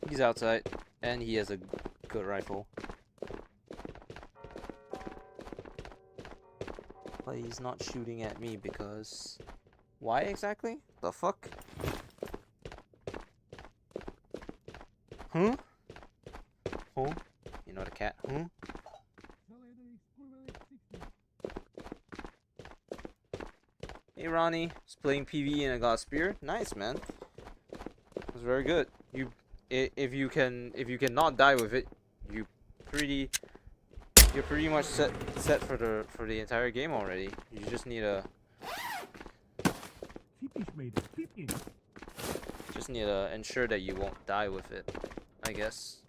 Speaker 1: He's outside, and he has a good rifle. But he's not shooting at me because... Why exactly? The fuck? Huh? Huh? You know the cat? Huh? Hey Ronnie, was playing PVE and I got a spear. Nice, man. It was very good. if you can not die with it, you pretty you're pretty much set for the entire game already. You just need to ensure that you won't die with it, I guess.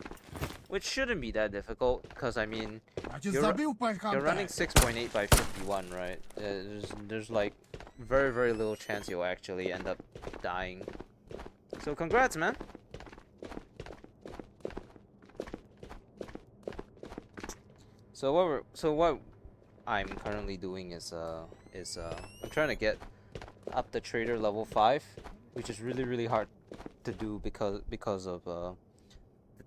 Speaker 1: Which shouldn't be that difficult, because I mean,
Speaker 2: Я тебя
Speaker 1: You're-
Speaker 2: забил,
Speaker 1: you're running 6.8 by 51, right? There's like very little chance you'll actually end up dying. So congrats, man. So what I'm currently doing is I'm trying to get up the trader level 5, which is really hard to do because of the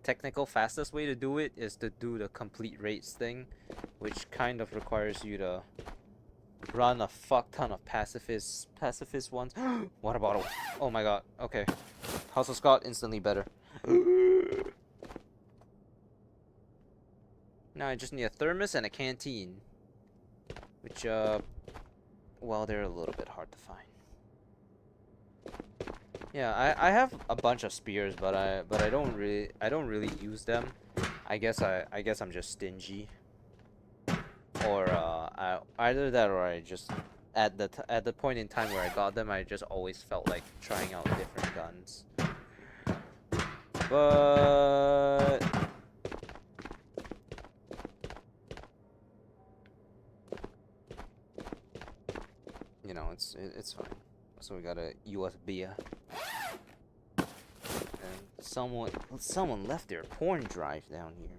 Speaker 1: technical fastest way to do it is to do the complete rates thing, which kind of requires you to run a fuck ton of pacifist ones. What about a, oh my god, okay. House of Scott instantly better. Now I just need a thermos and a canteen, which well, they're a little bit hard to find. Yeah, I have a bunch of spears, but I don't really use them. I guess I'm just stingy. Or either that, or I just at the point in time where I got them, I just always felt like trying out different guns. But you know, it's fine. So we got a USB. And someone left their porn drive down here.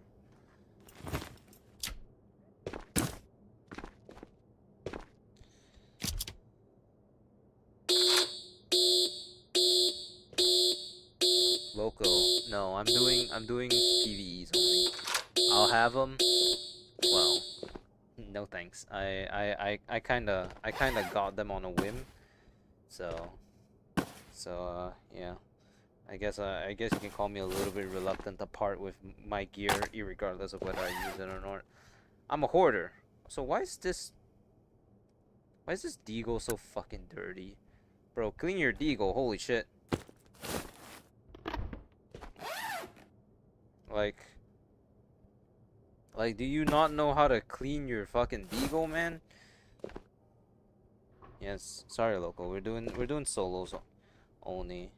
Speaker 1: Loco. No, I'm doing PVEs only. I'll have them. Well, no thanks. I kinda got them on a whim. So yeah. I guess you can call me a little bit reluctant to part with my gear, irregardless of whether I use it or not. I'm a hoarder. So why is this deagle so fucking dirty? Bro, clean your deagle, holy shit. Like, do you not know how to clean your fucking deagle, man? Yes, sorry, local. We're doing solos only.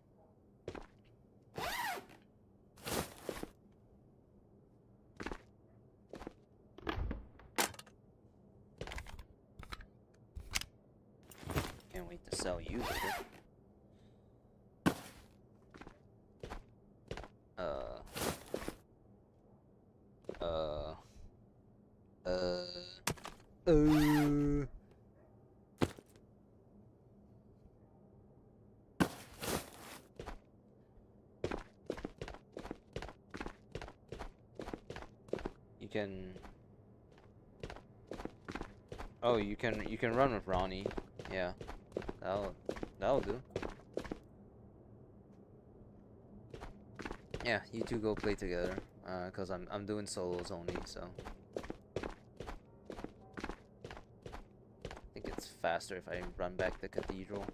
Speaker 1: Can't wait to sell you later. You can. Oh, you can run with Ronnie. Yeah, that'll do. Yeah, you two go play together. Cause I'm doing solos only, so. I think it's faster if I run back the cathedral.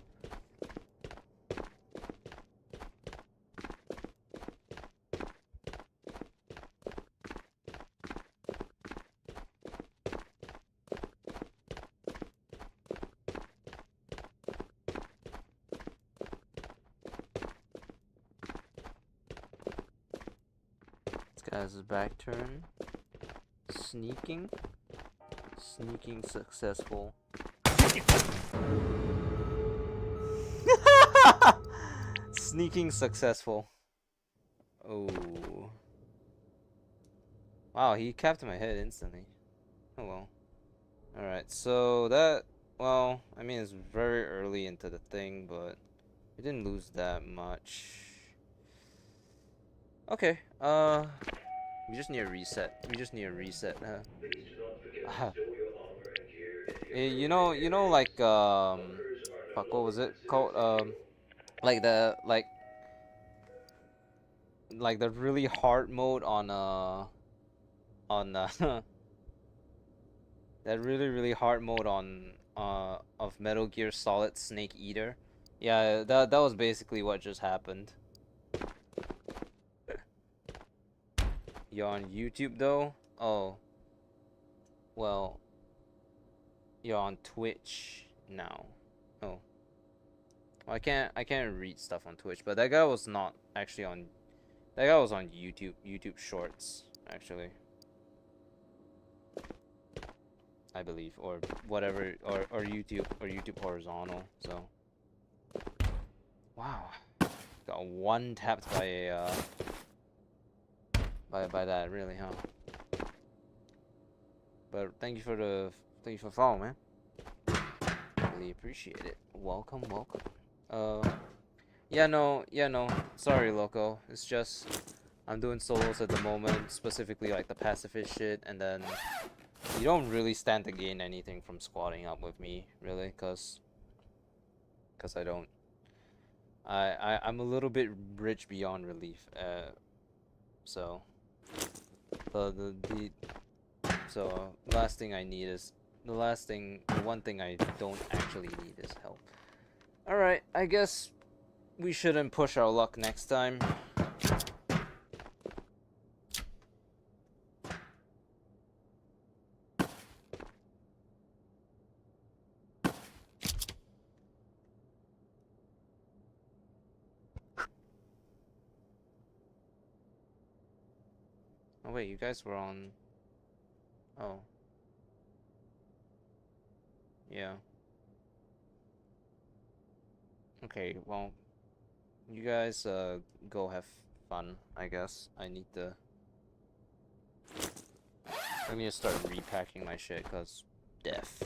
Speaker 1: This guy's back turn. Sneaking successful. Sneaking successful. Oh. Wow, he capped my head instantly. Oh well. Alright, so that, well, I mean, it's very early into the thing, but we didn't lose that much. Okay, we just need a reset.
Speaker 3: Please do not forget to
Speaker 1: Uh,
Speaker 3: store your armor and gear in your
Speaker 1: you know, like,
Speaker 3: bunkers are no
Speaker 1: fuck, what was
Speaker 3: longer
Speaker 1: it called?
Speaker 3: considered
Speaker 1: Like the really hard mode on that really hard mode on of Metal Gear Solid Snake Eater. Yeah, that was basically what just happened. You're on YouTube though? Oh. Well, you're on Twitch now. Oh. Well, I can't read stuff on Twitch, but that guy was not actually on. That guy was on YouTube Shorts, actually. I believe, or whatever, or YouTube horizontal. So. Wow. Got one tapped by a by that, really, huh? But thank you for following, man. Really appreciate it. Welcome. Yeah, no. Sorry, Loco. It's just I'm doing solos at the moment, specifically like the pacifist shit, and then you don't really stand to gain anything from squatting up with me, really, cause I don't. I'm a little bit rich beyond relief. So the last thing I need is the one thing I don't actually need is help. All right, I guess we shouldn't push our luck next time. Oh wait, you guys were on. Oh. Yeah. Okay, well, you guys go have fun, I guess. I need to start repacking my shit, cause death.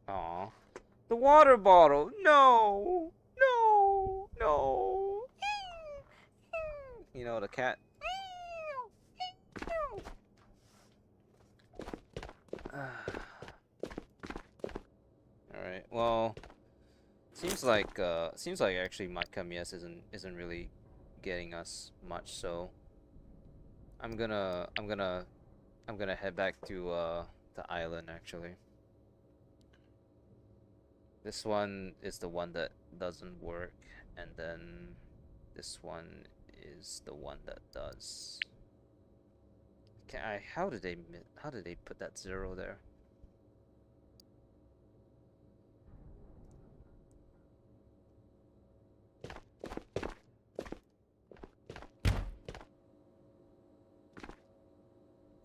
Speaker 1: Aw. The water bottle! No! You know, the cat. Alright, well, seems like actually Matkamies isn't really getting us much, so I'm gonna head back to the island, actually. This one is the one that doesn't work, and then this one is the one that does. How did they put that 0 there?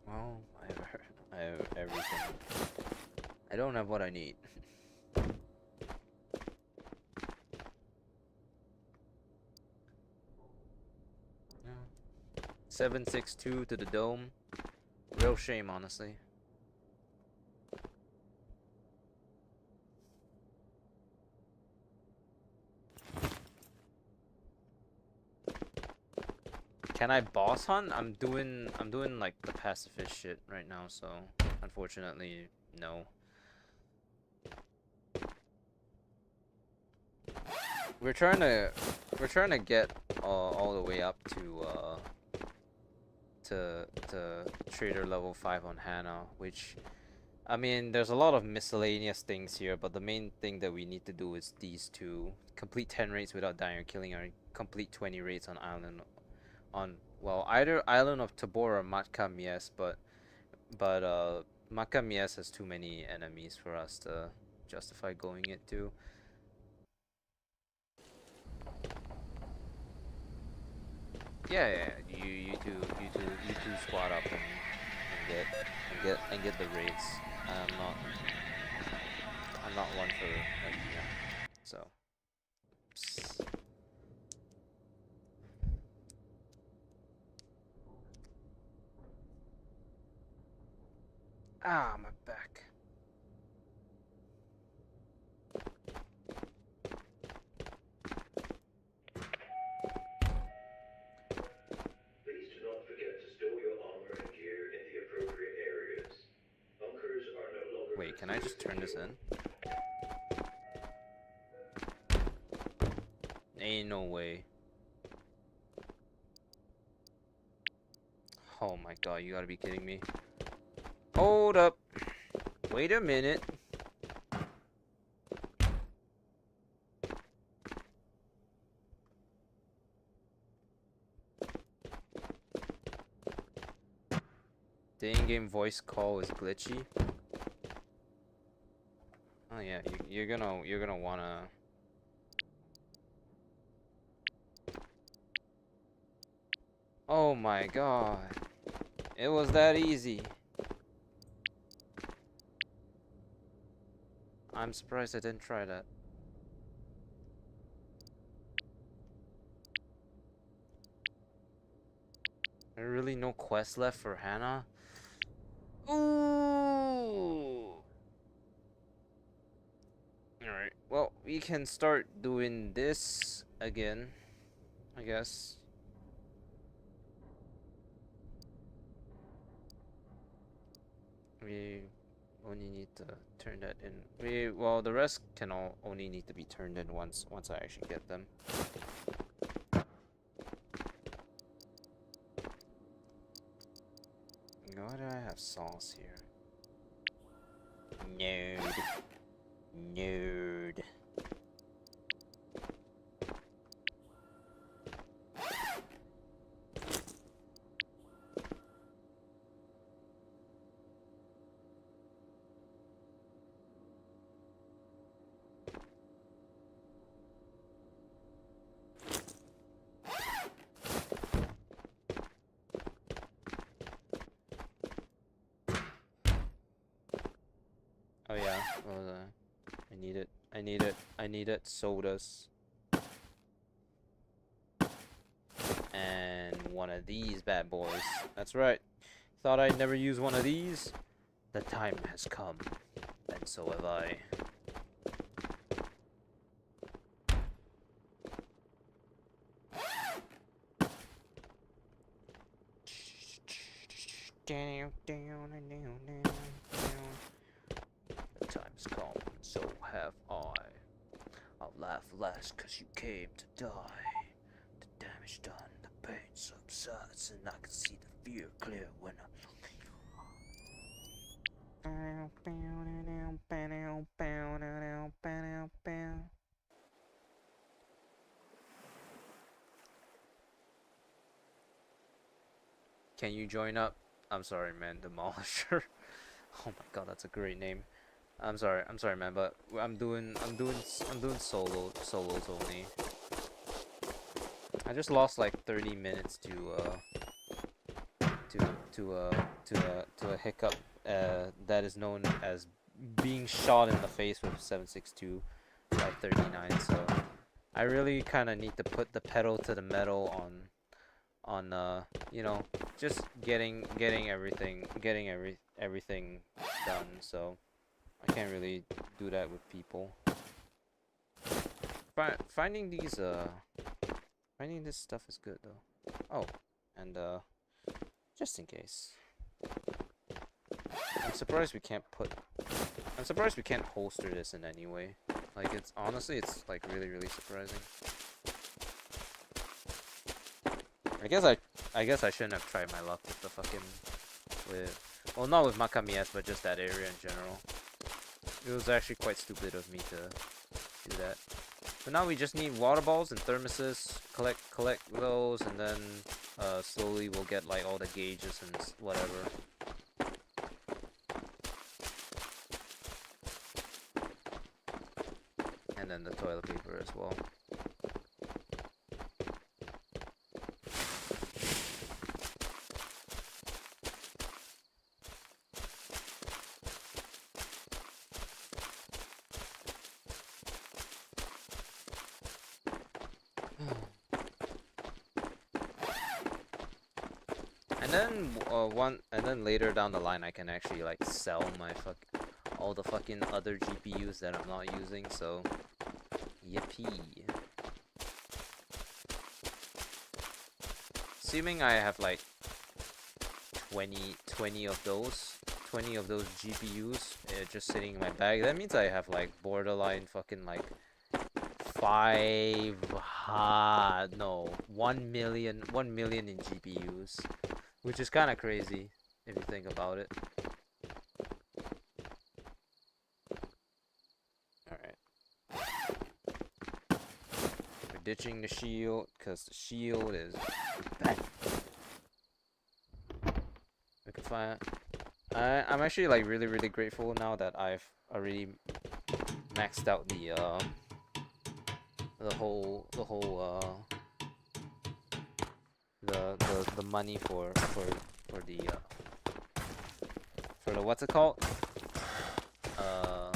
Speaker 1: Well, I have everything. I don't have what I need. 762 to the dome. Real shame, honestly. Can I boss hunt? I'm doing like the pacifist shit right now, so unfortunately, no. We're trying to get all the way up to trader level 5 on Hannah, which, I mean, there's a lot of miscellaneous things here, but the main thing that we need to do is these two: complete 10 raids without dying or killing, or complete 20 raids on well, either island of Tabor or Matkamies, but Matkamies has too many enemies for us to justify going it to. Yeah, you two squat up and get the raids. I'm not one for, like, yeah. So. Psst. Ah, my back.
Speaker 3: Please do not forget to store your armor and gear in the appropriate areas. Bunkers are no longer.
Speaker 1: Wait, can I just turn this in? Ain't no way. Oh my god, you gotta be kidding me. Hold up. Wait a minute. the in-game voice call is glitchy. Oh yeah, you're gonna wanna. Oh my god, it was that easy. I'm surprised I didn't try that. There really no quest left for Hannah? Ooh. Alright, well, we can start doing this again, I guess. We only need to turn that in. Well, the rest can only need to be turned in once I actually get them. Why do I have sauce here? Nerd. Nerd. Oh yeah, well, I need it, sodas. And one of these bad boys. That's right. Thought I'd never use one of these? The time has come, and so have I. Down, down, and down, down, down. The time's come, so have I. I'll laugh less cause you came to die. The damage done, the pain subsides, and I can see the fear clear when I'm Can you join up? I'm sorry, man, Demolisher. Oh my god, that's a great name. I'm sorry, man, but I'm doing solos only. I just lost like 30 minutes to a hiccup that is known as being shot in the face with 7.62 by 39. So I really kind of need to put the pedal to the metal on you know, just getting everything done. So I can't really do that with people. Finding this stuff is good though. Oh, and just in case. I'm surprised we can't holster this in any way. Like, it's honestly, it's like really surprising. I guess I shouldn't have tried my luck with the fucking well, not with Makamias, but just that area in general. It was actually quite stupid of me to do that. But now we just need water balls and thermoses. Collect those, and then slowly we'll get like all the gauges and whatever. And then the toilet paper as well. And then later down the line I can actually like sell my all the fucking other GPUs that I'm not using, so yippee. Assuming I have like 20 of those GPUs just sitting in my bag, that means I have like borderline fucking like 1 million in GPUs, which is kind of crazy if you think about it. Alright. We're ditching the shield, because the shield is bad. We could fine. I'm actually like really grateful now that I've already maxed out the money for the what's it called? Uh,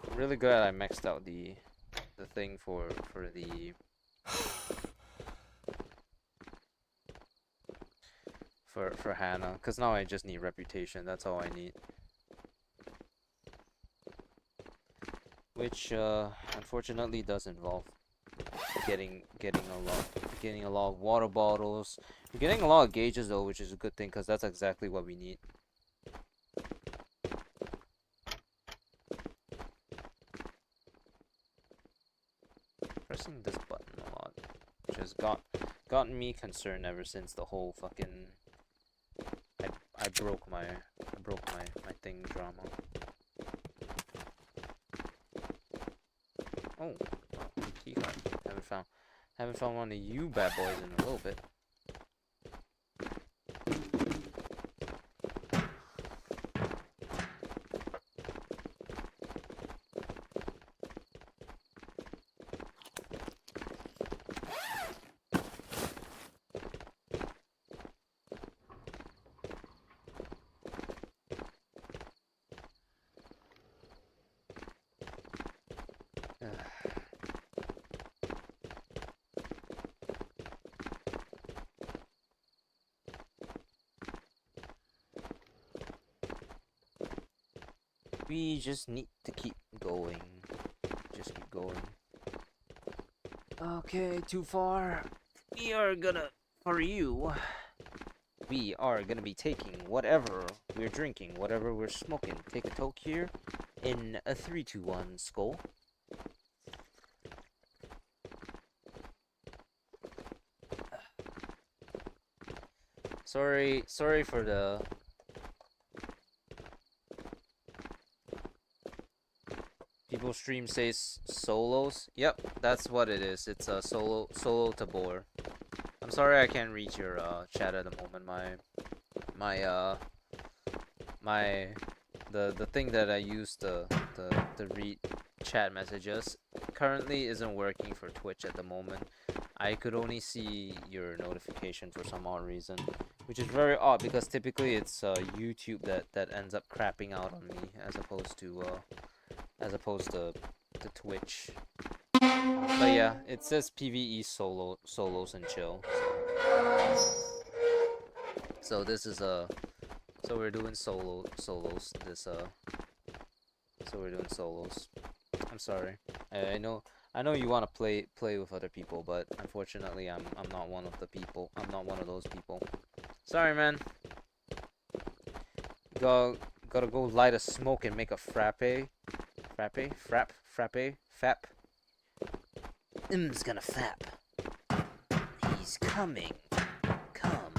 Speaker 1: I'm really glad I maxed out the thing for the for Hannah, because now I just need reputation. That's all I need. Which unfortunately does involve getting a lot of water bottles. We're getting a lot of gauges though, which is a good thing because that's exactly what we need. Pressing this button a lot, which has gotten me concerned ever since the whole fucking I broke my thing drama. Oh, wow, key card. Haven't found one of you bad boys in a little bit. We just need to keep going. Just keep going. Okay, too far. We are gonna be taking whatever we're drinking, whatever we're smoking. Take a toke here in a 3, 2, 1 skull. Sorry for the people stream says solos. Yep, that's what it is. It's a solo Tabor. I'm sorry I can't read your chat at the moment. The thing that I use to read chat messages currently isn't working for Twitch at the moment. I could only see your notification for some odd reason, which is very odd because typically it's YouTube that ends up crapping out on me as opposed to Twitch. But yeah, it says PVE solos and chill. So this is so we're doing solos. So we're doing solos. I'm sorry. I know you want to play with other people, but unfortunately I'm not one of the people. I'm not one of those people. Sorry, man. Gotta go light a smoke and make a frappe. Fap. M's gonna fap. He's coming. Come.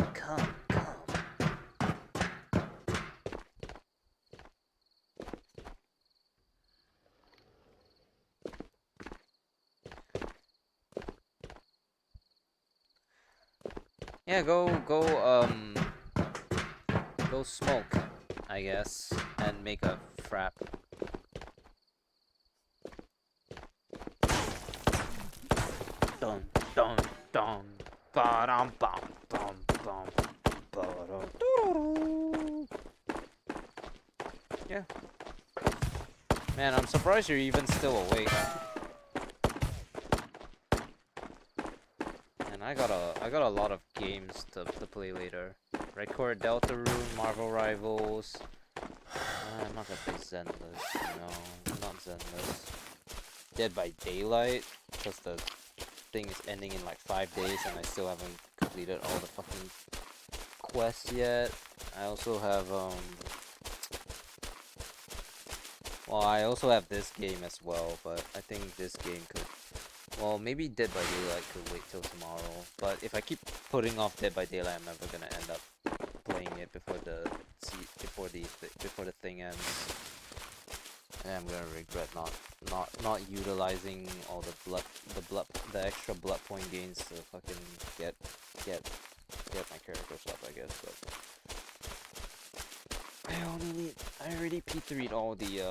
Speaker 1: Yeah, go smoke, I guess, and make a frap. Dun dun dun ba-dum bum bum bum ba-dum. Yeah. Man, I'm surprised you're even still awake. And I got a lot of games to play later. Record Deltarune, Marvel Rivals. I'm not gonna play Zenless. No, not Zenless. Dead by Daylight, because the thing is ending in like 5 days and I still haven't completed all the fucking quests yet. I also have well, I also have this game as well, but I think this game could, well, maybe Dead by Daylight could wait till tomorrow. But if I keep putting off Dead by Daylight, I'm never gonna end up playing it before the before the thing ends. And I'm gonna regret not utilizing all the extra blood point gains to fucking get my characters up, I guess. But I already P3'd all the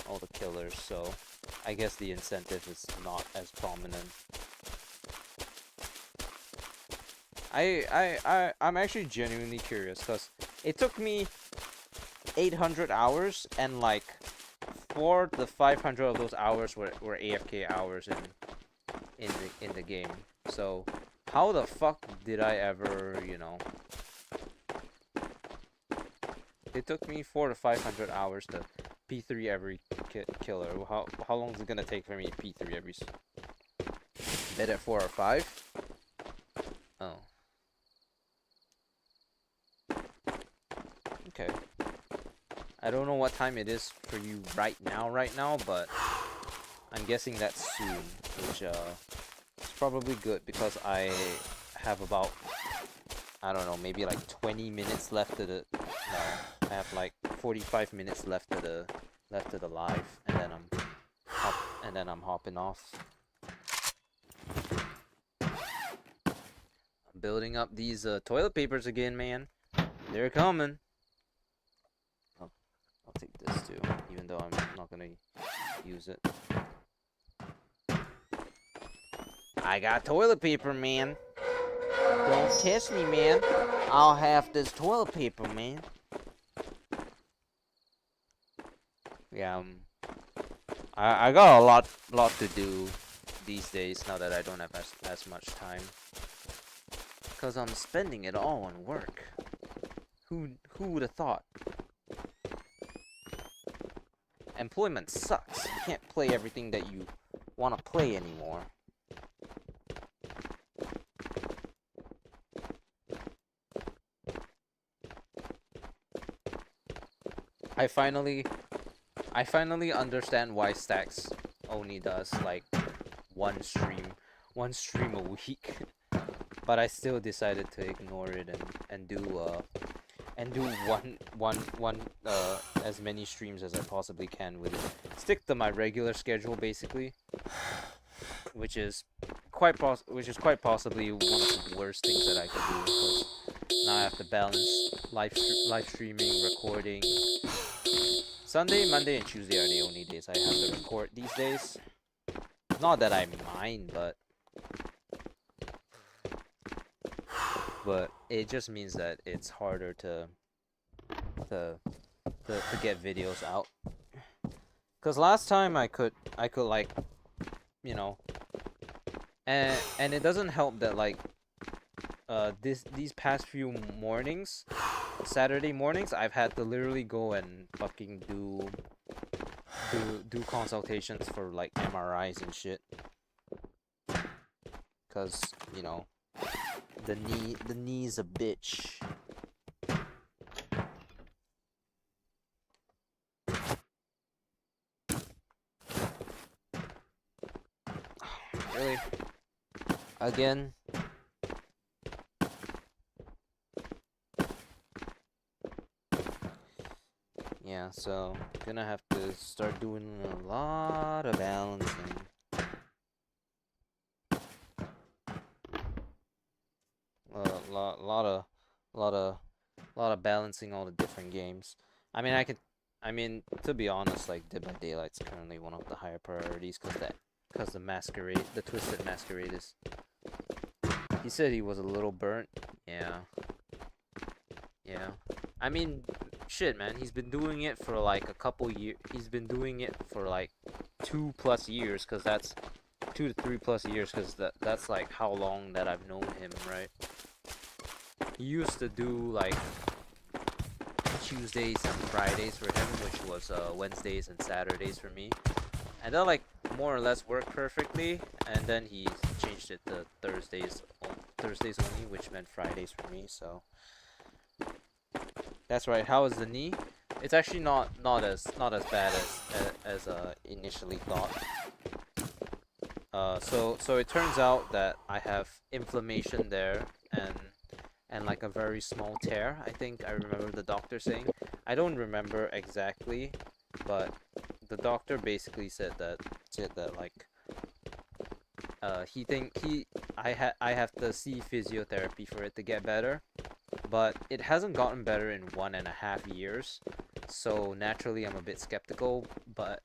Speaker 1: all the killers, so I guess the incentive is not as prominent. I'm actually genuinely curious because it took me 800 hours, and like 4 to 500 of those hours were AFK hours in the game. So how the fuck did I ever, you know? It took me 4 to 500 hours to P3 every killer. How long is it gonna take for me to P3 every? Bet at 4 or 5. Oh. Okay. I don't know what time it is for you right now, but I'm guessing that's soon, which is probably good because I have about, I don't know, maybe like 20 minutes left to the, no, I have like 45 minutes left to the live, and then I'm hopping off. I'm building up these toilet papers again, man. They're coming. I'll take this too, even though I'm not gonna use it. I got toilet paper, man. Don't test me, man. I'll have this toilet paper, man. Yeah, I got a lot to do these days now that I don't have as much time. Cause I'm spending it all on work. Who would have thought? Employment sucks. You can't play everything that you want to play anymore. I finally understand why Stacks only does like one stream a week, but I still decided to ignore it and do one as many streams as I possibly can with it. Stick to my regular schedule basically, which is quite possibly one of the worst things that I could do, because now I have to balance live streaming, recording. Sunday, Monday, and Tuesday are the only days I have to record these days. Not that I mind, but it just means that it's harder to get videos out. Cause last time I could like, you know, and it doesn't help that like these past few mornings, Saturday mornings, I've had to literally go and fucking do consultations for like MRIs and shit. Cause, you know, the knee's a bitch. Really? Again? Yeah, so gonna have to start doing a lot of balancing. A lot of balancing all the different games. I mean, to be honest, like Dead by Daylight's currently one of the higher priorities because the Masquerade, the Twisted Masquerade is. He said he was a little burnt. Yeah. Yeah. I mean, shit, man. He's been doing it for like a couple years. He's been doing it for like 2+ years, because that's 2 to 3+ years, because that's like how long that I've known him, right? He used to do like Tuesdays and Fridays for him, which was Wednesdays and Saturdays for me, and that like more or less worked perfectly. And then he changed it to Thursdays only, which meant Fridays for me. So that's right. How is the knee? It's actually not as bad as initially thought. So it turns out that I have inflammation there and like a very small tear. I think I remember the doctor saying. I don't remember exactly, but the doctor basically said that like he think he I have to see physiotherapy for it to get better, but it hasn't gotten better in 1.5 years. So naturally I'm a bit skeptical, but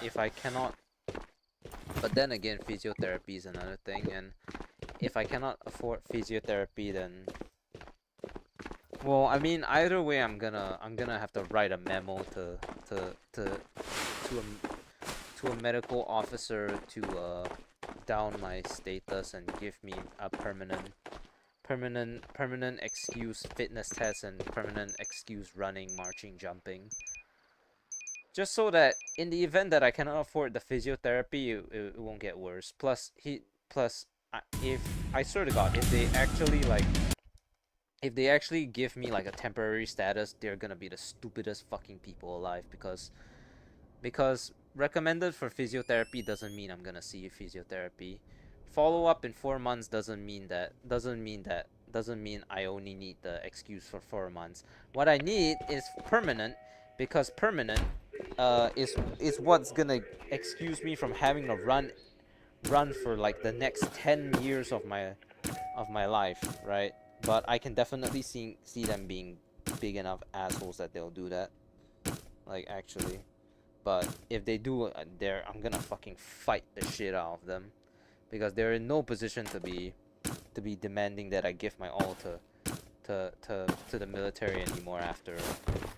Speaker 1: if I cannot, but then again physiotherapy is another thing, and if I cannot afford physiotherapy, then well, I mean, either way, I'm gonna have to write a memo to a medical officer to down my status and give me a permanent excuse fitness test and permanent excuse running, marching, jumping. Just so that in the event that I cannot afford the physiotherapy, it won't get worse. Plus, if I swear to God, if they actually give me like a temporary status, they're gonna be the stupidest fucking people alive because recommended for physiotherapy doesn't mean I'm gonna see physiotherapy. Follow up in 4 months doesn't mean I only need the excuse for 4 months. What I need is permanent, because permanent is what's gonna excuse me from having to run for like the next 10 years of my life, right? But I can definitely see them being big enough assholes that they'll do that. Like actually. But if they do, I'm gonna fucking fight the shit out of them, because they're in no position to be demanding that I give my all to the military anymore after,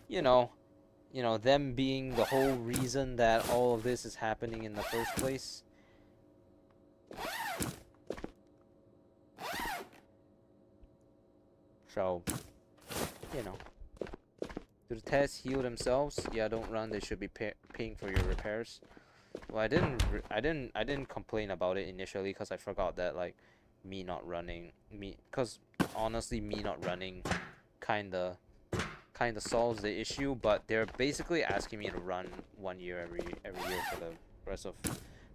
Speaker 1: you know, them being the whole reason that all of this is happening in the first place. So, you know, do the tests heal themselves? Yeah, don't run. They should be paying for your repairs. Well, I didn't complain about it initially because I forgot that like because honestly me not running kinda solves the issue, but they're basically asking me to run 1 year every year for the rest of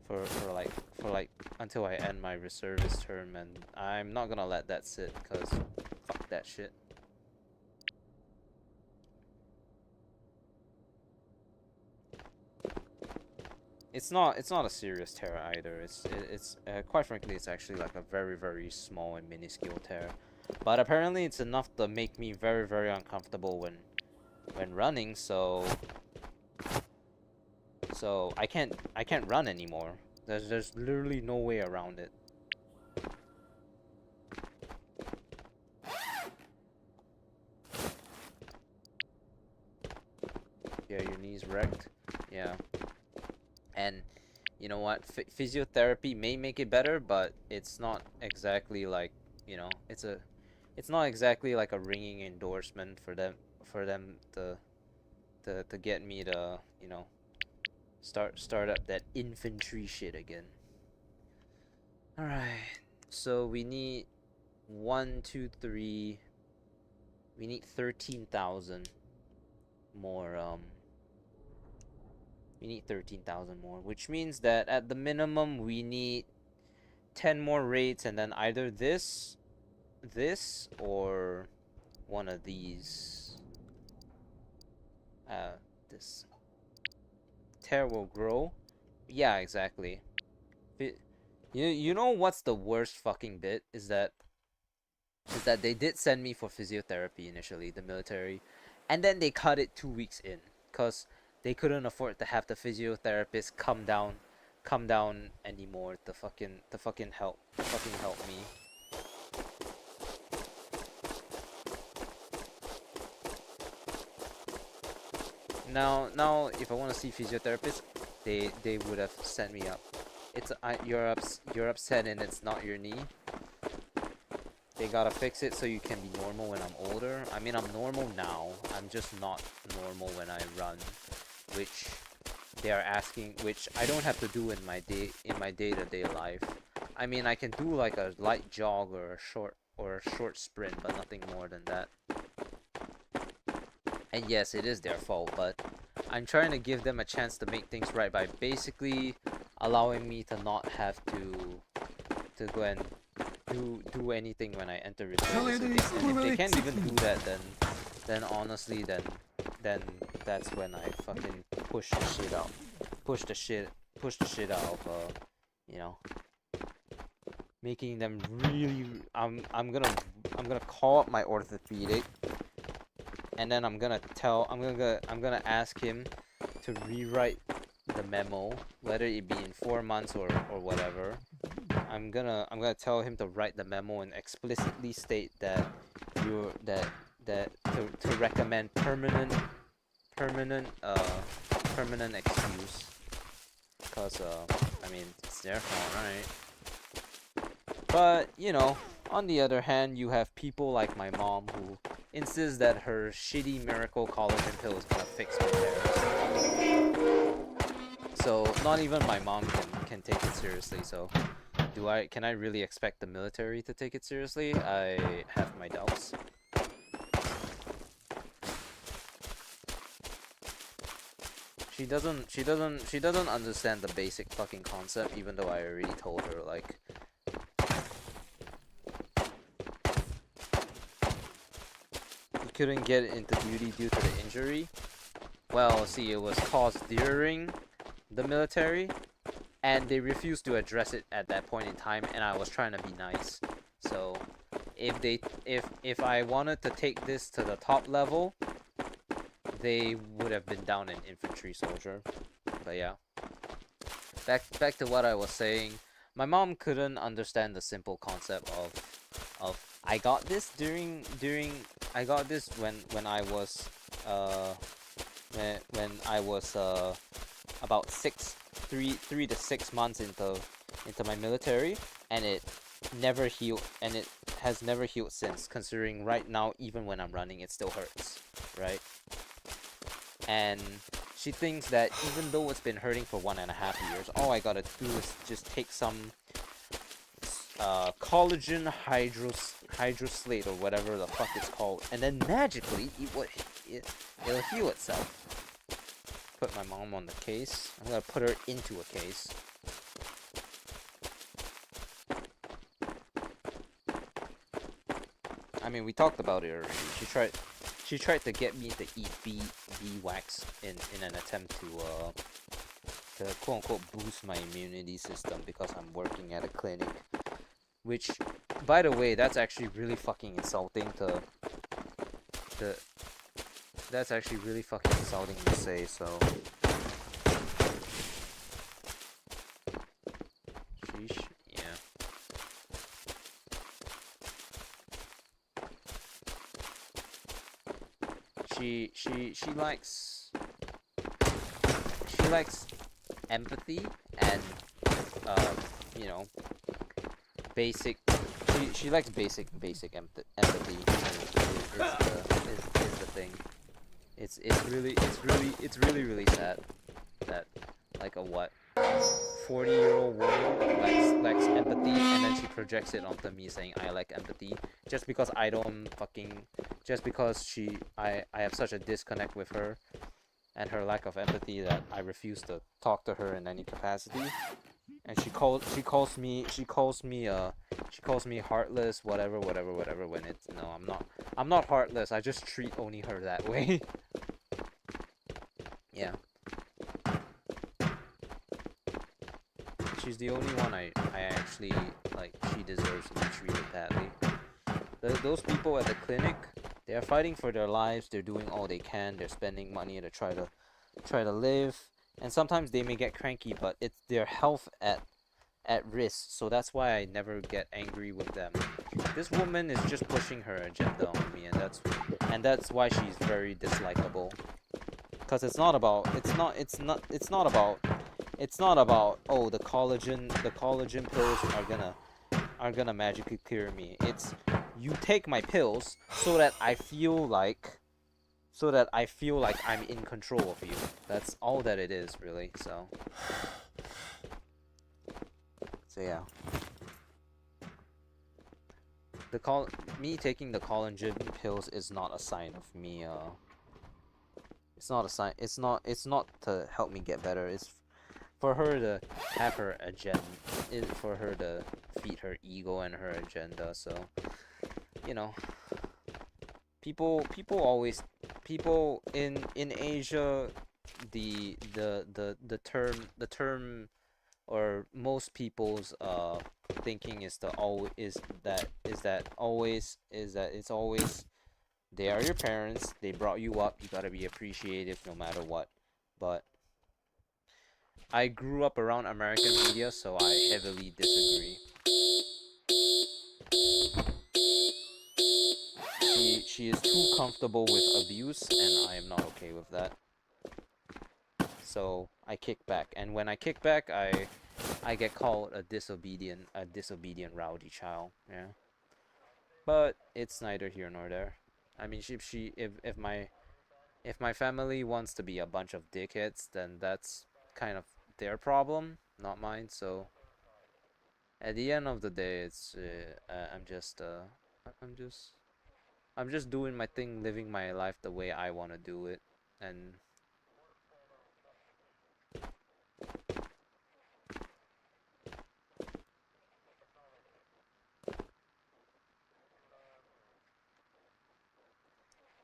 Speaker 1: for like until I end my reservist term, and I'm not gonna let that sit because fuck that shit. It's not a serious tear either. It's quite frankly it's actually like a very small and minuscule tear, but apparently it's enough to make me very uncomfortable when running. So I can't run anymore. There's literally no way around it. Yeah, your knee's wrecked. Yeah. And you know what? Physiotherapy may make it better, but it's not exactly like, it's not exactly like a ringing endorsement for them to get me to, start up that infantry shit again. All right. So we need 1, 2, 3. We need 13,000 more we need 13,000 more, which means that at the minimum we need 10 more raids, and then either this, or one of these. This tear will grow. Yeah, exactly. You know what's the worst fucking bit is that they did send me for physiotherapy initially, the military, and then they cut it 2 weeks in, cause they couldn't afford to have the physiotherapist come down anymore to fucking help me. Now if I want to see physiotherapist, they would have sent me up. You're upset and it's not your knee. They gotta fix it so you can be normal when I'm older. I mean, I'm normal now. I'm just not normal when I run, which they are asking, which I don't have to do in my day-to-day life. I mean, I can do like a light jog or a short sprint, but nothing more than that. And yes, it is their fault, but I'm trying to give them a chance to make things right by basically allowing me to not have to go and do anything when I enter reservists again. And if they can't even do that, then honestly, then that's when I fucking push the shit out of you know, making them really. I'm gonna call up my orthopedic, and then I'm gonna ask him to rewrite the memo, whether it be in 4 months or whatever. I'm gonna tell him to write the memo and explicitly state that to recommend permanent excuse, because I mean, it's their fault, right? But you know, on the other hand, you have people like my mom who insists that her shitty miracle collagen pill is gonna fix her tears. So not even my mom can take it seriously. So can I really expect the military to take it seriously? I have my doubts. She doesn't understand the basic fucking concept, even though I already told her, like, he couldn't get into duty due to the injury. Well, see, it was caused during the military, and they refused to address it at that point in time, and I was trying to be nice. So if I wanted to take this to the top level, they would have been down an infantry soldier. But yeah, back to what I was saying. My mom couldn't understand the simple concept of I got this when I was when I was about 3 to 6 months into my military, and it never healed, and it has never healed since, considering right now even when I'm running it still hurts, right? And she thinks that even though it's been hurting for 1.5 years, all I gotta do is just take some collagen hydroslate or whatever the fuck it's called, and then magically it'll heal itself. Put my mom on the case. I'm gonna put her into a case. I mean, we talked about it already. She tried to get me to eat bee wax in an attempt to quote unquote boost my immunity system because I'm working at a clinic. Which, by the way, that's actually really fucking insulting to that's actually really fucking insulting to say, so. Sheesh, yeah. She likes empathy and you know, basic. She likes basic empathy is the thing. It's really sad that, like, a 40-year-old woman likes empathy, and then she projects it onto me saying I like empathy just because I have such a disconnect with her and her lack of empathy that I refuse to talk to her in any capacity. And she calls me heartless, whatever, when it's, no, I'm not heartless. I just treat only her that way. Yeah. She's the only one I actually, like, she deserves to be treated badly. Those people at the clinic, they are fighting for their lives. They're doing all they can. They're spending money to try to live. And sometimes they may get cranky, but it's their health at risk. So that's why I never get angry with them. This woman is just pushing her agenda on me, and that's why she's very dislikable. Because it's not about oh, the collagen pills are gonna magically cure me. It's, you take my pills so that I feel like I'm in control of you. That's all that it is, really. So yeah. Me taking the collagen pills is not a sign of me it's not a sign. It's not to help me get better. for her to have her agenda, for her to feed her ego and her agenda. So, you know, people in Asia, the term or most people's thinking is the always is that it's always they are your parents, they brought you up, you gotta be appreciative no matter what. But I grew up around American media, so I heavily disagree. She is too comfortable with abuse, and I am not okay with that. So I kick back, and when I kick back, I get called a disobedient rowdy child. Yeah, but it's neither here nor there. I mean, if my family wants to be a bunch of dickheads, then that's kind of their problem, not mine. So at the end of the day, it's I'm just I'm just doing my thing, living my life the way I want to do it, and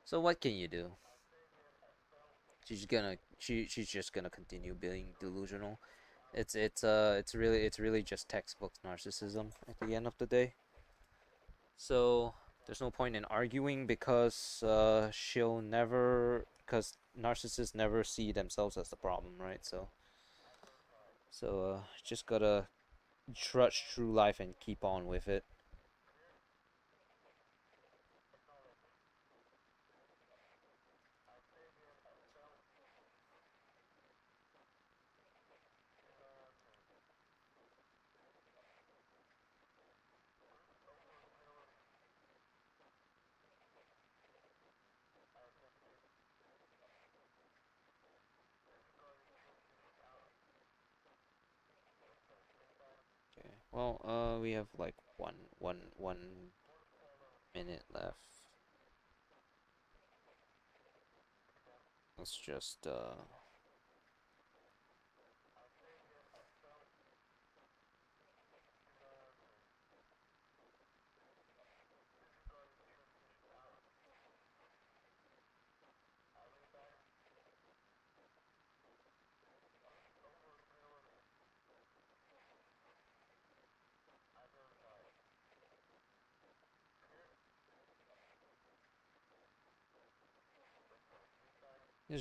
Speaker 1: so what can you do? She's just gonna continue being delusional. It's really just textbook narcissism at the end of the day. So there's no point in arguing because because narcissists never see themselves as the problem, right? So just gotta trudge through life and keep on with it. Okay. Well, we have like one minute left. Let's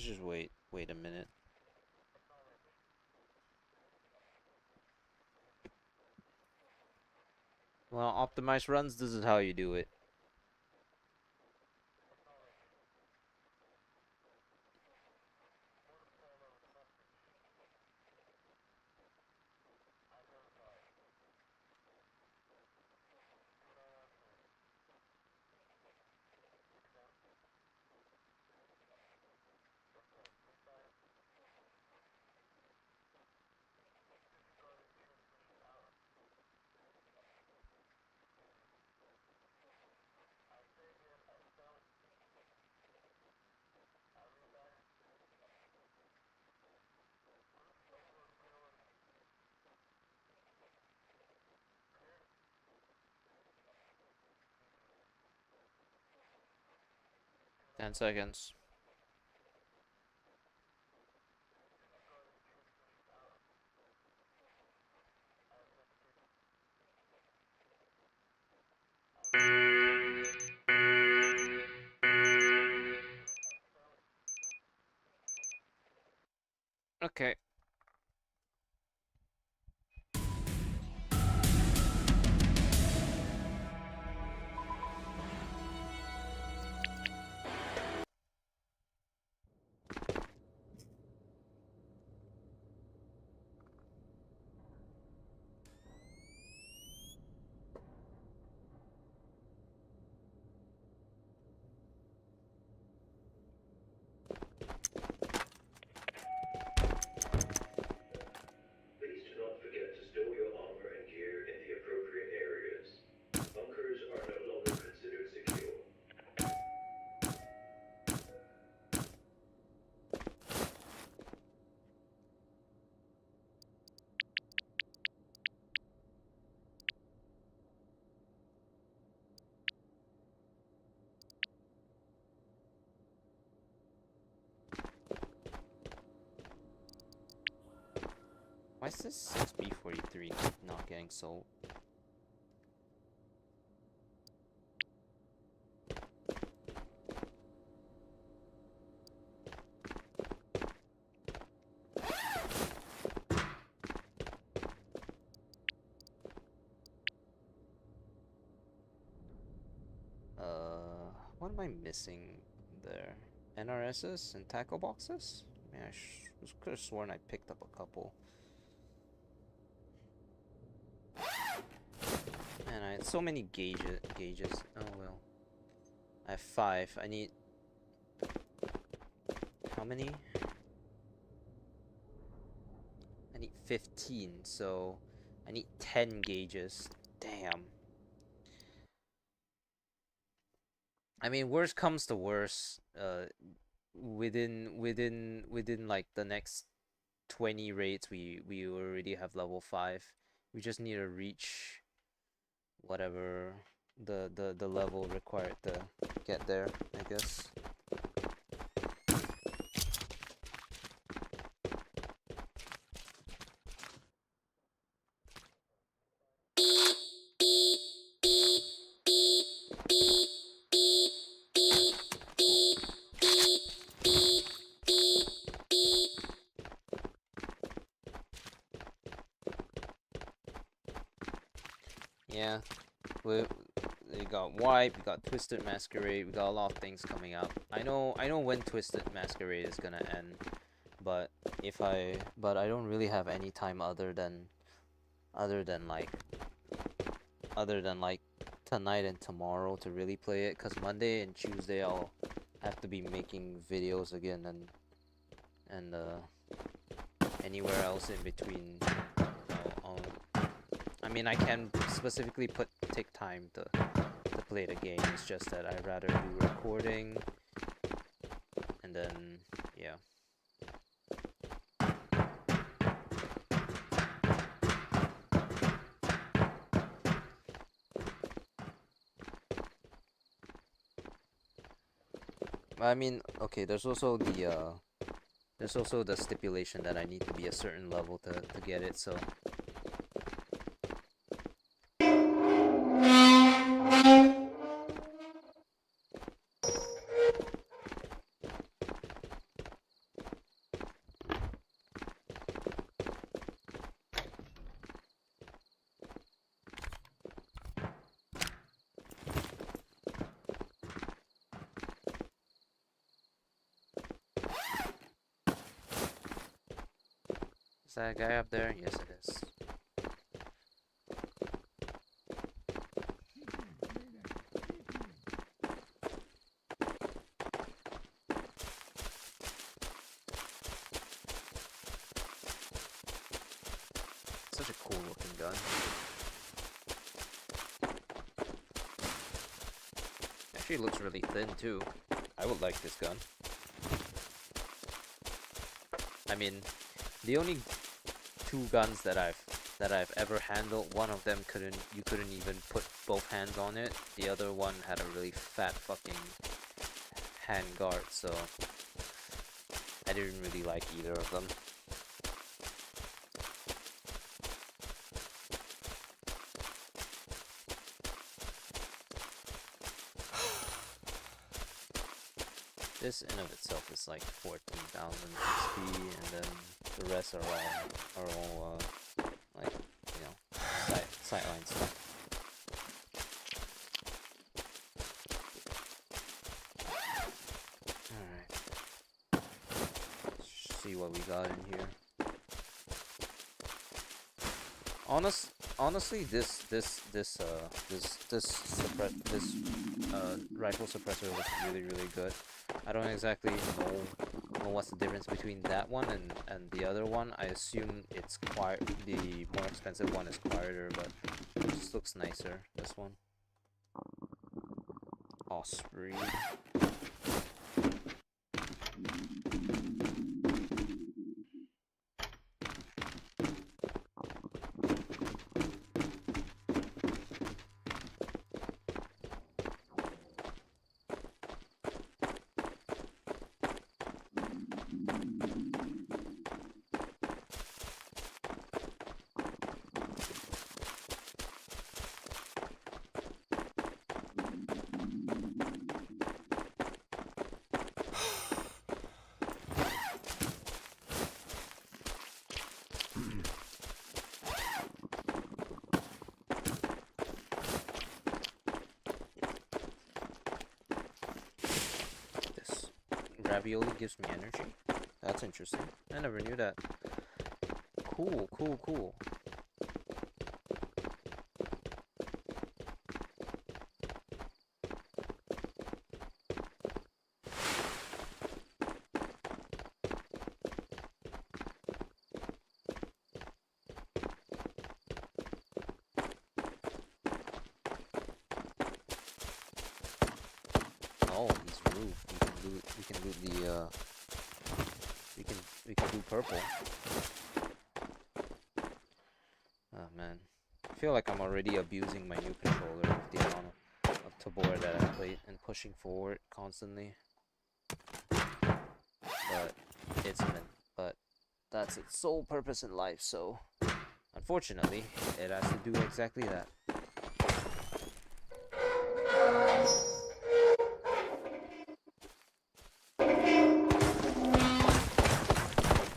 Speaker 1: just wait a minute. Well, optimized runs, this is how you do it. Ten seconds. Okay. is this 6B43 not getting sold? What am I missing there? NRSs and tackle boxes? Man, I could have sworn I picked up a couple. Man, I had so many gauges. Oh well. I have 5. I need... How many? I need 15, so... I need 10 gauges. Damn. I mean, worst comes to worst, within like the next 20 raids, we already have level 5. We just need to reach whatever the level required to get there, I guess. Yeah, we got Wipe, we got Twisted Masquerade, we got a lot of things coming up. I know when Twisted Masquerade is gonna end, but I don't really have any time other than like tonight and tomorrow to really play it, cause Monday and Tuesday I'll have to be making videos again, and anywhere else in between. I mean, I can specifically take time to play the game. It's just that I'd rather do recording, and then yeah. I mean, okay. There's also the stipulation that I need to be a certain level to get it. So. Is that a guy up there? Yes, it is. Such a cool looking gun. Actually, it looks really thin too. I would like this gun. I mean, the only 2 guns that I've ever handled, one of them you couldn't even put both hands on it. The other one had a really fat fucking hand guard, so I didn't really like either of them. This in of itself is like 14,000 XP, and then the rest are all like, you know, sightline stuff. Alright. Let's see what we got in here. Honestly, this rifle suppressor looks really good. I don't exactly know what's the difference between that one and the other one. I assume it's the more expensive one is quieter, but it just looks nicer, this one. Osprey. ravioli gives me energy. That's interesting. I never knew that. Cool, cool, cool. Oh, he's roof. We can loot the we can do purple. Oh man. I feel like I'm already abusing my new controller with the amount of Tabor that I played and pushing forward constantly. But but that's its sole purpose in life, so unfortunately it has to do exactly that.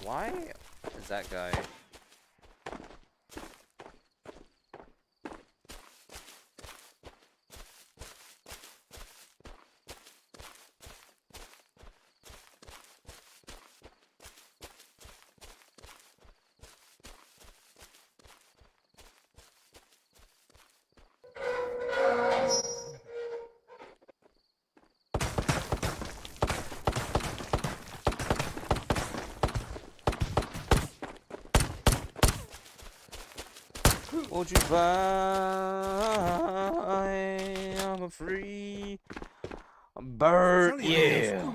Speaker 1: Why is that guy? Won't you buy? I'm a free bird. Yeah.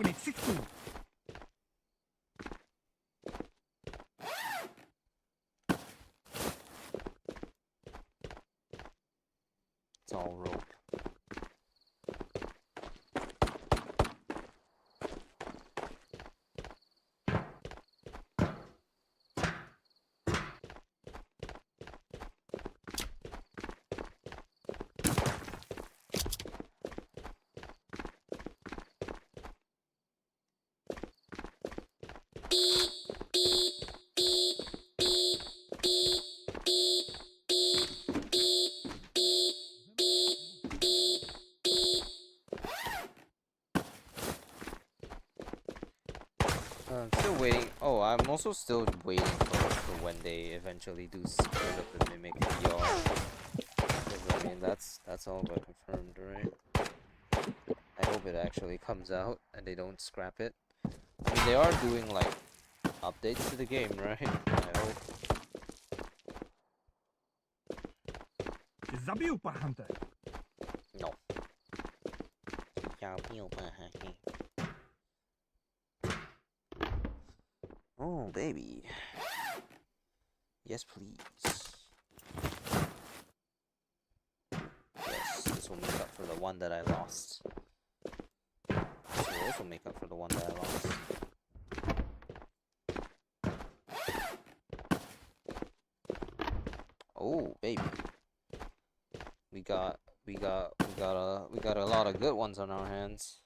Speaker 1: It's all rope. I'm still waiting. Oh, I'm also still waiting for when they eventually do split up the Mimic VR. Because I mean, that's all but confirmed, right? I hope it actually comes out and they don't scrap it. I mean, they are doing like updates to the game, right? I hope. No. Oh, baby. Yes, please. Yes, this will make up for the one that I lost. This will also make up for the one that I lost. Oh, baby. We got a lot of good ones on our hands.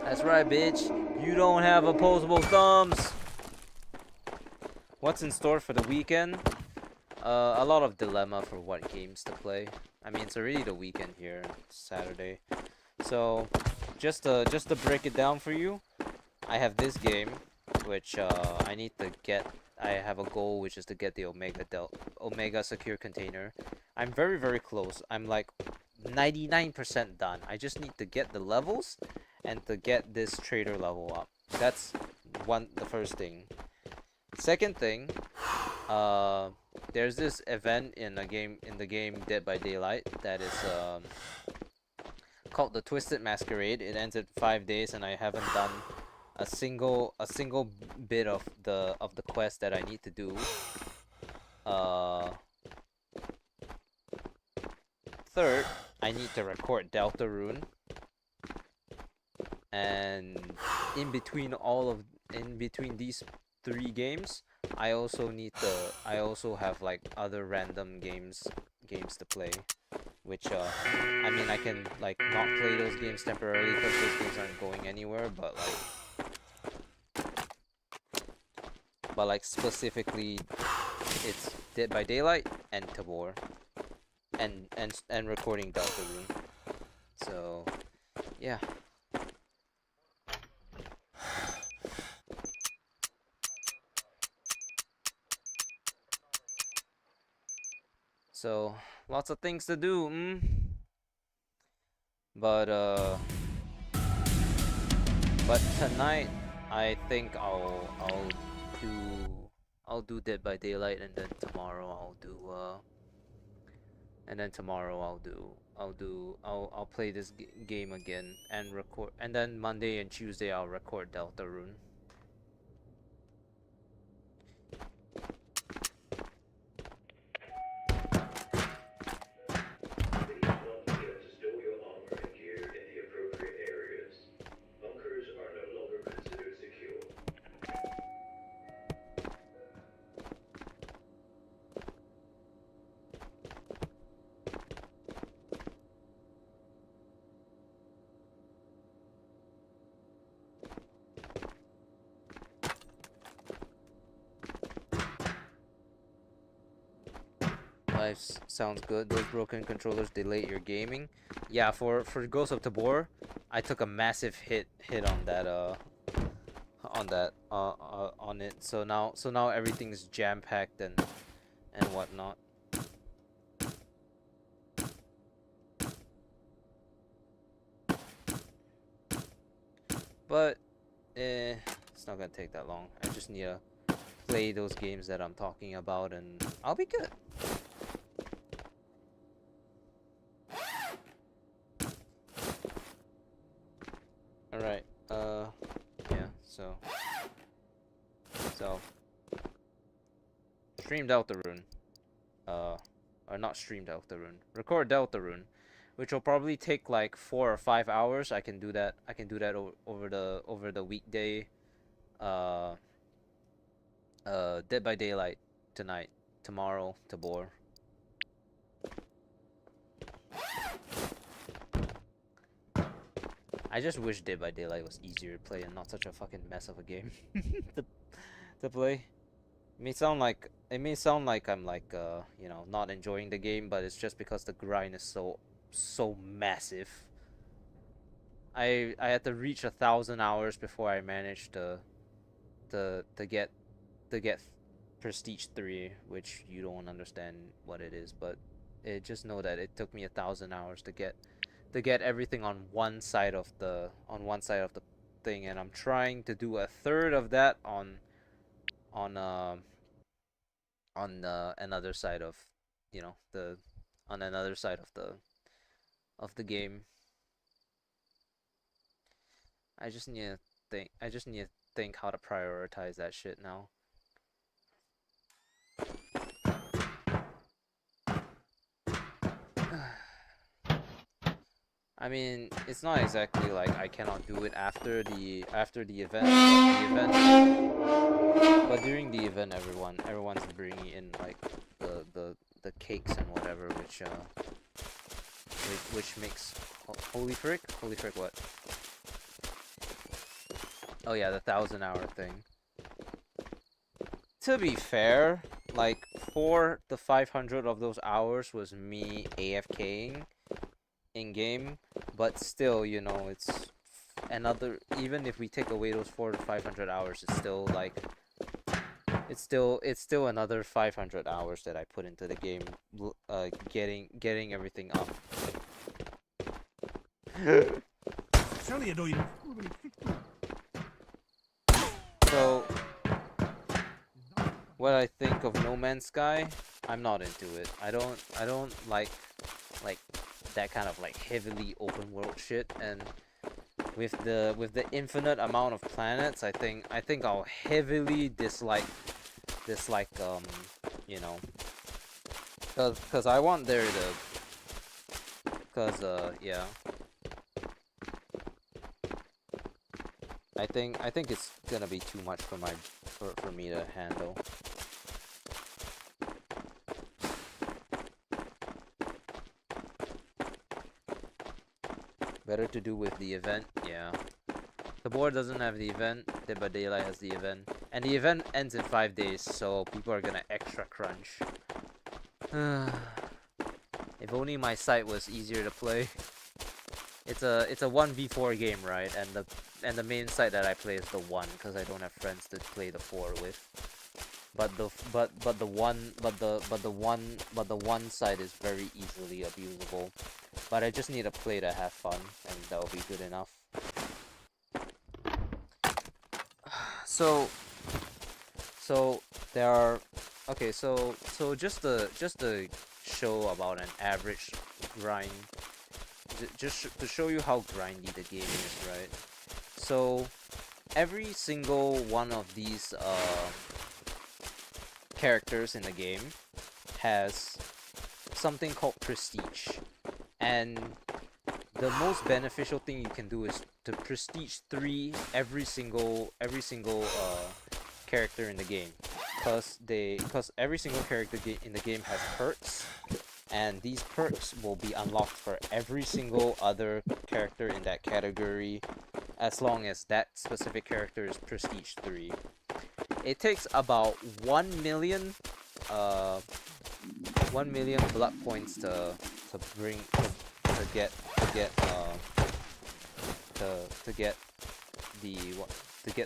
Speaker 1: That's right, bitch. You don't have opposable thumbs. What's in store for the weekend? A lot of dilemma for what games to play. I mean, it's already the weekend here, Saturday. So, just to break it down for you, I have this game, which I need to get. I have a goal, which is to get the Omega secure container. I'm very, very close. I'm like 99% done. I just need to get the levels and to get this trader level up. That's the first thing. Second thing, there's this event in the game Dead by Daylight that is called the Twisted Masquerade. It ends at 5 days, and I haven't done a single bit of the quest that I need to do. Third, I need to record Deltarune, and in between these 3 games, I also have like other random games to play, which I mean, I can like not play those games temporarily because those games aren't going anywhere, but like specifically it's Dead by Daylight and Tabor and recording Deltarune. So yeah. So lots of things to do, but tonight I think I'll do Dead by Daylight, and then tomorrow I'll play this game again and record, and then Monday and Tuesday I'll record Deltarune.
Speaker 3: Please don't forget to store your armor and gear in the appropriate areas. Bunkers are no longer considered secure.
Speaker 1: Life sounds good. Those broken controllers delay your gaming. Yeah, for Ghost of Tabor, I took a massive hit on that on it. So now everything's jam packed and whatnot. But it's not gonna take that long. I just need to play those games that I'm talking about, and I'll be good. Alright, yeah, so stream Deltarune, or not stream Deltarune, record Deltarune, which will probably take like 4 or 5 hours. I can do that over the weekday. Dead by Daylight tonight, tomorrow Tabor. I just wish Dead by Daylight was easier to play and not such a fucking mess of a game to play. It may sound like I'm like you know, not enjoying the game, but it's just because the grind is so massive. I had to reach 1,000 hours before I managed to get Prestige 3, which you don't understand what it is, but just know that it took me 1,000 hours to get everything on one side of the thing, and I'm trying to do a third of that on another side of, you know, on another side of the game. I just need to think how to prioritize that shit now. I mean, it's not exactly like I cannot do it after the event, but during the event, everyone's bringing in like the cakes and whatever, which makes holy frick, what? Oh yeah, the 1,000-hour thing. To be fair, like 4 to 500 of those hours was me AFKing in game, but still, you know, it's another, even if we take away those 400 to 500 hours, it's still like it's still another 500 hours that I put into the game, getting everything up. So what I think of No Man's Sky, I'm not into it. I don't like that kind of like heavily open world shit, and with the infinite amount of planets, I think I'll heavily dislike you know, cause I want there to, cause yeah, I think it's gonna be too much for for me to handle. Better to do with the event, yeah. Tabor doesn't have the event, Dead by Daylight has the event. And the event ends in 5 days, so people are gonna extra crunch. If only my site was easier to play. It's a 1v4 game, right? And the main site that I play is the 1, because I don't have friends to play the 4 with. But the one side is very easily abusable. But I just need to play to have fun, and that'll be good enough. So there are, okay, so just to show about an average grind, just to show you how grindy the game is, right? So every single one of these characters in the game has something called prestige, and the most beneficial thing you can do is to prestige 3 every single character in the game, because every single character in the game has perks, and these perks will be unlocked for every single other character in that category as long as that specific character is prestige 3. It takes about 1 million 1 million blood points to get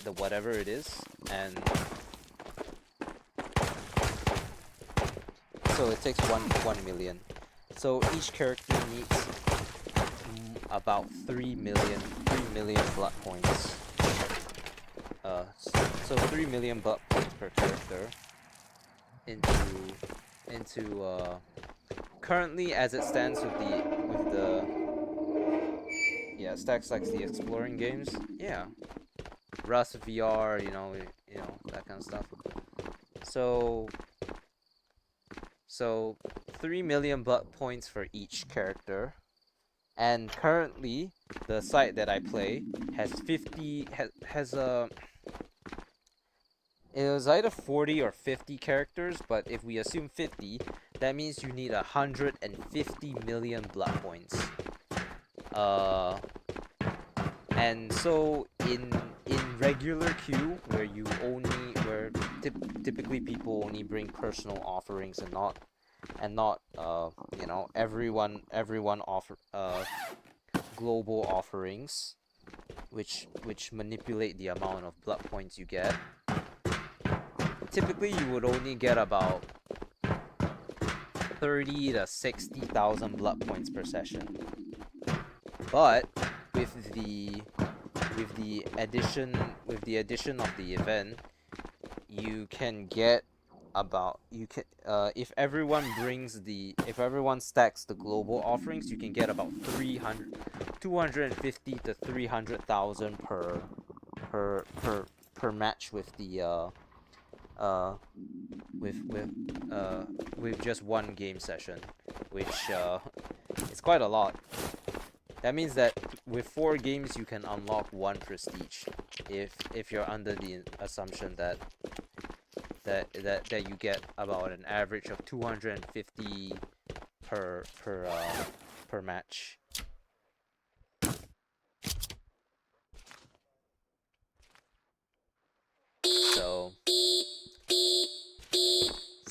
Speaker 1: the whatever it is, and so it takes 1 million. So each character needs about 3 million blood points. So 3 million blood points per character into currently, as it stands with the yeah, Stacks likes the exploring games. Yeah. Rust VR, you know, that kind of stuff. So 3 million blood points for each character. And currently, the site that I play has 50 has it was either 40 or 50 characters, but if we assume 50, that means you need 150 million blood points. And so in regular queue, where typically people only bring personal offerings and not you know, everyone offer global offerings, which manipulate the amount of blood points you get. Typically you would only get about 30 to 60,000 blood points per session. But with the addition of the event, you can get about, if everyone stacks the global offerings, you can get about 250 to 300,000 per match with the with just one game session, which is quite a lot. That means that with 4 games you can unlock 1 prestige, if you're under the assumption that you get about an average of 250 per match. So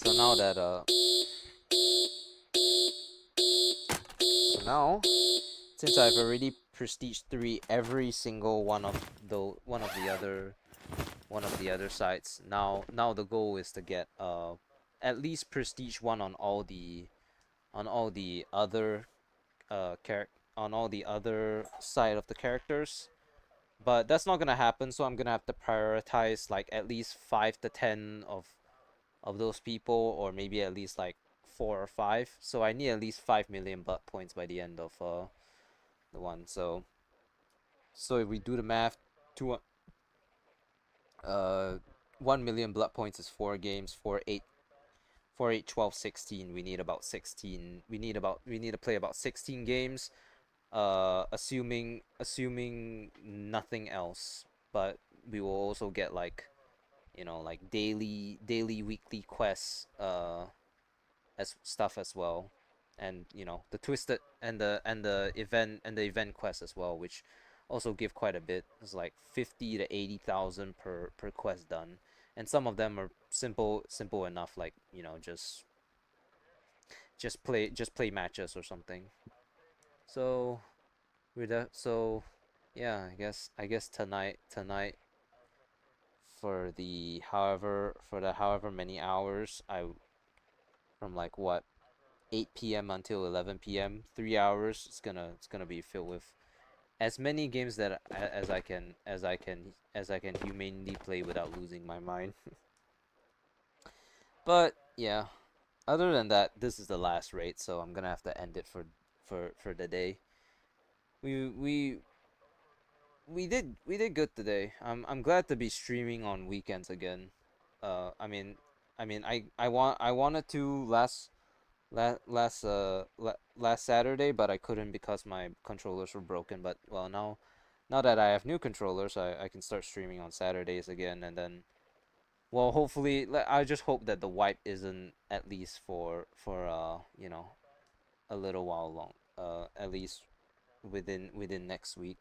Speaker 1: now that now, since I've already prestige 3 every single one of the other sites, now the goal is to get at least prestige 1 on all the other on all the other side of the characters. But that's not gonna happen, so I'm gonna have to prioritize like at least 5 to 10 of those people, or maybe at least like 4 or 5, so I need at least 5 million blood points by the end of the one. So if we do the math, two 1 million blood points is 4 games, 4 8 4 8 12 16. We need about 16. We need to play about 16 games, assuming nothing else, but we will also get like, you know, like daily weekly quests as stuff as well, and you know, the twisted and the event quests as well, which also give quite a bit. It's like 50 to 80,000 per quest done, and some of them are simple enough, like, you know, just play matches or something. So yeah, I guess tonight for the however many hours, from like what, 8 p.m. until 11 p.m., 3 hours, it's gonna be filled with as many games that as I can humanely play without losing my mind. But yeah, other than that, this is the last raid, so I'm gonna have to end it for the day. We we we did good today. I'm glad to be streaming on weekends again. I mean, I wanted to last Saturday, but I couldn't because my controllers were broken. But well, now that I have new controllers, I can start streaming on Saturdays again, and then, well, hopefully, I just hope that the wipe isn't, at least for you know, a little while long. At least within next week.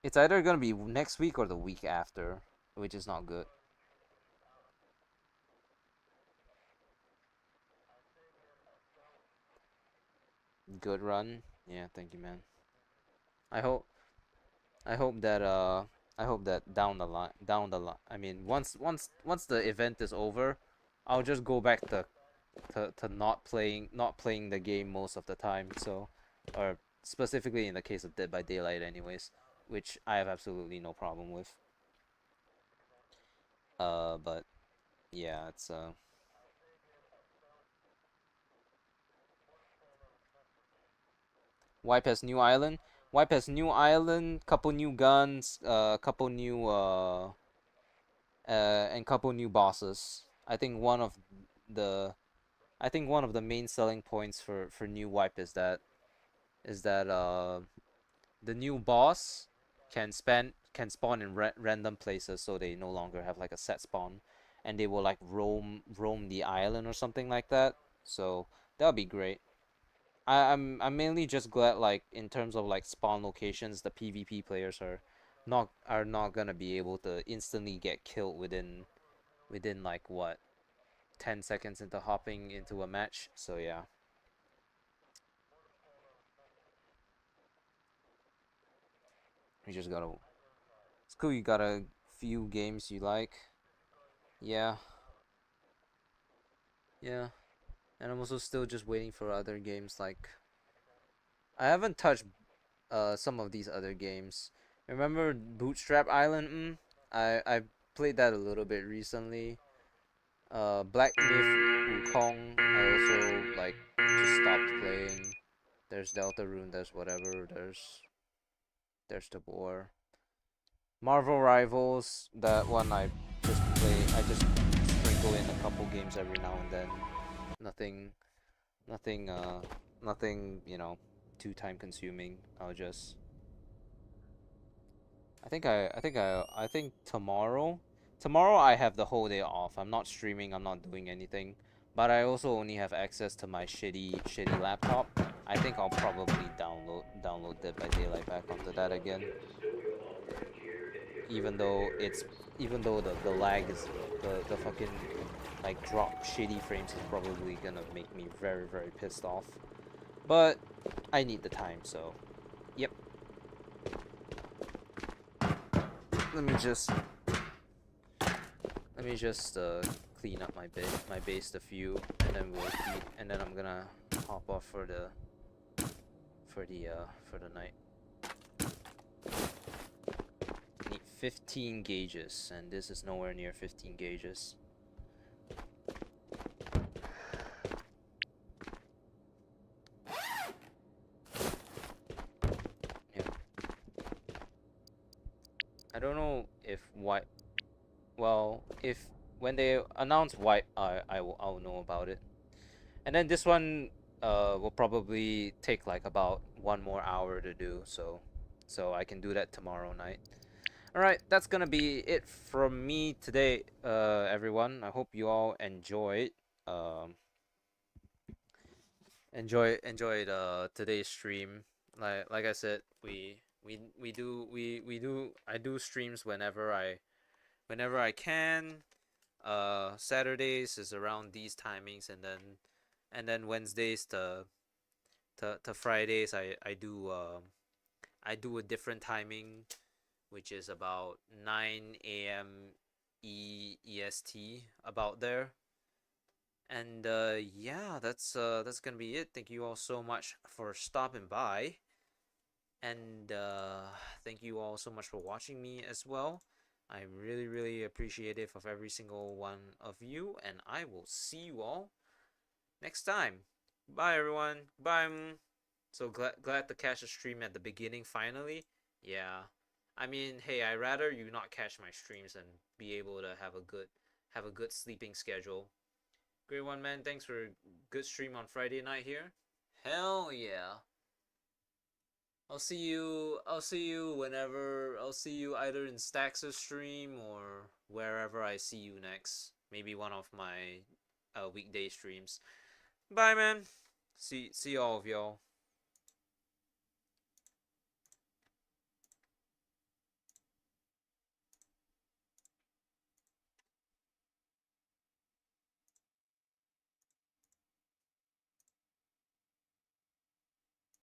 Speaker 1: It's either gonna be next week or the week after, which is not good. Good run. Yeah, thank you, man. I hope I hope that down the line. I mean, once the event is over, I'll just go back to not playing the game most of the time. So, or specifically in the case of Dead by Daylight, anyways, which I have absolutely no problem with. But yeah, it's Wipe has new island. Wipe has new island, couple new guns, couple new and couple new bosses. The I think one of the main selling points for new Wipe is that the new boss can spawn in random places, so they no longer have like a set spawn, and they will like roam the island or something like that. So that'll be great. I'm mainly just glad, like, in terms of like spawn locations, the PvP players are not gonna be able to instantly get killed within like what, 10 seconds into hopping into a match. So yeah, you just gotta. It's cool. You got a few games you like. Yeah, yeah. And I'm also still just waiting for other games. Like, I haven't touched some of these other games. Remember Bootstrap Island? I played that a little bit recently. Black Myth Wukong, I also like just stopped playing. There's Deltarune, there's whatever, there's Tabor. Marvel Rivals, that one I just sprinkle in a couple games every now and then. Nothing nothing nothing, you know, too time consuming. I think tomorrow I have the whole day off. I'm not streaming, I'm not doing anything. But I also only have access to my shitty laptop. I think I'll probably download Dead by Daylight back onto that again. Even though the lag is the fucking like drop shitty frames is probably gonna make me very pissed off. But I need the time, so yep. Let me just clean up my base a few, and then we'll eat, and then I'm gonna hop off for the night. Need 15 gauges, and this is nowhere near 15 gauges. don't know if wipe. Well, if when they announce wipe, I'll know about it. And then this one will probably take like about 1 more hour to do, so I can do that tomorrow night. All right, that's gonna be it from me today, everyone. I hope you all enjoyed. Um, enjoyed today's stream. Like I said, we do I do streams whenever I can. Saturdays is around these timings, and then Wednesdays to Fridays I do a different timing, which is about 9 a.m. EST, about there. And yeah, that's gonna be it. Thank you all so much for stopping by, and thank you all so much for watching me as well. I'm really appreciative of every single one of you, and I will see you all next time. Bye everyone. Bye. So glad to catch a stream at the beginning finally. Yeah. I mean, hey, I rather you not catch my streams and be able to have a good sleeping schedule. Great one, man. Thanks for a good stream on Friday night here. Hell yeah. I'll see you whenever. I'll see you either in Stax's stream or wherever I see you next. Maybe one of my weekday streams. Bye, man. See all of y'all.